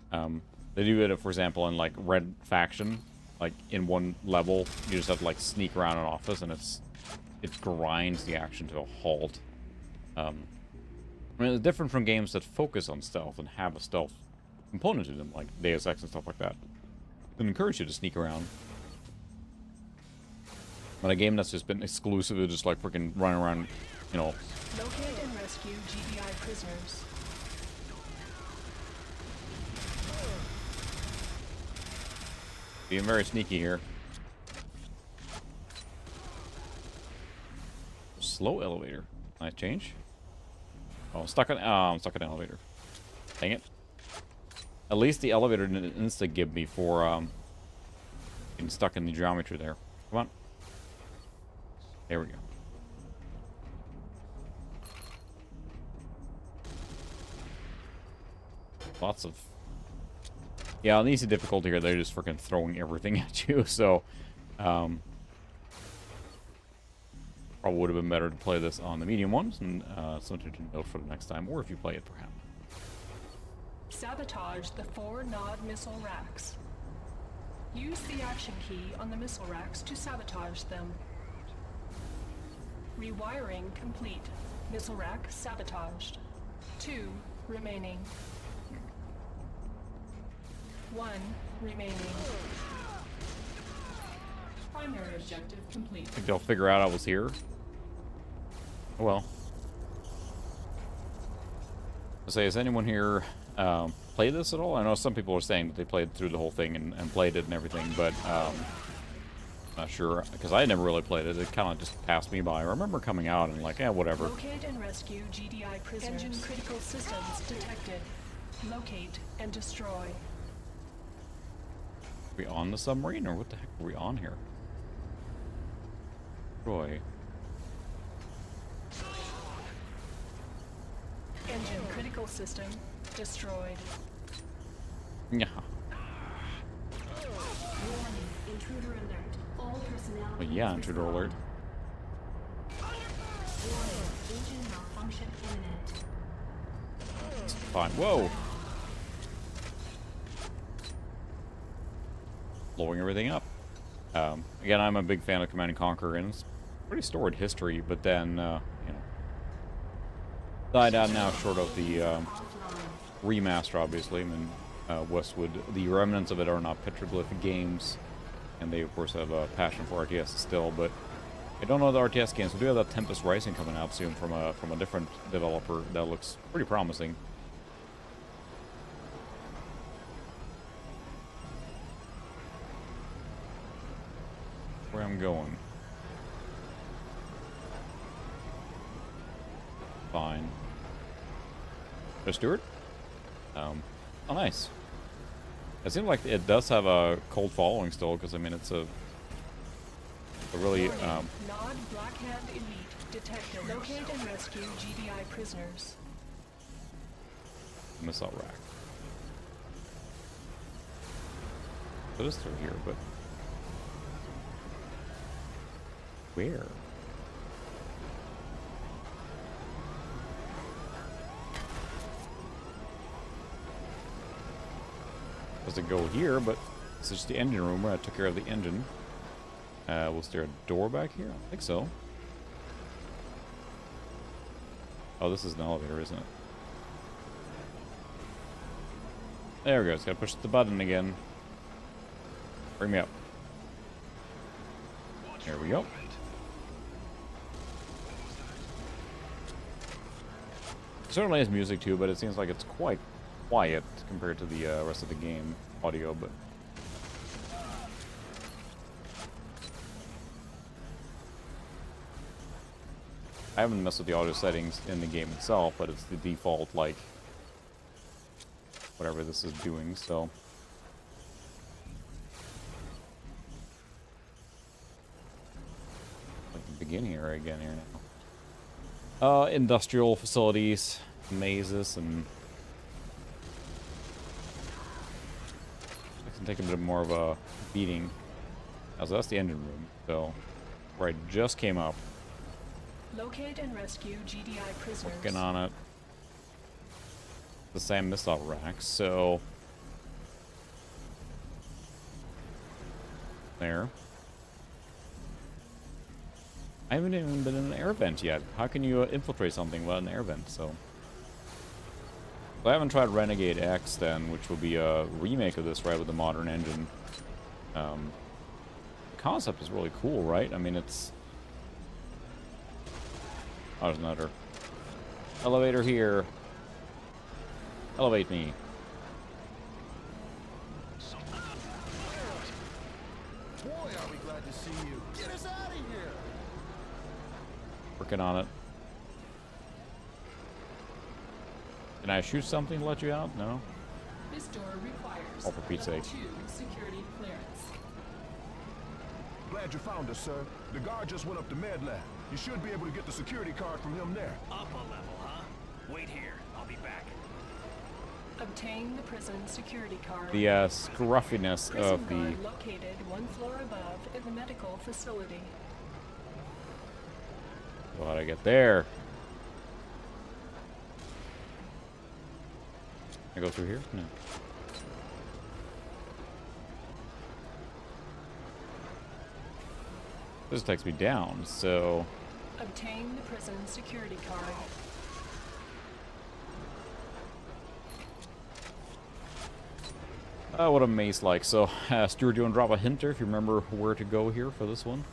Speaker 1: They do it, for example, in, like, Red Faction. Like, in one level, you just have to, like, sneak around an office, and it grinds the action to a halt. I mean, it's different from games that focus on stealth and have a stealth component to them, like Deus Ex and stuff like that. They encourage you to sneak around. But a game that's just been exclusive to just, like, freaking running around, you know.
Speaker 4: Locate and rescue GDI prisoners.
Speaker 1: Being very sneaky here. slow elevator. Nice change. Oh, I'm stuck in elevator. Dang it. At least the elevator didn't insta-gib me for getting stuck in the geometry there. Come on. There we go. Lots of... Yeah, on the easy difficulty here, they're just freaking throwing everything at you, so... probably would have been better to play this on the medium ones, and something to note for the next time, or if you play it, perhaps.
Speaker 4: Sabotage the 4 Nod missile racks. Use the action key on the missile racks to sabotage them. Rewiring complete. Missile rack sabotaged. 2 remaining. 1 remaining. Primary objective complete.
Speaker 1: I think they'll figure out I was here. Oh well. I'll say, has anyone here played this at all? I know some people are saying that they played through the whole thing and played it and everything, but not sure, because I never really played it. It kind of just passed me by. I remember coming out and like, whatever.
Speaker 4: Locate and rescue GDI prisoners. Engine critical systems detected. Locate and destroy.
Speaker 1: Are we on the submarine, or what the heck are we on here? Destroy.
Speaker 4: Engine critical system destroyed.
Speaker 1: Yeah.
Speaker 16: Warning, intruder alert. All personnel.
Speaker 1: Well, yeah, intruder alert.
Speaker 16: Warning, engine malfunction imminent.
Speaker 1: It's fine. Whoa! Blowing everything up. Again, I'm a big fan of Command & Conquer, and it's pretty storied history, but then, you know, died out now short of the remaster, obviously. I mean, Westwood, the remnants of it are not Petroglyph games, and they, of course, have a passion for RTS still, but I don't know the RTS games. We do have that Tempest Rising coming out soon from a different developer that looks pretty promising. Where I'm going. Fine. Mr. Stewart? Oh, nice. It seems like it does have a cold following still, because I mean it's a really
Speaker 4: Nod Black Hand Elite detected. Locate and rescue GDI prisoners.
Speaker 1: missile rack. It is through here, but where? Does it go here? But this is the engine room where I took care of the engine. Was there a door back here? I think so. Oh, this is an elevator, isn't it? There we go. Just gotta push the button again. Bring me up. There we go. It certainly has music too, but it seems like it's quite quiet compared to the rest of the game audio, but I haven't messed with the audio settings in the game itself, but it's the default, like, whatever this is doing, so. I can begin here again here now. Industrial facilities, mazes, and I can take a bit more of a beating. So that's the engine room, so where I just came up.
Speaker 4: Locate and rescue GDI prisoners.
Speaker 1: Working on it. The same missile rack, so there. I haven't even been in an air vent yet. How can you infiltrate something without an air vent? So I haven't tried Renegade X then, which will be a remake of this, right, with the modern engine. The concept is really cool, right? I mean, it's... Oh, there's another elevator here. Elevate me.
Speaker 8: Boy, are we glad to see you. Get us out of here.
Speaker 1: We're Working on it. Can I shoot something to let you out? No?
Speaker 4: This door requires
Speaker 1: Oh, for Pete's
Speaker 4: level
Speaker 1: sake.
Speaker 4: 2 security clearance.
Speaker 8: Glad you found us, sir. The guard just went up to Med Lab. You should be able to get the security card from him there.
Speaker 5: Up a level, huh? Wait here. I'll be back.
Speaker 4: Obtain the prison security card.
Speaker 1: The scruffiness
Speaker 4: Prison
Speaker 1: of the...
Speaker 4: guard located 1 floor above in the medical facility.
Speaker 1: So how'd I get there? Can I go through here? No. This takes me down, so...
Speaker 4: Obtain the prison security card.
Speaker 1: What a maze like. So, Stuart, do you want to drop a hinter if you remember where to go here for this one?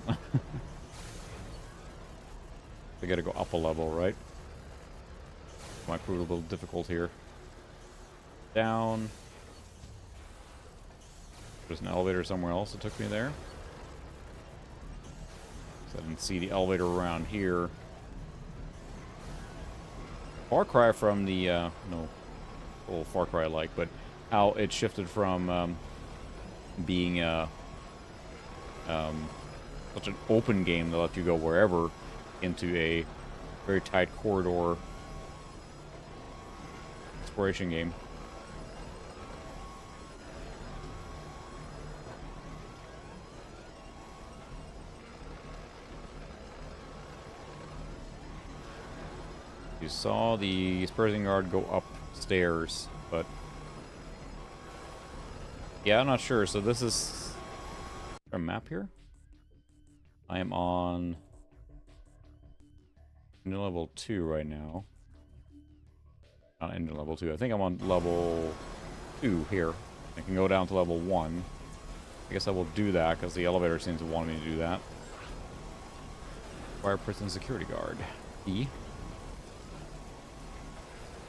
Speaker 1: I gotta go up a level, right? Might prove a little difficult here. Down. There's an elevator somewhere else that took me there. So I didn't see the elevator around here. Far Cry from the, no, a little Far Cry like, but how it shifted from being such an open game that let you go wherever into a very tight corridor exploration game. You saw the prison guard go upstairs, but yeah, I'm not sure. So this is a map here. I am on level 2 right now. Not into level 2. I think I'm on level 2 here. I can go down to level 1. I guess I will do that because the elevator seems to want me to do that. Fire prison security guard. E.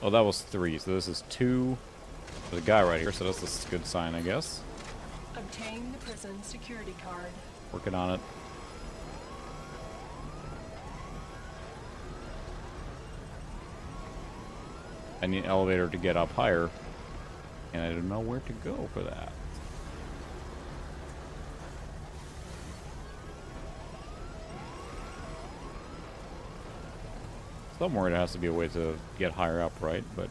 Speaker 1: Oh, that was 3, so this is 2. There's a guy right here, so that's a good sign, I guess.
Speaker 4: Obtain the prison security card.
Speaker 1: Working on it. I need an elevator to get up higher, and I don't know where to go for that. Somewhere there has to be a way to get higher up, right? But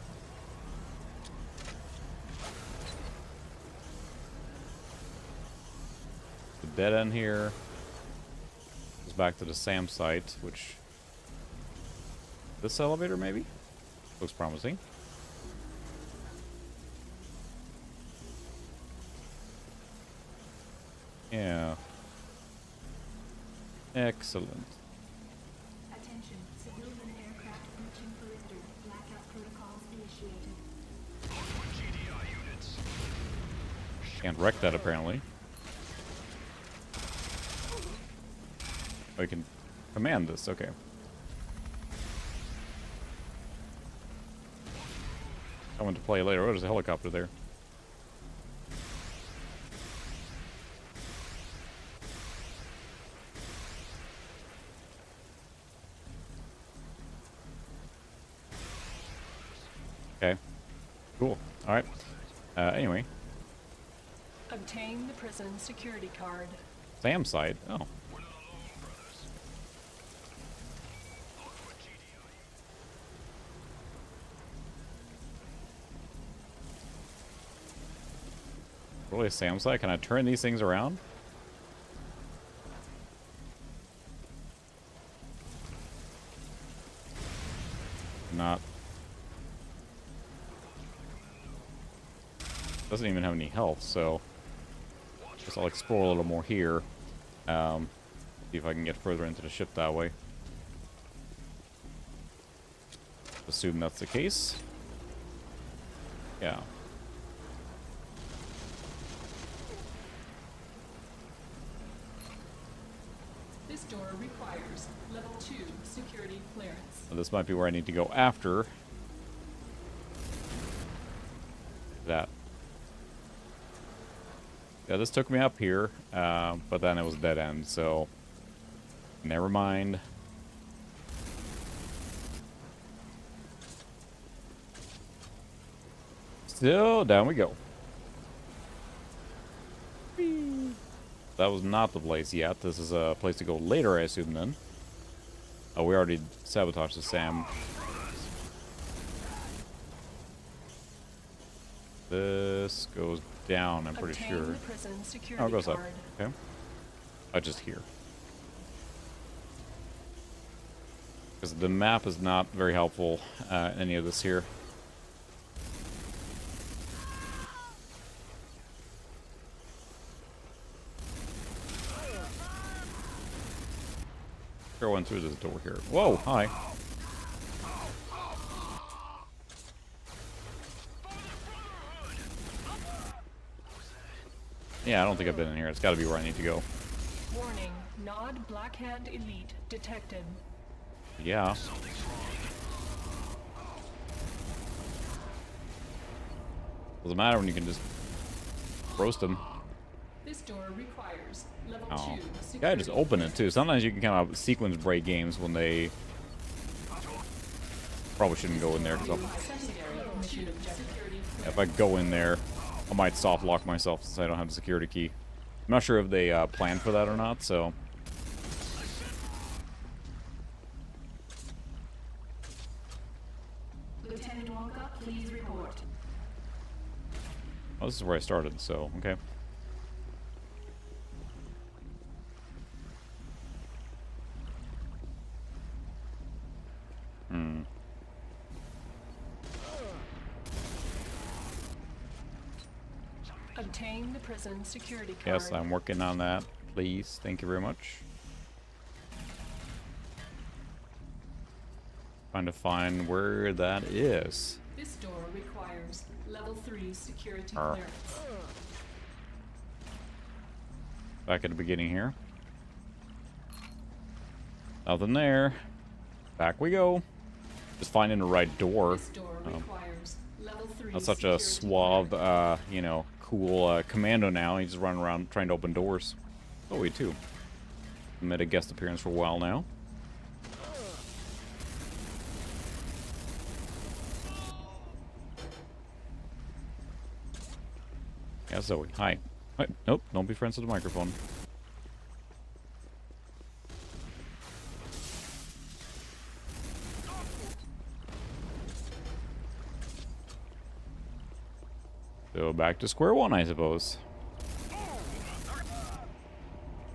Speaker 1: the dead end here goes back to the SAM site, which this elevator maybe looks promising. Yeah. Excellent.
Speaker 16: Attention, civilian aircraft breaching perimeter. Blackout protocols initiated.
Speaker 1: Can't wreck that apparently. Oh, you can command this, okay. Coming to play later. Oh, there's a helicopter there. Okay. Cool. Alright. Anyway.
Speaker 4: Obtain the prison security card.
Speaker 1: SAM site. Oh. Really a SAM site? Can I turn these things around? Not. Doesn't even have any health, so guess I'll explore a little more here. See if I can get further into the ship that way. Assume that's the case. Yeah.
Speaker 4: This door requires level 2 security clearance.
Speaker 1: Well, this might be where I need to go after that. Yeah, this took me up here, but then it was dead end, so never mind. So, down we go. That was not the place yet. This is a place to go later, I assume, then. Oh, we already sabotaged the SAM. This goes down, I'm pretty sure. Oh, it goes up. Okay. Oh, just here. Because the map is not very helpful, any of this here. Going through this door here. Whoa, hi. Yeah, I don't think I've been in here. It's got to be where I need to go.
Speaker 4: Warning, Nod Black Hand Elite detected.
Speaker 1: Yeah. Doesn't matter when you can just roast them.
Speaker 4: This door requires level 2 security.
Speaker 1: Yeah, just open it too. Sometimes you can kind of sequence break games when they probably shouldn't go in there. Cause if I go in there, I might soft lock myself since I don't have the security key. I'm not sure if they planned for that or not, so.
Speaker 16: Lieutenant Walker, please report.
Speaker 1: Oh, this is where I started, so, okay.
Speaker 4: Obtain the prison security card.
Speaker 1: Yes, I'm working on that. Please, thank you very much. Trying to find where that is.
Speaker 4: This door requires level 3 security clearance.
Speaker 1: Back at the beginning here. Nothing there. Back we go. Just finding the right door.
Speaker 4: This door requires level 3
Speaker 1: That's such a suave, you know, cool commando now. He's just running around trying to open doors. Oh, we too. Made a guest appearance for a while now. Yeah, Zoe. Hi. Wait, nope, don't be friends with the microphone. So back to square one, I suppose.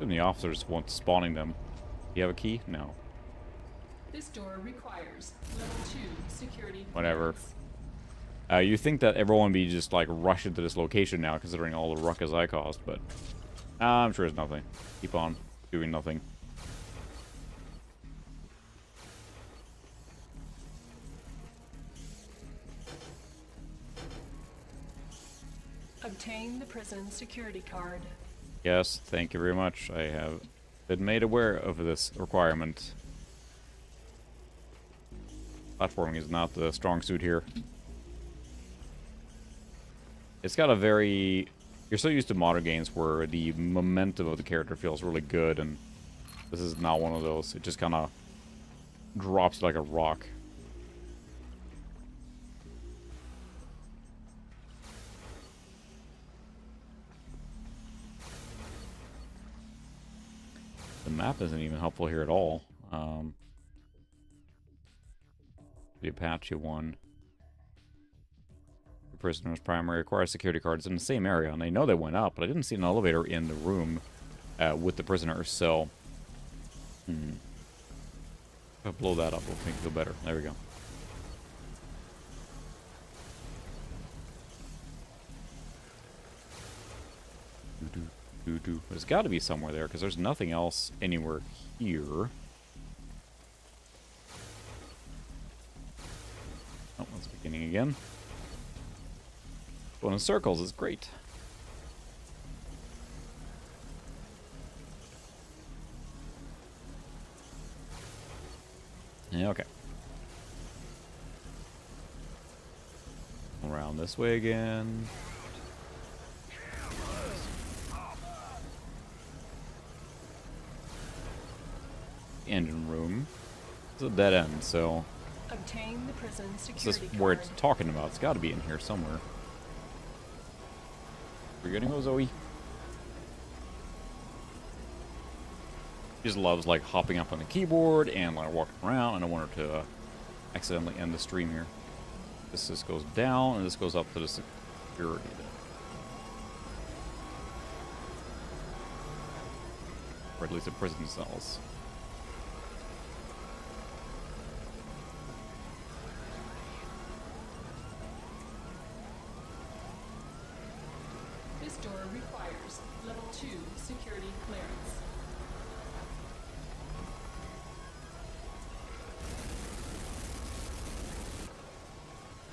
Speaker 1: And the officers want spawning them. You have a key? No.
Speaker 4: This door requires level 2 security.
Speaker 1: Whatever. You think that everyone would be just like rushing to this location now, considering all the ruckus I caused, but I'm sure it's nothing. Keep on doing nothing.
Speaker 4: Obtain the prison security card.
Speaker 1: Yes, thank you very much. I have been made aware of this requirement. Platforming is not the strong suit here. It's got a very... You're so used to modern games where the momentum of the character feels really good, and this is not one of those. It just kind of drops like a rock. The map isn't even helpful here at all. The Apache one. The prisoner's primary requires security cards in the same area, and they know they went up, but I didn't see an elevator in the room with the prisoners, so... If I blow that up, we'll make it feel better. There we go. There's got to be somewhere there, because there's nothing else anywhere here. Oh, that's beginning again. Going in circles is great. Yeah, okay. Around this way again. Engine room. It's a dead end, so
Speaker 4: Obtain the prison
Speaker 1: this
Speaker 4: security
Speaker 1: is where
Speaker 4: card.
Speaker 1: it's talking about. It's got to be in here somewhere. We're gonna go, Zoe. She just loves like hopping up on the keyboard and like walking around. I don't want her to accidentally end the stream here. This just goes down and this goes up to the security. Or at least the prison cells.
Speaker 4: This door requires level 2 security clearance.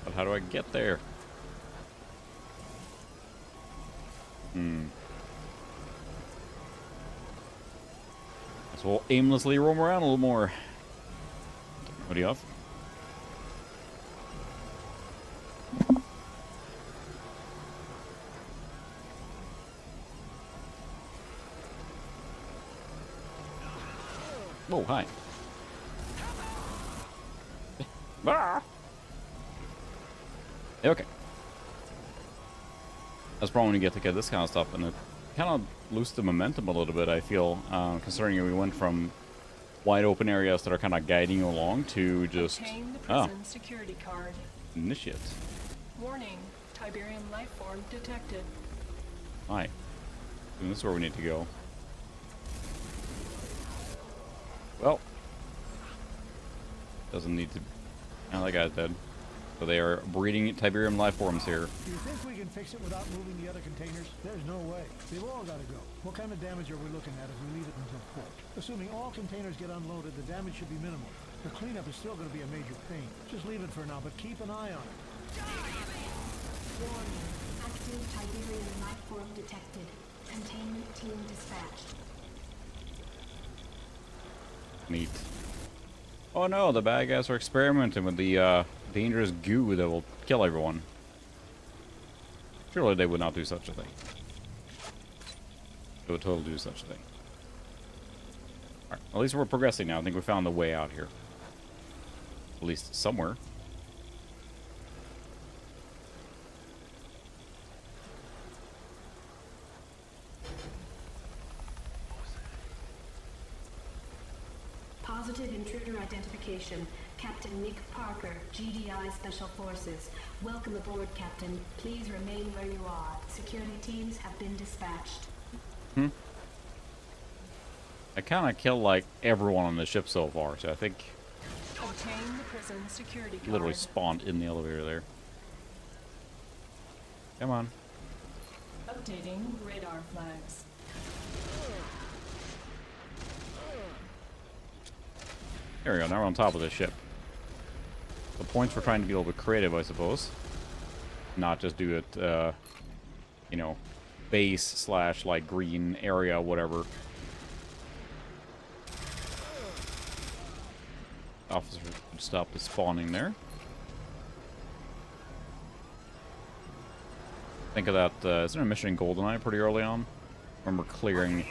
Speaker 1: But how do I get there? So we'll aimlessly roam around a little more. What do you have? Oh, hi. Ah! Okay. That's probably when you get to get this kind of stuff, and it kind of loses the momentum a little bit, I feel, considering we went from wide open areas that are kind of guiding you along to just...
Speaker 4: Obtain the prison security card.
Speaker 1: Initiate.
Speaker 4: Warning, Tiberium life form detected.
Speaker 1: Hi. And this is where we need to go. Well. Doesn't need to... Oh, that guy's dead. So they are breeding Tiberium life forms here.
Speaker 2: Do you think we can fix it without moving the other containers? There's no way. They've all got to go. What kind of damage are we looking at if we leave it until port? Assuming all containers get unloaded, the damage should be minimal. The cleanup is still going to be a major pain. Just leave it for now, but keep an eye on it.
Speaker 16: Warning. Active Tiberium life form detected. Containment team dispatched.
Speaker 1: Neat. Oh no, the bad guys are experimenting with the dangerous goo that will kill everyone. Surely they would not do such a thing. They would totally do such a thing. Alright, at least we're progressing now. I think we found the way out here. At least somewhere.
Speaker 16: Positive intruder identification. Captain Nick Parker, GDI Special Forces. Welcome aboard, Captain. Please remain where you are. Security teams have been dispatched.
Speaker 1: I kind of killed like everyone on the ship so far, so I think
Speaker 4: Obtain the prison security card.
Speaker 1: literally spawned in the elevator there. Come on.
Speaker 4: Updating radar flags.
Speaker 1: There we go, now we're on top of this ship. The points we're trying to be a little bit creative, I suppose. Not just do it, you know, base slash like green area, whatever. Officer would stop the spawning there. Think of that, is there a mission in GoldenEye pretty early on? I remember clearing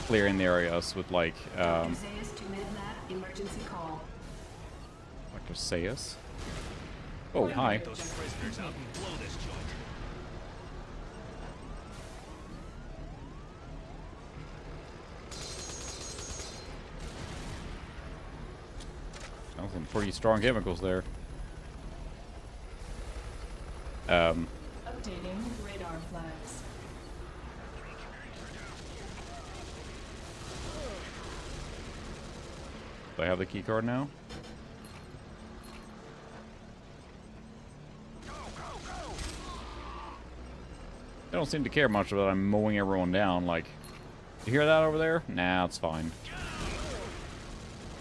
Speaker 1: the areas with like,
Speaker 16: Emergency call.
Speaker 1: Dr. Sayus. Oh, hi.
Speaker 5: Those prisoners out and blow this joint.
Speaker 1: Some pretty strong chemicals there.
Speaker 4: Updating radar flags.
Speaker 1: Do I have the key card now? They don't seem to care much about I'm mowing everyone down. Like, you hear that over there? Nah, it's fine.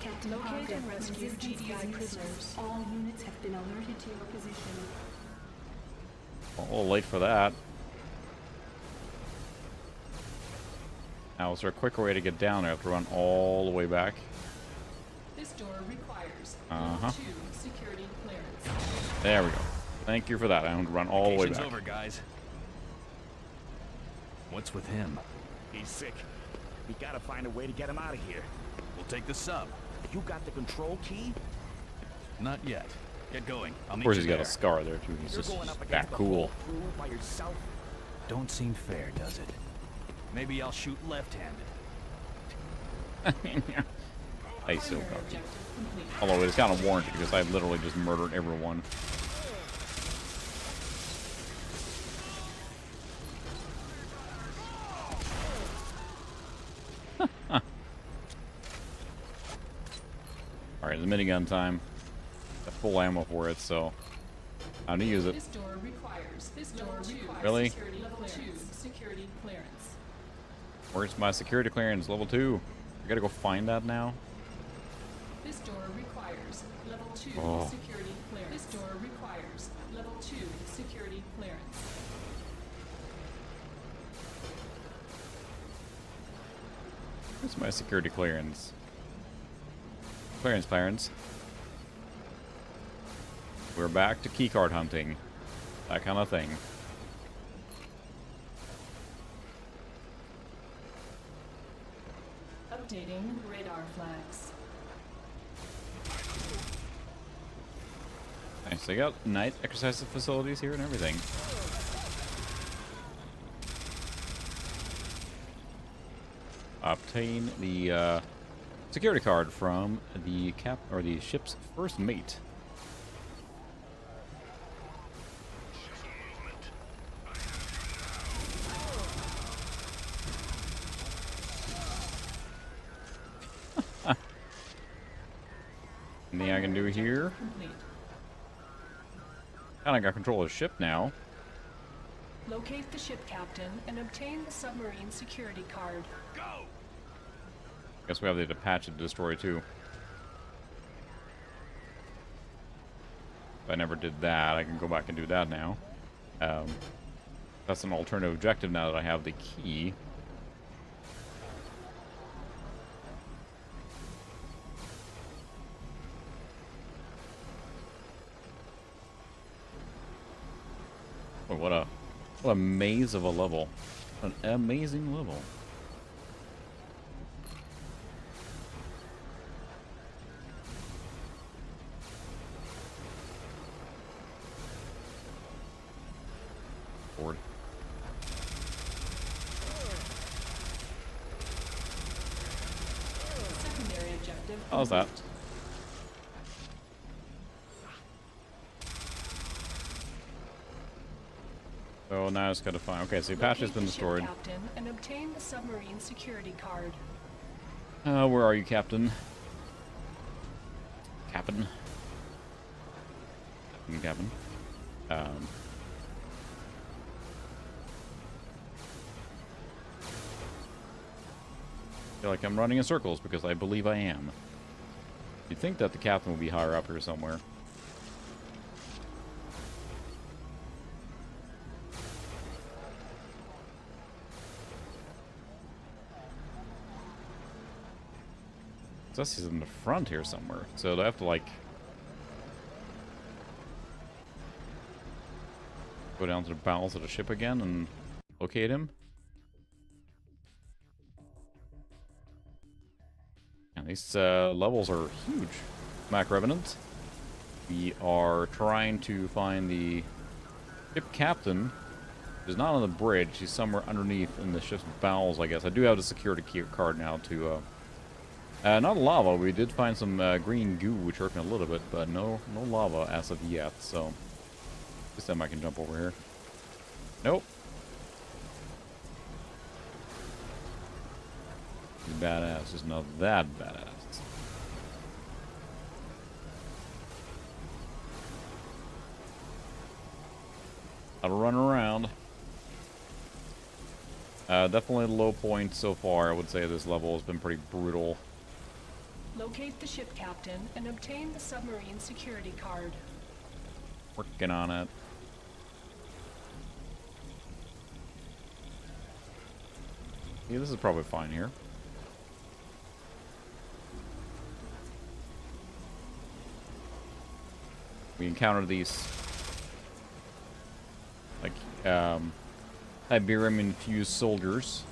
Speaker 16: Captain
Speaker 4: Locate
Speaker 16: Parker,
Speaker 4: and rescue GDI prisoners.
Speaker 16: All units have been alerted to your position.
Speaker 1: A little late for that. Now, is there a quicker way to get down there? I have to run all the way back.
Speaker 4: This door requires
Speaker 1: Uh-huh.
Speaker 4: 2 security clearance.
Speaker 1: There we go. Thank you for that. I have to run all the way
Speaker 5: Vacation's
Speaker 1: back.
Speaker 5: over, guys. What's with him?
Speaker 12: He's sick. We gotta find a way to get him out of here.
Speaker 5: We'll take the sub.
Speaker 12: You got the control key?
Speaker 5: Not yet. Get going. I'll
Speaker 1: Of
Speaker 5: meet
Speaker 1: course,
Speaker 5: you
Speaker 1: he's got
Speaker 5: there.
Speaker 1: a scar there too. He's
Speaker 12: You're
Speaker 1: just
Speaker 12: going up
Speaker 1: that
Speaker 12: against the
Speaker 1: cool.
Speaker 12: whole crew by yourself?
Speaker 11: Don't seem fair, does it?
Speaker 5: Maybe I'll shoot left-handed.
Speaker 1: I still copy. Although it's kind of warranted because I've literally just murdered everyone. Alright, it's minigun time. Got full ammo for it, so how to use it.
Speaker 4: This door requires
Speaker 1: Really?
Speaker 4: level 2 security clearance.
Speaker 1: Where's my security clearance? Level 2. I gotta go find that now.
Speaker 4: This door requires level 2
Speaker 1: Oh.
Speaker 4: security clearance. This door requires level 2 security clearance.
Speaker 1: Where's my security clearance? Clearance. We're back to keycard hunting. That kind of thing.
Speaker 4: Updating radar flags.
Speaker 1: Nice, they got night exercise facilities here and everything. Obtain the security card from the the ship's first mate. Anything I can do here? Kinda got control of the ship now.
Speaker 4: Locate the ship captain and obtain the submarine security card.
Speaker 5: Go!
Speaker 1: Guess we have the Apache to destroy too. If I never did that, I can go back and do that now. That's an alternative objective now that I have the key. Oh, what a maze of a level. An amazing level. Forward.
Speaker 4: Secondary objective.
Speaker 1: How's that? So now I just gotta find. Okay, so the Apache's been destroyed.
Speaker 4: Captain and obtain the submarine security card.
Speaker 1: Where are you, Captain? Captain? Captain? Feel like I'm running in circles because I believe I am. You'd think that the captain would be higher up here somewhere. It says he's in the front here somewhere, so do I have to like go down to the bowels of the ship again and locate him? And these levels are huge. Mac Revenant. We are trying to find the ship captain. He's not on the bridge. He's somewhere underneath in the ship's bowels, I guess. I do have the security key card now to not lava. We did find some green goo, which hurt me a little bit, but no lava as of yet. So this time I can jump over here. Nope. He's badass, just not that badass. How to run around. Definitely the low point so far. I would say this level has been pretty brutal.
Speaker 4: Locate the ship captain and obtain the submarine security card.
Speaker 1: Working on it. Yeah, this is probably fine here. We encounter these like Iberium infused soldiers.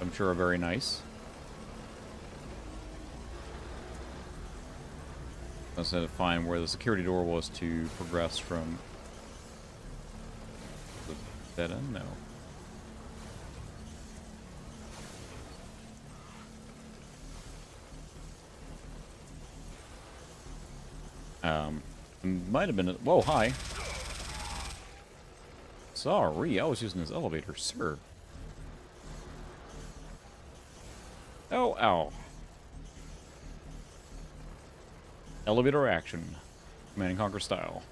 Speaker 1: I'm sure are very nice. I was going to find where the security door was to progress from the Dead end? No. Might have been. Whoa, hi. Sorry, I was using this elevator, sir. Oh, ow. Elevator action. Command and Conquer style.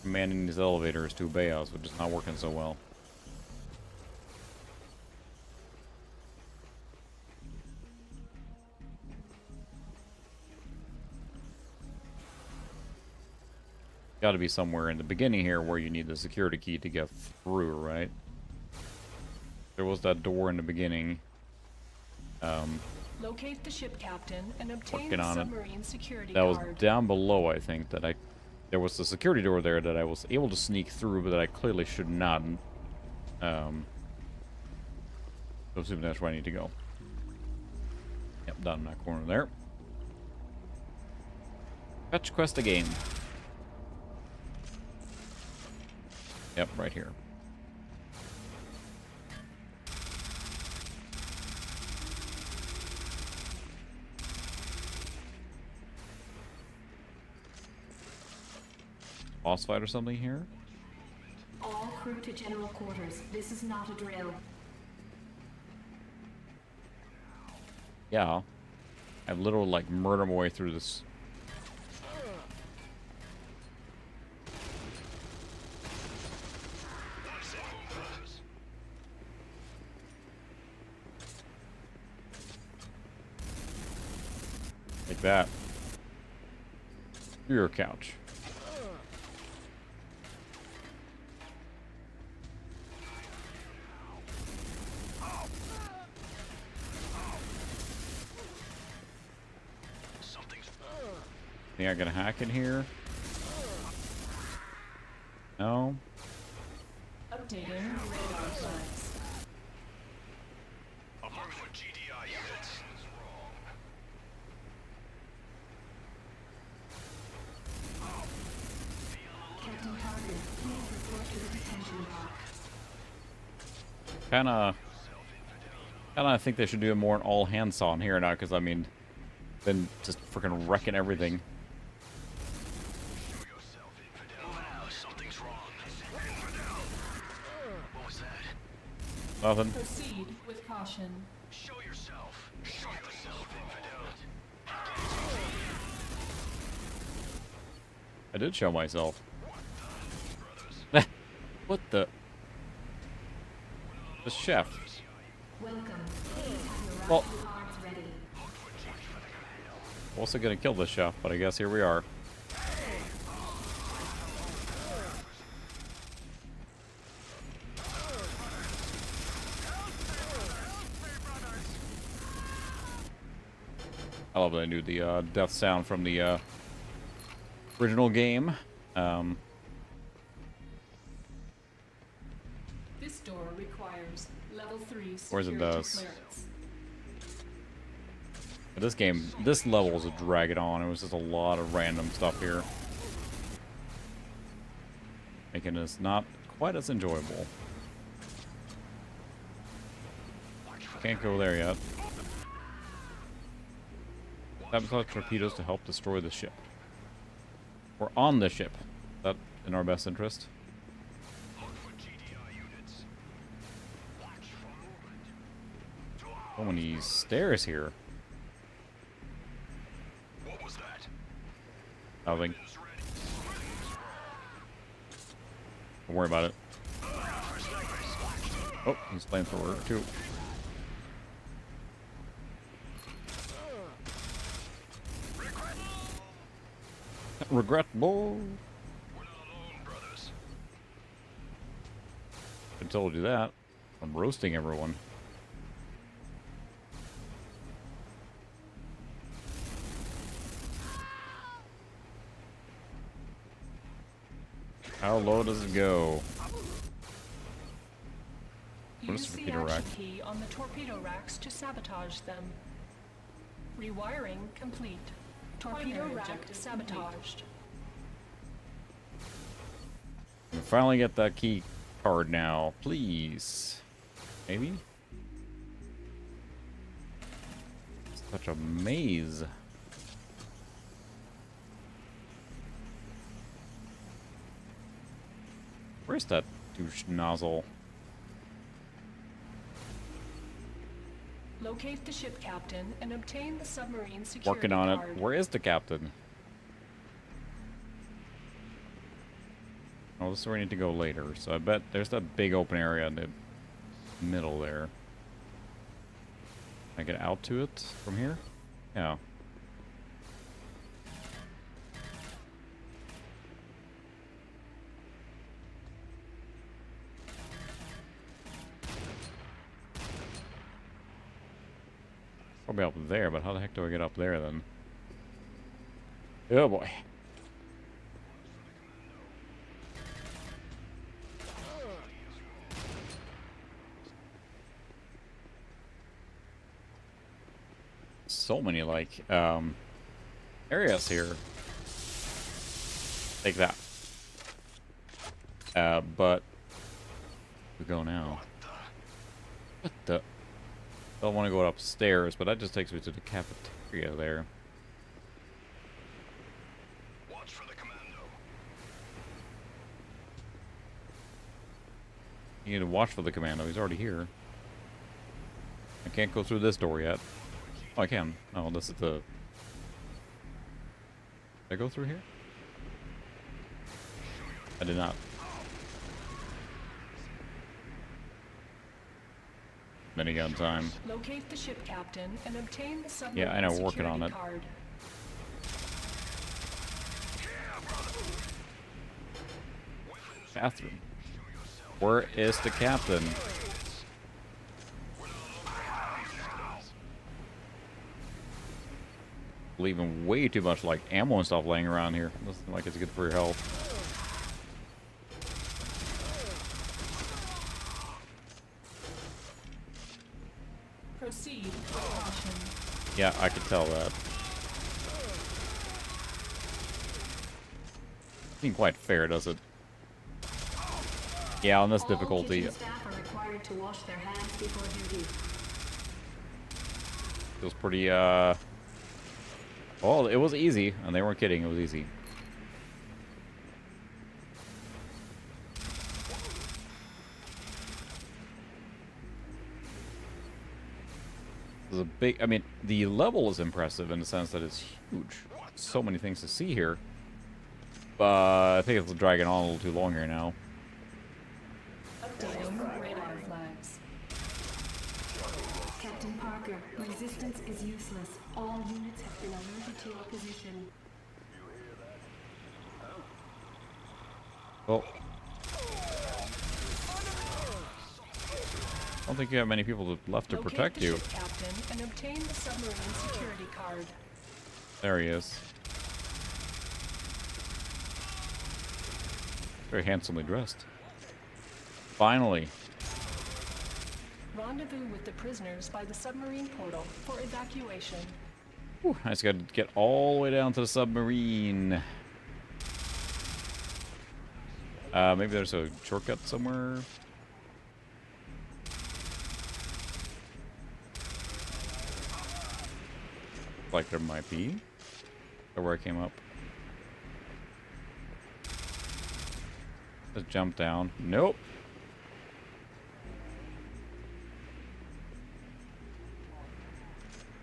Speaker 1: Commanding these elevators to obey us, which is not working so well. Got to be somewhere in the beginning here where you need the security key to get through, right? There was that door in the beginning.
Speaker 4: Locate the ship captain and obtain
Speaker 1: Working
Speaker 4: the
Speaker 1: on it.
Speaker 4: submarine security
Speaker 1: That was
Speaker 4: card.
Speaker 1: down below, I think, that there was the security door there that I was able to sneak through, but that I clearly should not. So assuming that's where I need to go. Yep, down in that corner there. Fetch quest again. Yep, right here. Boss fight or something here?
Speaker 16: All crew to general quarters. This is not a drill.
Speaker 1: Yeah. I've literally like murdered my way through this. Like that. Your couch. Think I can hack in here? No.
Speaker 4: Updating radar flags.
Speaker 12: Among the GDI units.
Speaker 16: Captain Parker, please report to the detention box.
Speaker 1: Kinda think they should do a more all hands on here now, because I mean, been just freaking wrecking everything.
Speaker 12: Something's wrong. What was that?
Speaker 1: Nothing.
Speaker 4: Proceed with caution.
Speaker 12: Show yourself. Show yourself, infidel.
Speaker 1: I did show myself. What the? The chef.
Speaker 16: Welcome. Please have your
Speaker 1: Well,
Speaker 16: ration cards ready.
Speaker 1: also gonna kill the chef, but I guess here we are. I love that I knew the death sound from the original game.
Speaker 4: This door requires level 3
Speaker 1: Where's it
Speaker 4: security
Speaker 1: does?
Speaker 4: clearance.
Speaker 1: This game, this level was a drag it on. It was just a lot of random stuff here, making this not quite as enjoyable. Can't go there yet. Sabotage torpedoes to help destroy the ship. We're on the ship. Is that in our best interest? So many stairs here.
Speaker 12: What was that?
Speaker 1: Nothing. Don't worry about it. Oh, he's playing for her too. Regrettable. I told you that. I'm roasting everyone. How low does it go? What is
Speaker 4: Use
Speaker 1: the
Speaker 4: the
Speaker 1: torpedo rack?
Speaker 4: action key on the torpedo racks to sabotage them. Rewiring complete. Torpedo rack sabotaged.
Speaker 1: We finally get that key card now, please. Maybe? Such a maze. Where's that douche nozzle?
Speaker 4: Locate the ship captain and obtain the submarine security
Speaker 1: Working on
Speaker 4: card.
Speaker 1: it. Where is the captain? Oh, this is where we need to go later. So I bet there's that big open area in the middle there. Can I get out to it from here? Yeah. Probably up there, but how the heck do I get up there then? Oh boy. So many like areas here. Take that. But we go now. What the? I don't want to go upstairs, but that just takes me to the cafeteria there.
Speaker 8: Watch for the commando.
Speaker 1: You need to watch for the commando. He's already here. I can't go through this door yet. Oh, I can. Oh, this is the... Did I go through here? I did not. Minigun time.
Speaker 4: Locate the ship captain and obtain the submarine
Speaker 1: Yeah, I know, working on it.
Speaker 4: card.
Speaker 1: Bathroom. Where is the captain? Leaving way too much like ammo and stuff laying around here. Doesn't seem like it's good for your health.
Speaker 4: Proceed with caution.
Speaker 1: Yeah, I could tell that. Seems quite fair, does it? Yeah, on this difficulty.
Speaker 16: All staff are required to wash their hands before duty.
Speaker 1: Feels pretty, well, it was easy, and they weren't kidding, it was easy. There's a big, I mean, the level is impressive in the sense that it's huge. So many things to see here. But I think it's dragging on a little too long here now.
Speaker 4: Updating radar flags.
Speaker 16: Captain Parker, resistance is useless. All units have been alerted to your position.
Speaker 1: Well, I don't think you have many people left to
Speaker 4: Locate
Speaker 1: protect
Speaker 4: the
Speaker 1: you.
Speaker 4: ship captain and obtain the submarine security card.
Speaker 1: There he is. Very handsomely dressed. Finally.
Speaker 4: Rendezvous with the prisoners by the submarine portal for evacuation.
Speaker 1: Whew, I just got to get all the way down to the submarine. Maybe there's a shortcut somewhere. Like there might be. Or where I came up. Just jump down. Nope.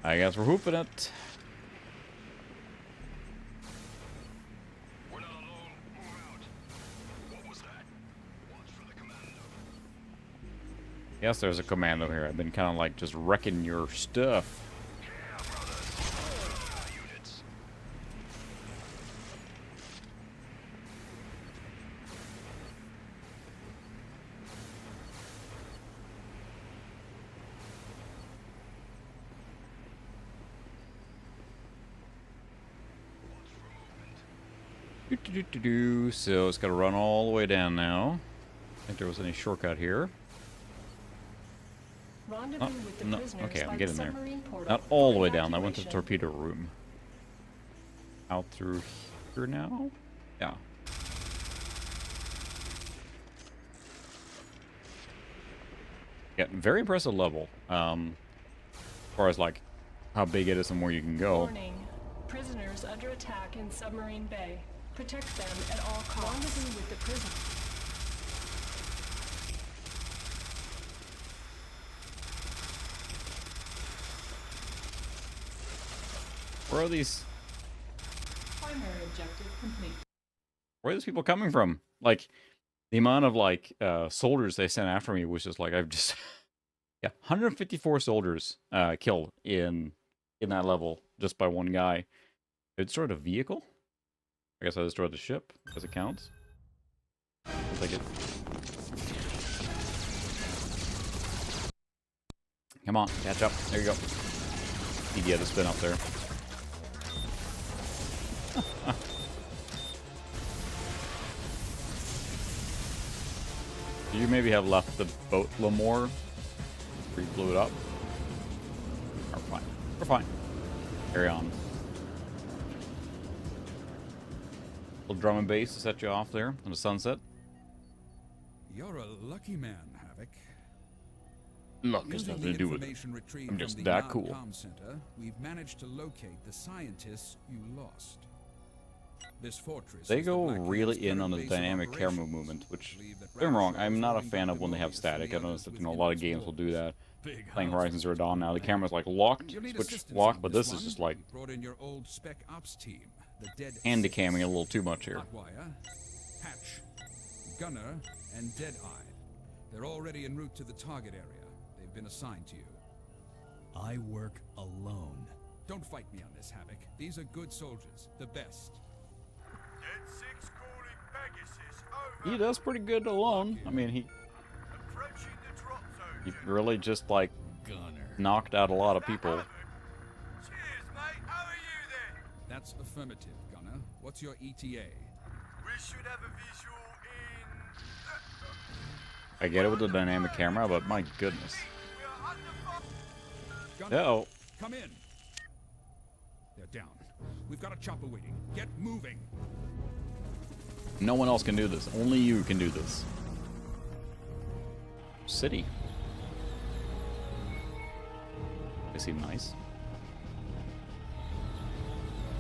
Speaker 1: I guess we're hooping it.
Speaker 8: We're not alone. Move out. What was that? Watch for the commando.
Speaker 1: Yes, there's a commando here. I've been kind of like just wrecking your stuff.
Speaker 8: Yeah, brothers. Units.
Speaker 1: So it's got to run all the way down now. I think there was any shortcut here.
Speaker 4: Rendezvous with the
Speaker 1: No,
Speaker 4: prisoners
Speaker 1: okay,
Speaker 4: by
Speaker 1: I'm
Speaker 4: the
Speaker 1: getting there.
Speaker 4: submarine portal
Speaker 1: Not all the
Speaker 4: for
Speaker 1: way down. I went to the
Speaker 4: evacuation.
Speaker 1: torpedo room. Out through here now? Yeah. Yeah, very impressive level. As far as like how big it is and where you can go.
Speaker 4: Warning. Prisoners under attack in Submarine Bay. Protect them at all costs. Rendezvous with the prison.
Speaker 1: Where are these?
Speaker 4: Primary objective complete.
Speaker 1: Where are these people coming from? Like, the amount of like soldiers they sent after me was just like I've just yeah, 154 soldiers killed in that level just by one guy. It destroyed a vehicle. I guess I destroyed the ship because it counts. I'll take it. Come on, catch up. There you go. You get a spin up there. Do you maybe have left the boat a little more? Or you blew it up? We're fine. We're fine. Carry on. Little drum and bass to set you off there on the sunset.
Speaker 6: You're a lucky man, Havoc.
Speaker 1: Luck has nothing to do with it. I'm just that cool.
Speaker 6: Center, we've managed to locate the scientists you lost. This fortress
Speaker 1: they go really in on the dynamic camera movement, which, don't get me wrong, I'm not a fan of when they have static. I noticed that a lot of games will do that. Playing Horizon Zero Dawn now, the camera's like locked, switch lock, but this is just like handy-camming a little too much here.
Speaker 6: Hatch, Gunner, and Deadeye. They're already en route to the target area. They've been assigned to you.
Speaker 11: I work alone.
Speaker 6: Don't fight me on this, Havoc. These are good soldiers, the best.
Speaker 1: He does pretty good alone. I mean, he really just like knocked out a lot of people.
Speaker 6: That's affirmative, Gunner. What's your ETA? We should have a visual in...
Speaker 1: I get it with the dynamic camera, but my goodness. Uh-oh.
Speaker 6: Come in. They're down. We've got a chopper waiting. Get moving.
Speaker 1: No one else can do this. Only you can do this. City. They seem nice.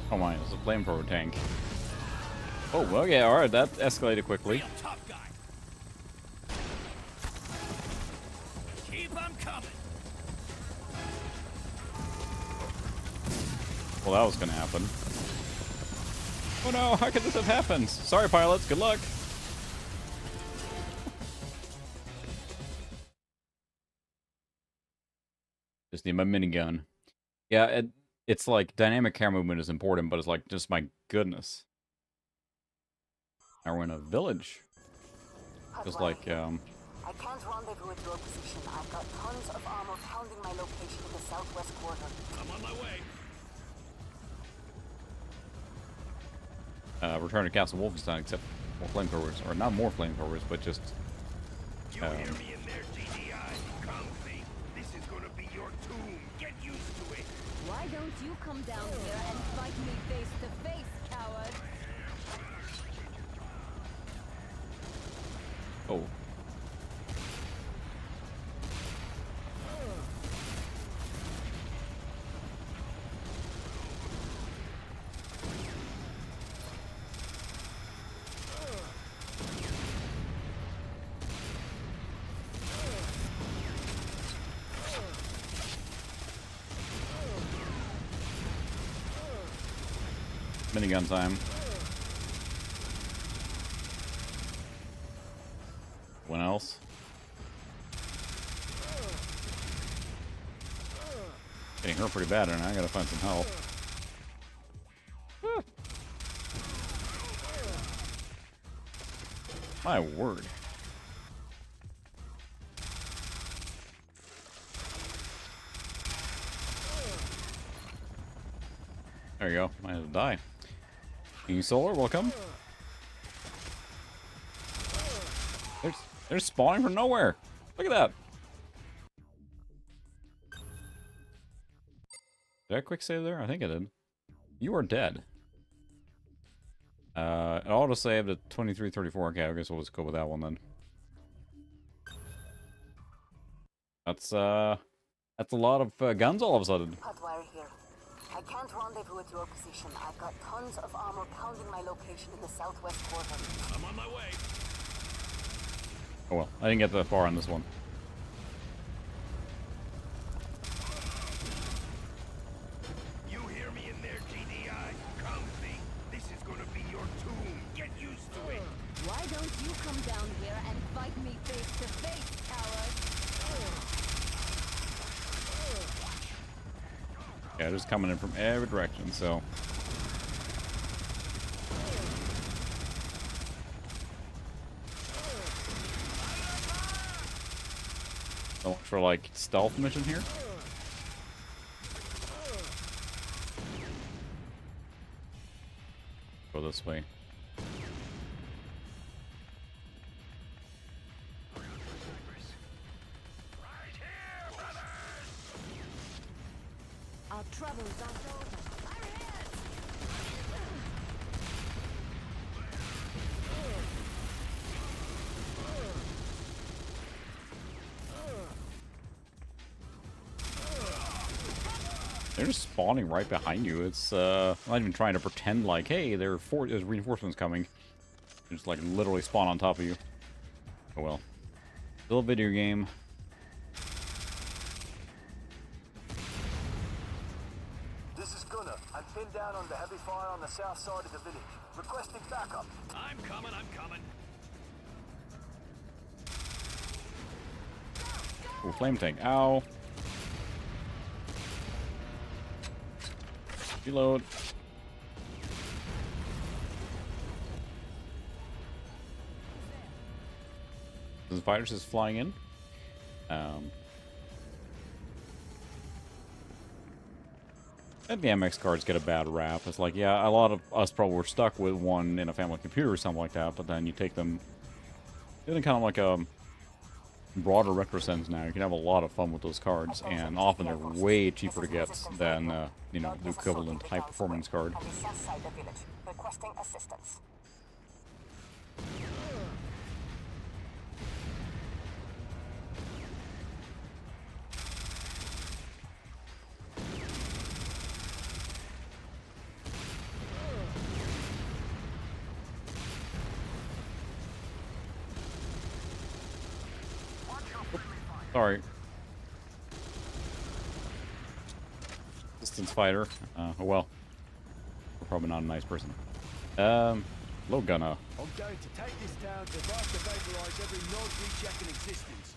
Speaker 1: Oh my, it's a flamethrower tank. Oh, okay, alright, that escalated quickly.
Speaker 5: Keep 'em coming.
Speaker 1: Well, that was gonna happen. Oh no, how could this have happened? Sorry, pilots, good luck. Just need my minigun. Yeah, it's like dynamic camera movement is important, but it's like, just my goodness. Now we're in a village. Just like,
Speaker 17: I can't rendezvous at your position. I've got tons of armor pounding my location in the southwest quarter.
Speaker 5: I'm on my way.
Speaker 1: Return to Castle Wolfenstein, except more flamethrowers, or not more flamethrowers, but just.
Speaker 12: You hear me in there, GDI? Comfy. This is gonna be your tomb. Get used to it.
Speaker 18: Why don't you come down here and fight me face to face, coward?
Speaker 1: Oh. Minigun time. One else? Getting hurt pretty bad, and I gotta find some help. My word. There you go. Might have to die. King Solar, welcome. They're spawning from nowhere. Look at that. Did I quick save there? I think I did. You are dead. It auto saved at 2334. Okay, I guess we'll just go with that one then. That's a lot of guns all of a sudden.
Speaker 17: Hotwire here. I can't rendezvous at your position. I've got tons of armor pounding my location in the southwest quarter.
Speaker 5: I'm on my way.
Speaker 1: Oh well, I didn't get that far on this one.
Speaker 12: You hear me in there, GDI? Comfy. This is gonna be your tomb. Get used to it.
Speaker 18: Why don't you come down here and fight me face to face, coward?
Speaker 1: Yeah, just coming in from every direction, so. So much for like stealth mission here. Go this way.
Speaker 18: Our troubles aren't over.
Speaker 1: They're just spawning right behind you. It's not even trying to pretend like, hey, there's reinforcements coming. They just like literally spawn on top of you. Oh well. Still a video game.
Speaker 8: This is Gunner. I'm pinned down under heavy fire on the south side of the village. Requesting backup.
Speaker 5: I'm coming, I'm coming.
Speaker 1: Ooh, flame tank. Ow. Reload. The fighters is flying in. And the MX cards get a bad rap. It's like, yeah, a lot of us probably were stuck with one in a family computer or something like that, but then you take them in kind of like a broader retro sense now. You can have a lot of fun with those cards, and often they're way cheaper to get than, you know, the equivalent high-performance card.
Speaker 17: On the south side of the village. Requesting assistance.
Speaker 1: Sorry. Distance fighter. Oh well. We're probably not a nice person. Low gunner.
Speaker 12: I'm going to take this town to vast to vaporize every Nod recheck in existence.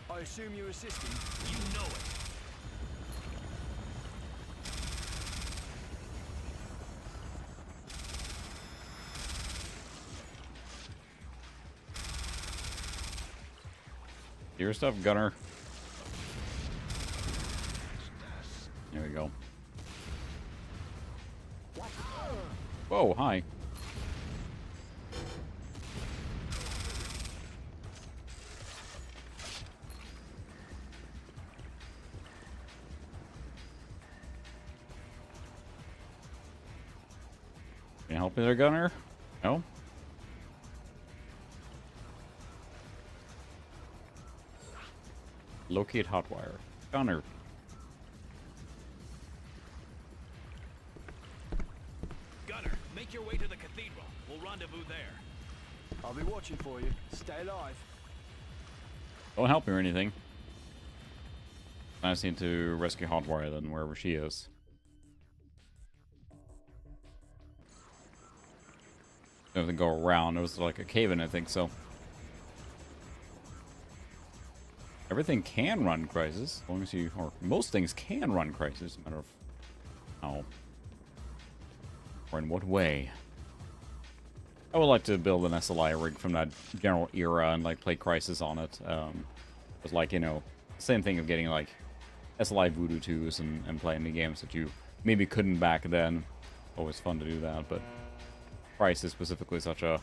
Speaker 12: I assume you're assisting?
Speaker 5: You know it.
Speaker 1: Your stuff, gunner. There we go. Whoa, hi. Can you help me there, gunner? No? Locate hotwire. Gunner.
Speaker 5: Gunner, make your way to the cathedral. We'll rendezvous there.
Speaker 12: I'll be watching for you. Stay alive.
Speaker 1: Don't help me or anything. I just need to rescue hotwire then, wherever she is. Don't have to go around. It was like a cave-in, I think so. Everything can run Crisis, as long as you, or most things can run Crisis, no matter of how, or in what way. I would like to build an SLI rig from that general era and like play Crisis on it. It's like, you know, same thing of getting like SLI Voodoo 2s and playing the games that you maybe couldn't back then. Always fun to do that, but Crisis specifically is such a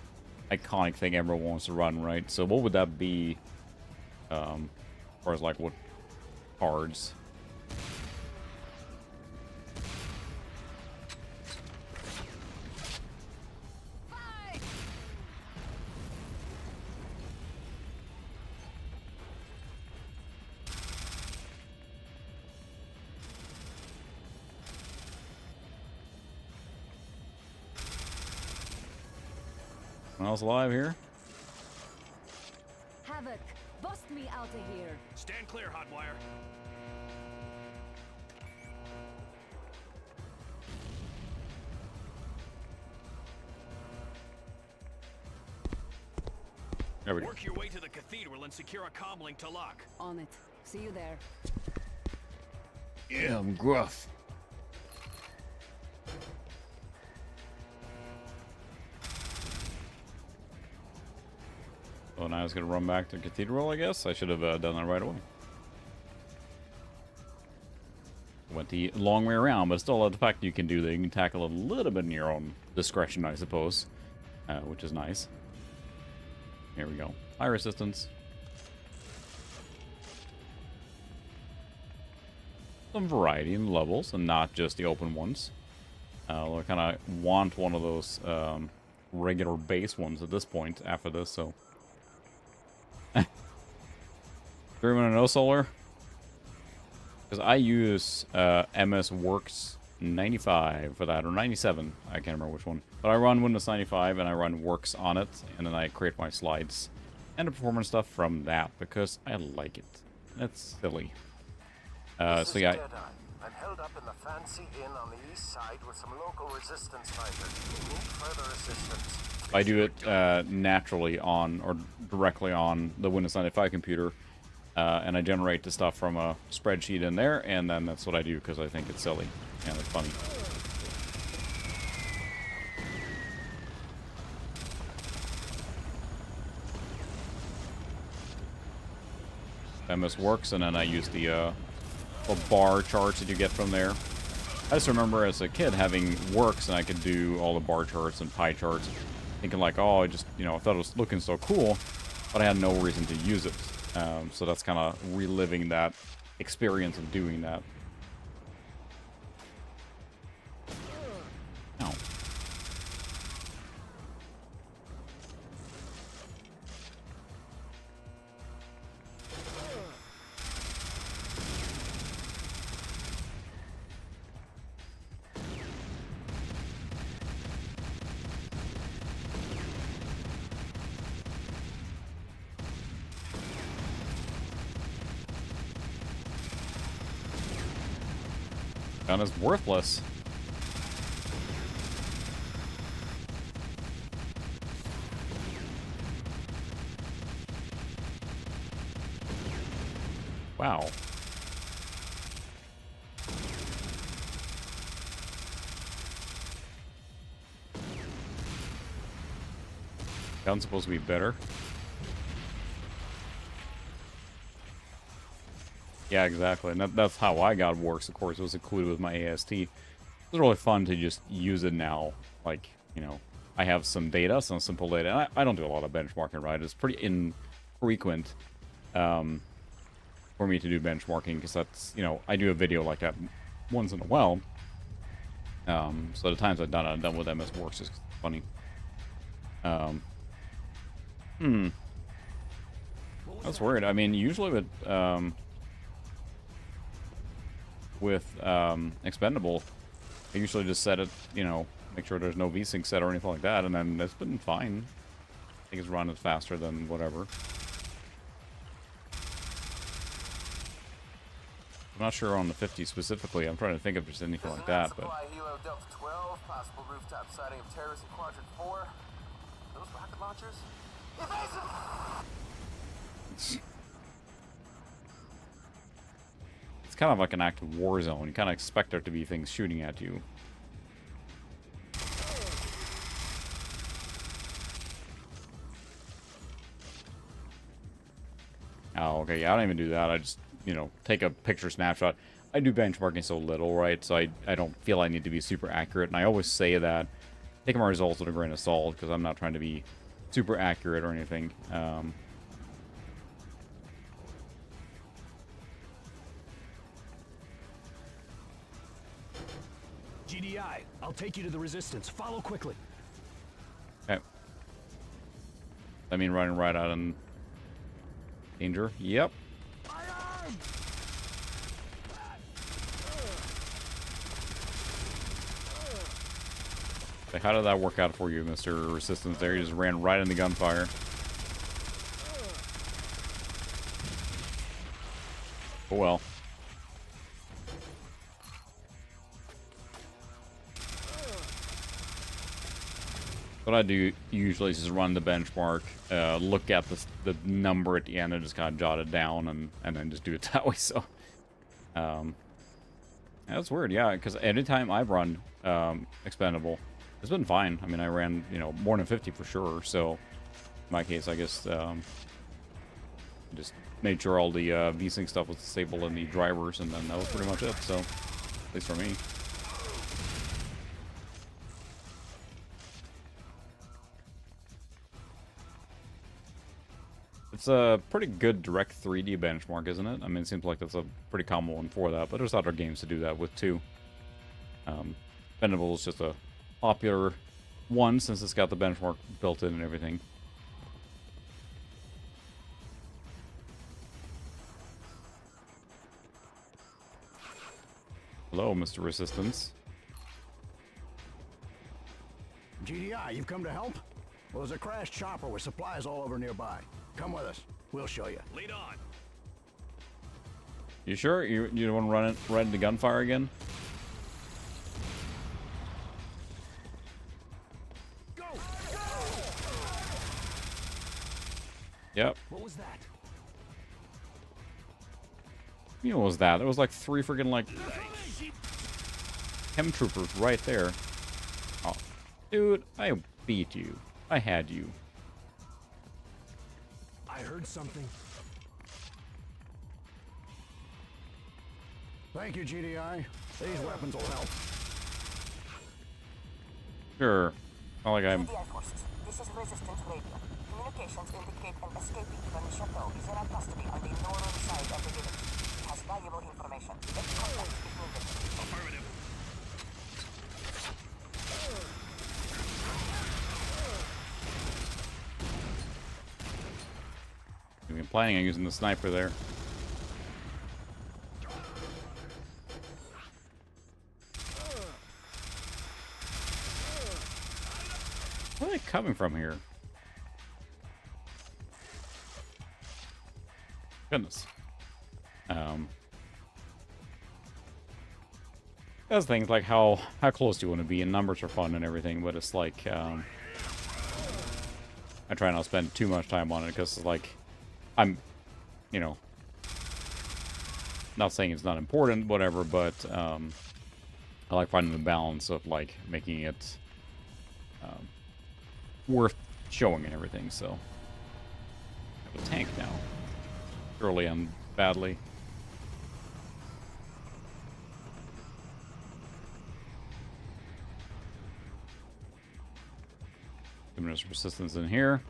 Speaker 1: iconic thing everyone wants to run, right? So what would that be? Or as like what cards? Anyone else alive here?
Speaker 18: Havoc, bust me out of here.
Speaker 5: Stand clear, Hotwire.
Speaker 1: There we go.
Speaker 5: Work your way to the cathedral and secure a comm link to lock.
Speaker 18: On it. See you there.
Speaker 1: Yeah, I'm gruff. So now I was gonna run back to the cathedral, I guess. I should have done that right away. Went the long way around, but still the fact that you can do that, you can tackle it a little bit in your own discretion, I suppose, which is nice. Here we go. High resistance. Some variety in levels, and not just the open ones. I kind of want one of those regular base ones at this point after this, so. Do you want to know, Solar? Because I use MS Works 95 for that, or 97. I can't remember which one. But I run Windows 95 and I run Works on it, and then I create my slides and the performance stuff from that because I like it. That's silly. So yeah.
Speaker 8: I'm held up in the fancy inn on the east side with some local resistance fighters. Need further assistance.
Speaker 1: I do it naturally on, or directly on, the Windows 95 computer. And I generate the stuff from a spreadsheet in there, and then that's what I do because I think it's silly and it's funny. MS Works, and then I use the bar charts that you get from there. I just remember as a kid having Works, and I could do all the bar charts and pie charts, thinking like, oh, I just, I thought it was looking so cool, but I had no reason to use it. So that's kind of reliving that experience of doing that. Ow. Gun is worthless. Wow. Gun's supposed to be better. Yeah, exactly, and that's how I got Works, of course. It was included with my AST. It was really fun to just use it now. Like, I have some data, some simple data. And I don't do a lot of benchmarking, right? It's pretty infrequent for me to do benchmarking, because that's, I do a video like that once in a while. So the times I've done it, I'm done with MS Works. It's funny. That's weird. I mean, usually with Expendable, I usually just set it, make sure there's no VSync set or anything like that, and then it's been fine. I think it's running faster than whatever. I'm not sure on the 50 specifically. I'm trying to think if there's anything like that, but...
Speaker 8: Helo Delta 12, possible rooftop sighting of terrorists in Quadrant 4. Those rocket launchers? Evasive!
Speaker 1: It's kind of like an active war zone. You kind of expect there to be things shooting at you. Oh, okay. Yeah, I don't even do that. I just, take a picture snapshot. I do benchmarking so little, right? So I don't feel I need to be super accurate. And I always say that, take my results with a grain of salt, because I'm not trying to be super accurate or anything.
Speaker 12: GDI, I'll take you to the Resistance. Follow quickly.
Speaker 1: Okay. I mean, running right out in danger. Yep. Like, how did that work out for you, Mr. Resistance there? You just ran right in the gunfire. Oh well. What I do usually is just run the benchmark, look at the number at the end and just kind of jot it down and then just do it that way. So, that's weird, yeah, because anytime I've run Expendable, it's been fine. I mean, I ran, you know, more than 50 for sure. So, in my case, I guess just made sure all the VSync stuff was disabled in the drivers, and then that was pretty much it. So, at least for me. It's a pretty good direct 3D benchmark, isn't it? I mean, it seems like that's a pretty common one for that, but there's other games to do that with too. Expendable is just a popular one since it's got the benchmark built in and everything. Hello, Mr. Resistance.
Speaker 19: GDI, you've come to help? Well, there's a crashed chopper with supplies all over nearby. Come with us. We'll show you.
Speaker 5: Lead on.
Speaker 1: You sure? You don't want to run it right into gunfire again?
Speaker 19: Go!
Speaker 1: Yep.
Speaker 19: What was that?
Speaker 1: You know what was that? It was like 3 freaking like chem troopers right there. Oh, dude, I beat you. I had you.
Speaker 19: I heard something. Thank you, GDI. These weapons will help.
Speaker 1: Sure. Not like I'm.
Speaker 17: GDI forces, this is Resistance Radio. Communications indicate an escapee from the chateau is in our custody on the northern side of the village. It has valuable information. Let's contact if needed.
Speaker 5: Affirmative.
Speaker 1: I've been planning on using the sniper there. Where are they coming from here? Goodness. That's things like how close do you want to be, and numbers are fun and everything, but it's like I try not to spend too much time on it because it's like I'm, you know, not saying it's not important, whatever, but I like finding the balance of like making it worth showing and everything. So I have a tank now. Early and badly. Giving us resistance in here.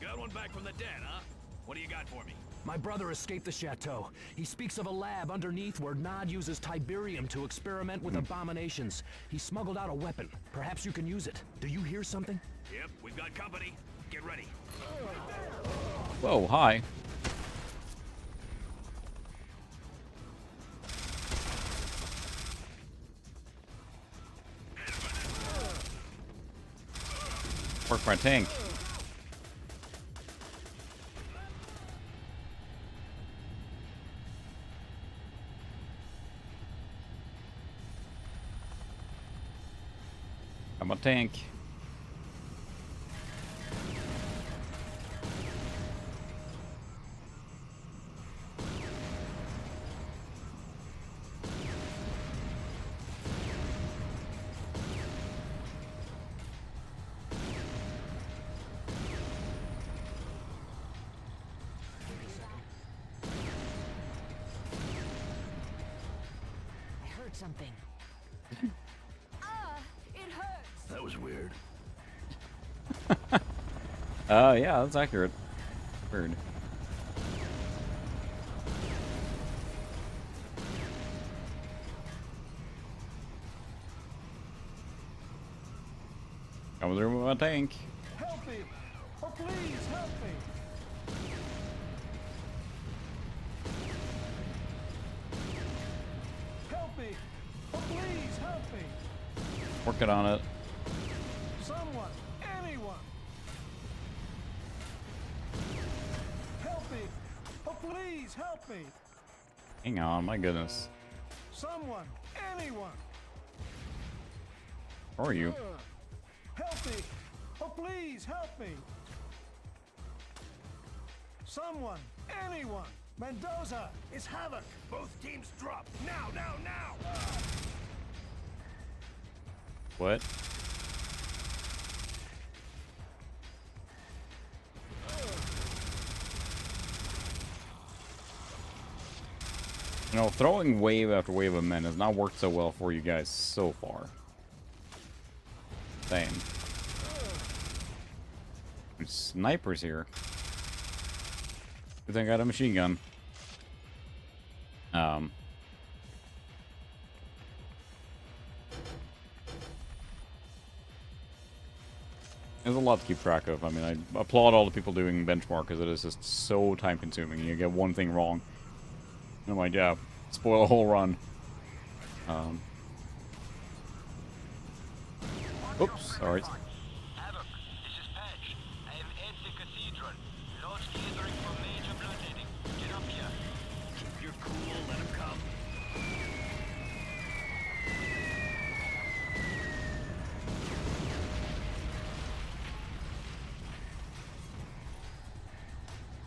Speaker 5: Got one back from the dead, huh? What do you got for me?
Speaker 11: My brother escaped the chateau. He speaks of a lab underneath where Nod uses Tiberium to experiment with abominations. He smuggled out a weapon. Perhaps you can use it. Do you hear something?
Speaker 5: Yep, we've got company. Get ready.
Speaker 1: Whoa, hi. Work my tank. I'm a tank.
Speaker 18: I heard something. It hurts.
Speaker 19: That was weird.
Speaker 1: Yeah, that's accurate. Weird. Coming through with my tank.
Speaker 2: Help me! Oh, please, help me! me! Oh, please help me!
Speaker 1: Working on it.
Speaker 2: Someone! Anyone! Help me! Oh, please help me!
Speaker 1: Hang on, my goodness.
Speaker 2: Someone! Anyone!
Speaker 1: How are you?
Speaker 2: Help me! Oh, please help me! Someone! Anyone! Mendoza! It's Havoc!
Speaker 12: Both teams drop! Now, now, now!
Speaker 1: What? You know, throwing wave after wave of men has not worked so well for you guys so far. Same. There's snipers here. Good thing I got a machine gun. There's a lot to keep track of. I mean, I applaud all the people doing benchmark because it is just so time consuming. You get one thing wrong. Oh my god. Spoil a whole run. Oops, sorry.
Speaker 3: Havoc, this is Patch. I am at the cathedral. Lord's gathering for major bloodletting. Get up here.
Speaker 12: Keep your cool, let him come.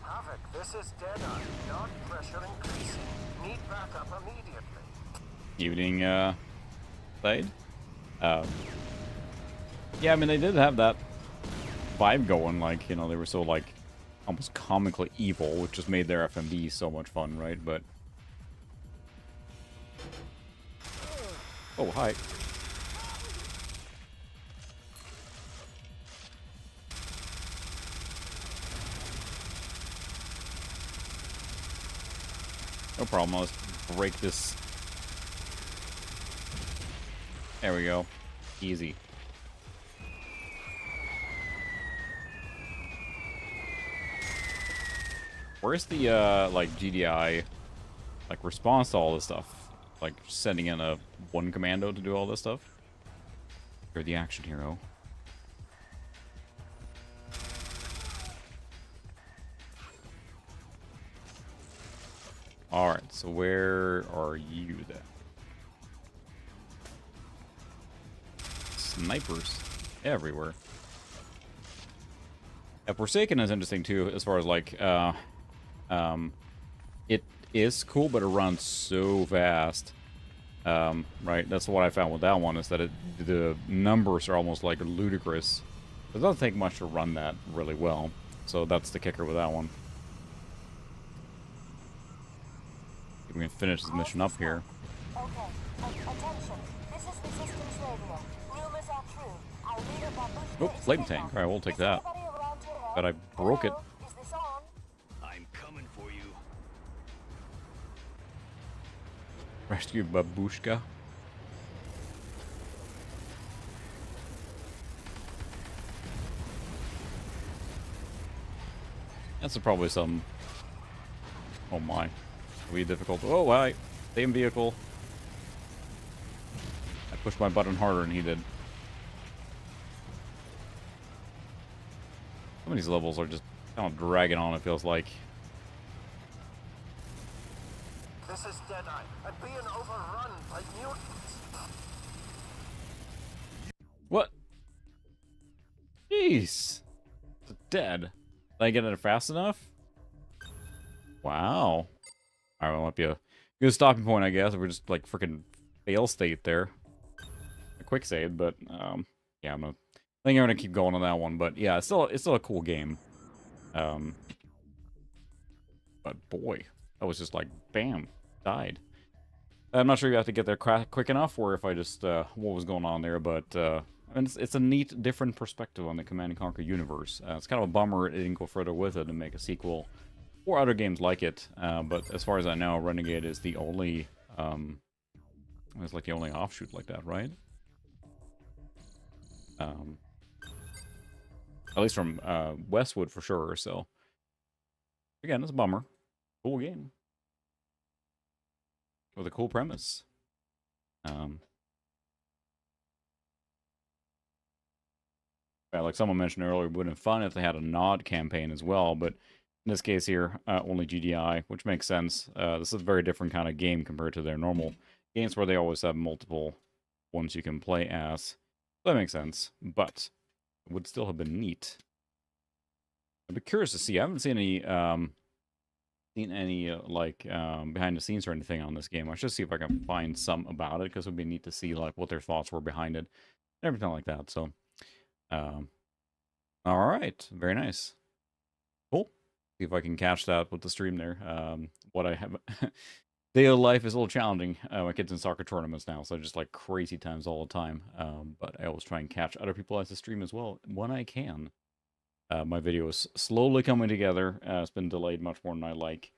Speaker 8: Havoc, this is Deadeye. Not pressure increasing. Need backup immediately.
Speaker 1: Evening, Side. Yeah, I mean, they did have that vibe going, like, you know, they were so, like, almost comically evil, which just made their FMV so much fun, right? But... Oh, hi. No problem, I'll just break this. There we go. Easy. Where's the, like, GDI, like, response to all this stuff? Like, sending in a one commando to do all this stuff? You're the action hero. Alright, so where are you then? Snipers everywhere. Yeah, Forsaken is interesting too, as far as like, it is cool, but it runs so fast. Right, that's what I found with that one, is that the numbers are almost like ludicrous. It doesn't take much to run that really well, so that's the kicker with that one. We can finish this mission up here.
Speaker 17: Okay, attention. This is Resistance Radio. Rumors are true. Our leader Babushka
Speaker 1: Oh, flame tank. Alright, we'll take that. But I broke it.
Speaker 17: Is this on?
Speaker 12: I'm coming for you.
Speaker 1: Rescue Babushka. That's probably some... Oh my. It'll be difficult. Oh, hi. Same vehicle. I pushed my button harder than he did. Some of these levels are just kind of dragging on, it feels like.
Speaker 8: This is Deadeye. I'm being overrun by mutants.
Speaker 1: What? Jeez. It's dead. Did I get it fast enough? Wow. Alright, well, might be a good stopping point, I guess. We're just like freaking fail state there. A quick save, but yeah, I think I'm gonna keep going on that one. But yeah, it's still a cool game. But boy, that was just like bam, died. I'm not sure you have to get there quick enough, or if I just what was going on there. But and it's a neat, different perspective on the Command & Conquer universe. It's kind of a bummer it didn't go further with it and make a sequel or other games like it. But as far as I know, Renegade is the only it's like the only offshoot like that, right? At least from Westwood for sure. So again, it's a bummer. Cool game with a cool premise. Yeah, like someone mentioned earlier, it would have been fun if they had a Nod campaign as well, but in this case here, only GDI, which makes sense. This is a very different kind of game compared to their normal games where they always have multiple ones you can play as. That makes sense, but it would still have been neat. I'd be curious to see. I haven't seen any behind the scenes or anything on this game. I should see if I can find some about it, because it would be neat to see like what their thoughts were behind it, and everything like that. So, all right, very nice, cool. See if I can catch that with the stream there. What I have. Daily life is a little challenging. My kid's in soccer tournaments now, so just like crazy times all the time. But I always try and catch other people as I stream as well when I can. My video is slowly coming together. It's been delayed much more than I like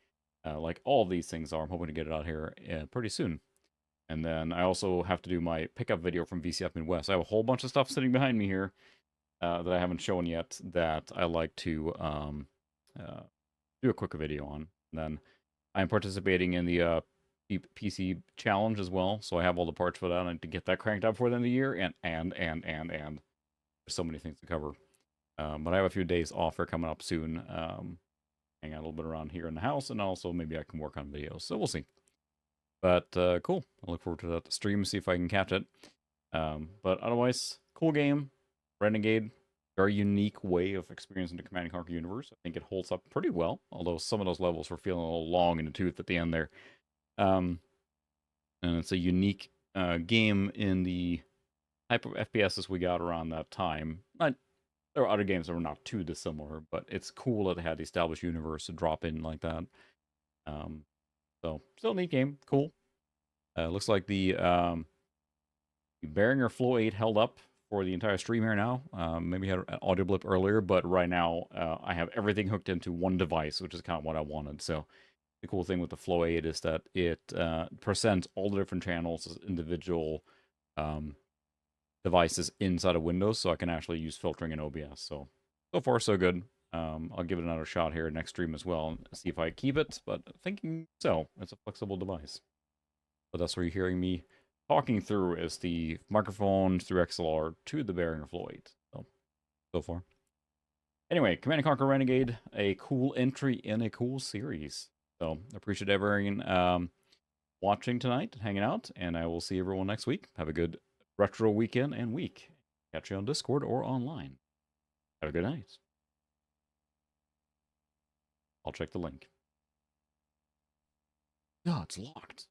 Speaker 1: all of these things are. I'm hoping to get it out here pretty soon. And then I also have to do my pickup video from VCF Midwest. I have a whole bunch of stuff sitting behind me here that I haven't shown yet that I like to do a quick video on. And then I'm participating in the PC challenge as well, so I have all the parts for that. I need to get that cranked up for the end of the year, and there's so many things to cover. But I have a few days off for coming up soon. Hang out a little bit around here in the house, and also maybe I can work on videos. So we'll see. But cool. I look forward to that stream, see if I can catch it. But otherwise, cool game. Renegade. Very unique way of experiencing the Command & Conquer universe. I think it holds up pretty well, although some of those levels were feeling a little long in the tooth at the end there. And it's a unique game in the type of FPSs we got around that time. There are other games that were not too dissimilar, but it's cool that they had the established universe to drop in like that. So, still a neat game. Cool. Looks like the Behringer Flow 8 held up for the entire stream here now. Maybe had an audio blip earlier, but right now I have everything hooked into one device, which is kind of what I wanted. So the cool thing with the Flow 8 is that it presents all the different channels as individual devices inside of Windows, so I can actually use filtering in OBS. So far so good. I'll give it another shot here next stream as well and see if I keep it, but thinking so. It's a flexible device. But that's where you're hearing me talking through is the microphone through XLR to the Behringer Flow 8. So far. Anyway, Command & Conquer Renegade, a cool entry in a cool series. So appreciate everyone watching tonight, hanging out, and I will see everyone next week. Have a good retro weekend and week. Catch you on Discord or online. Have a good night. I'll check the link. Oh, it's locked.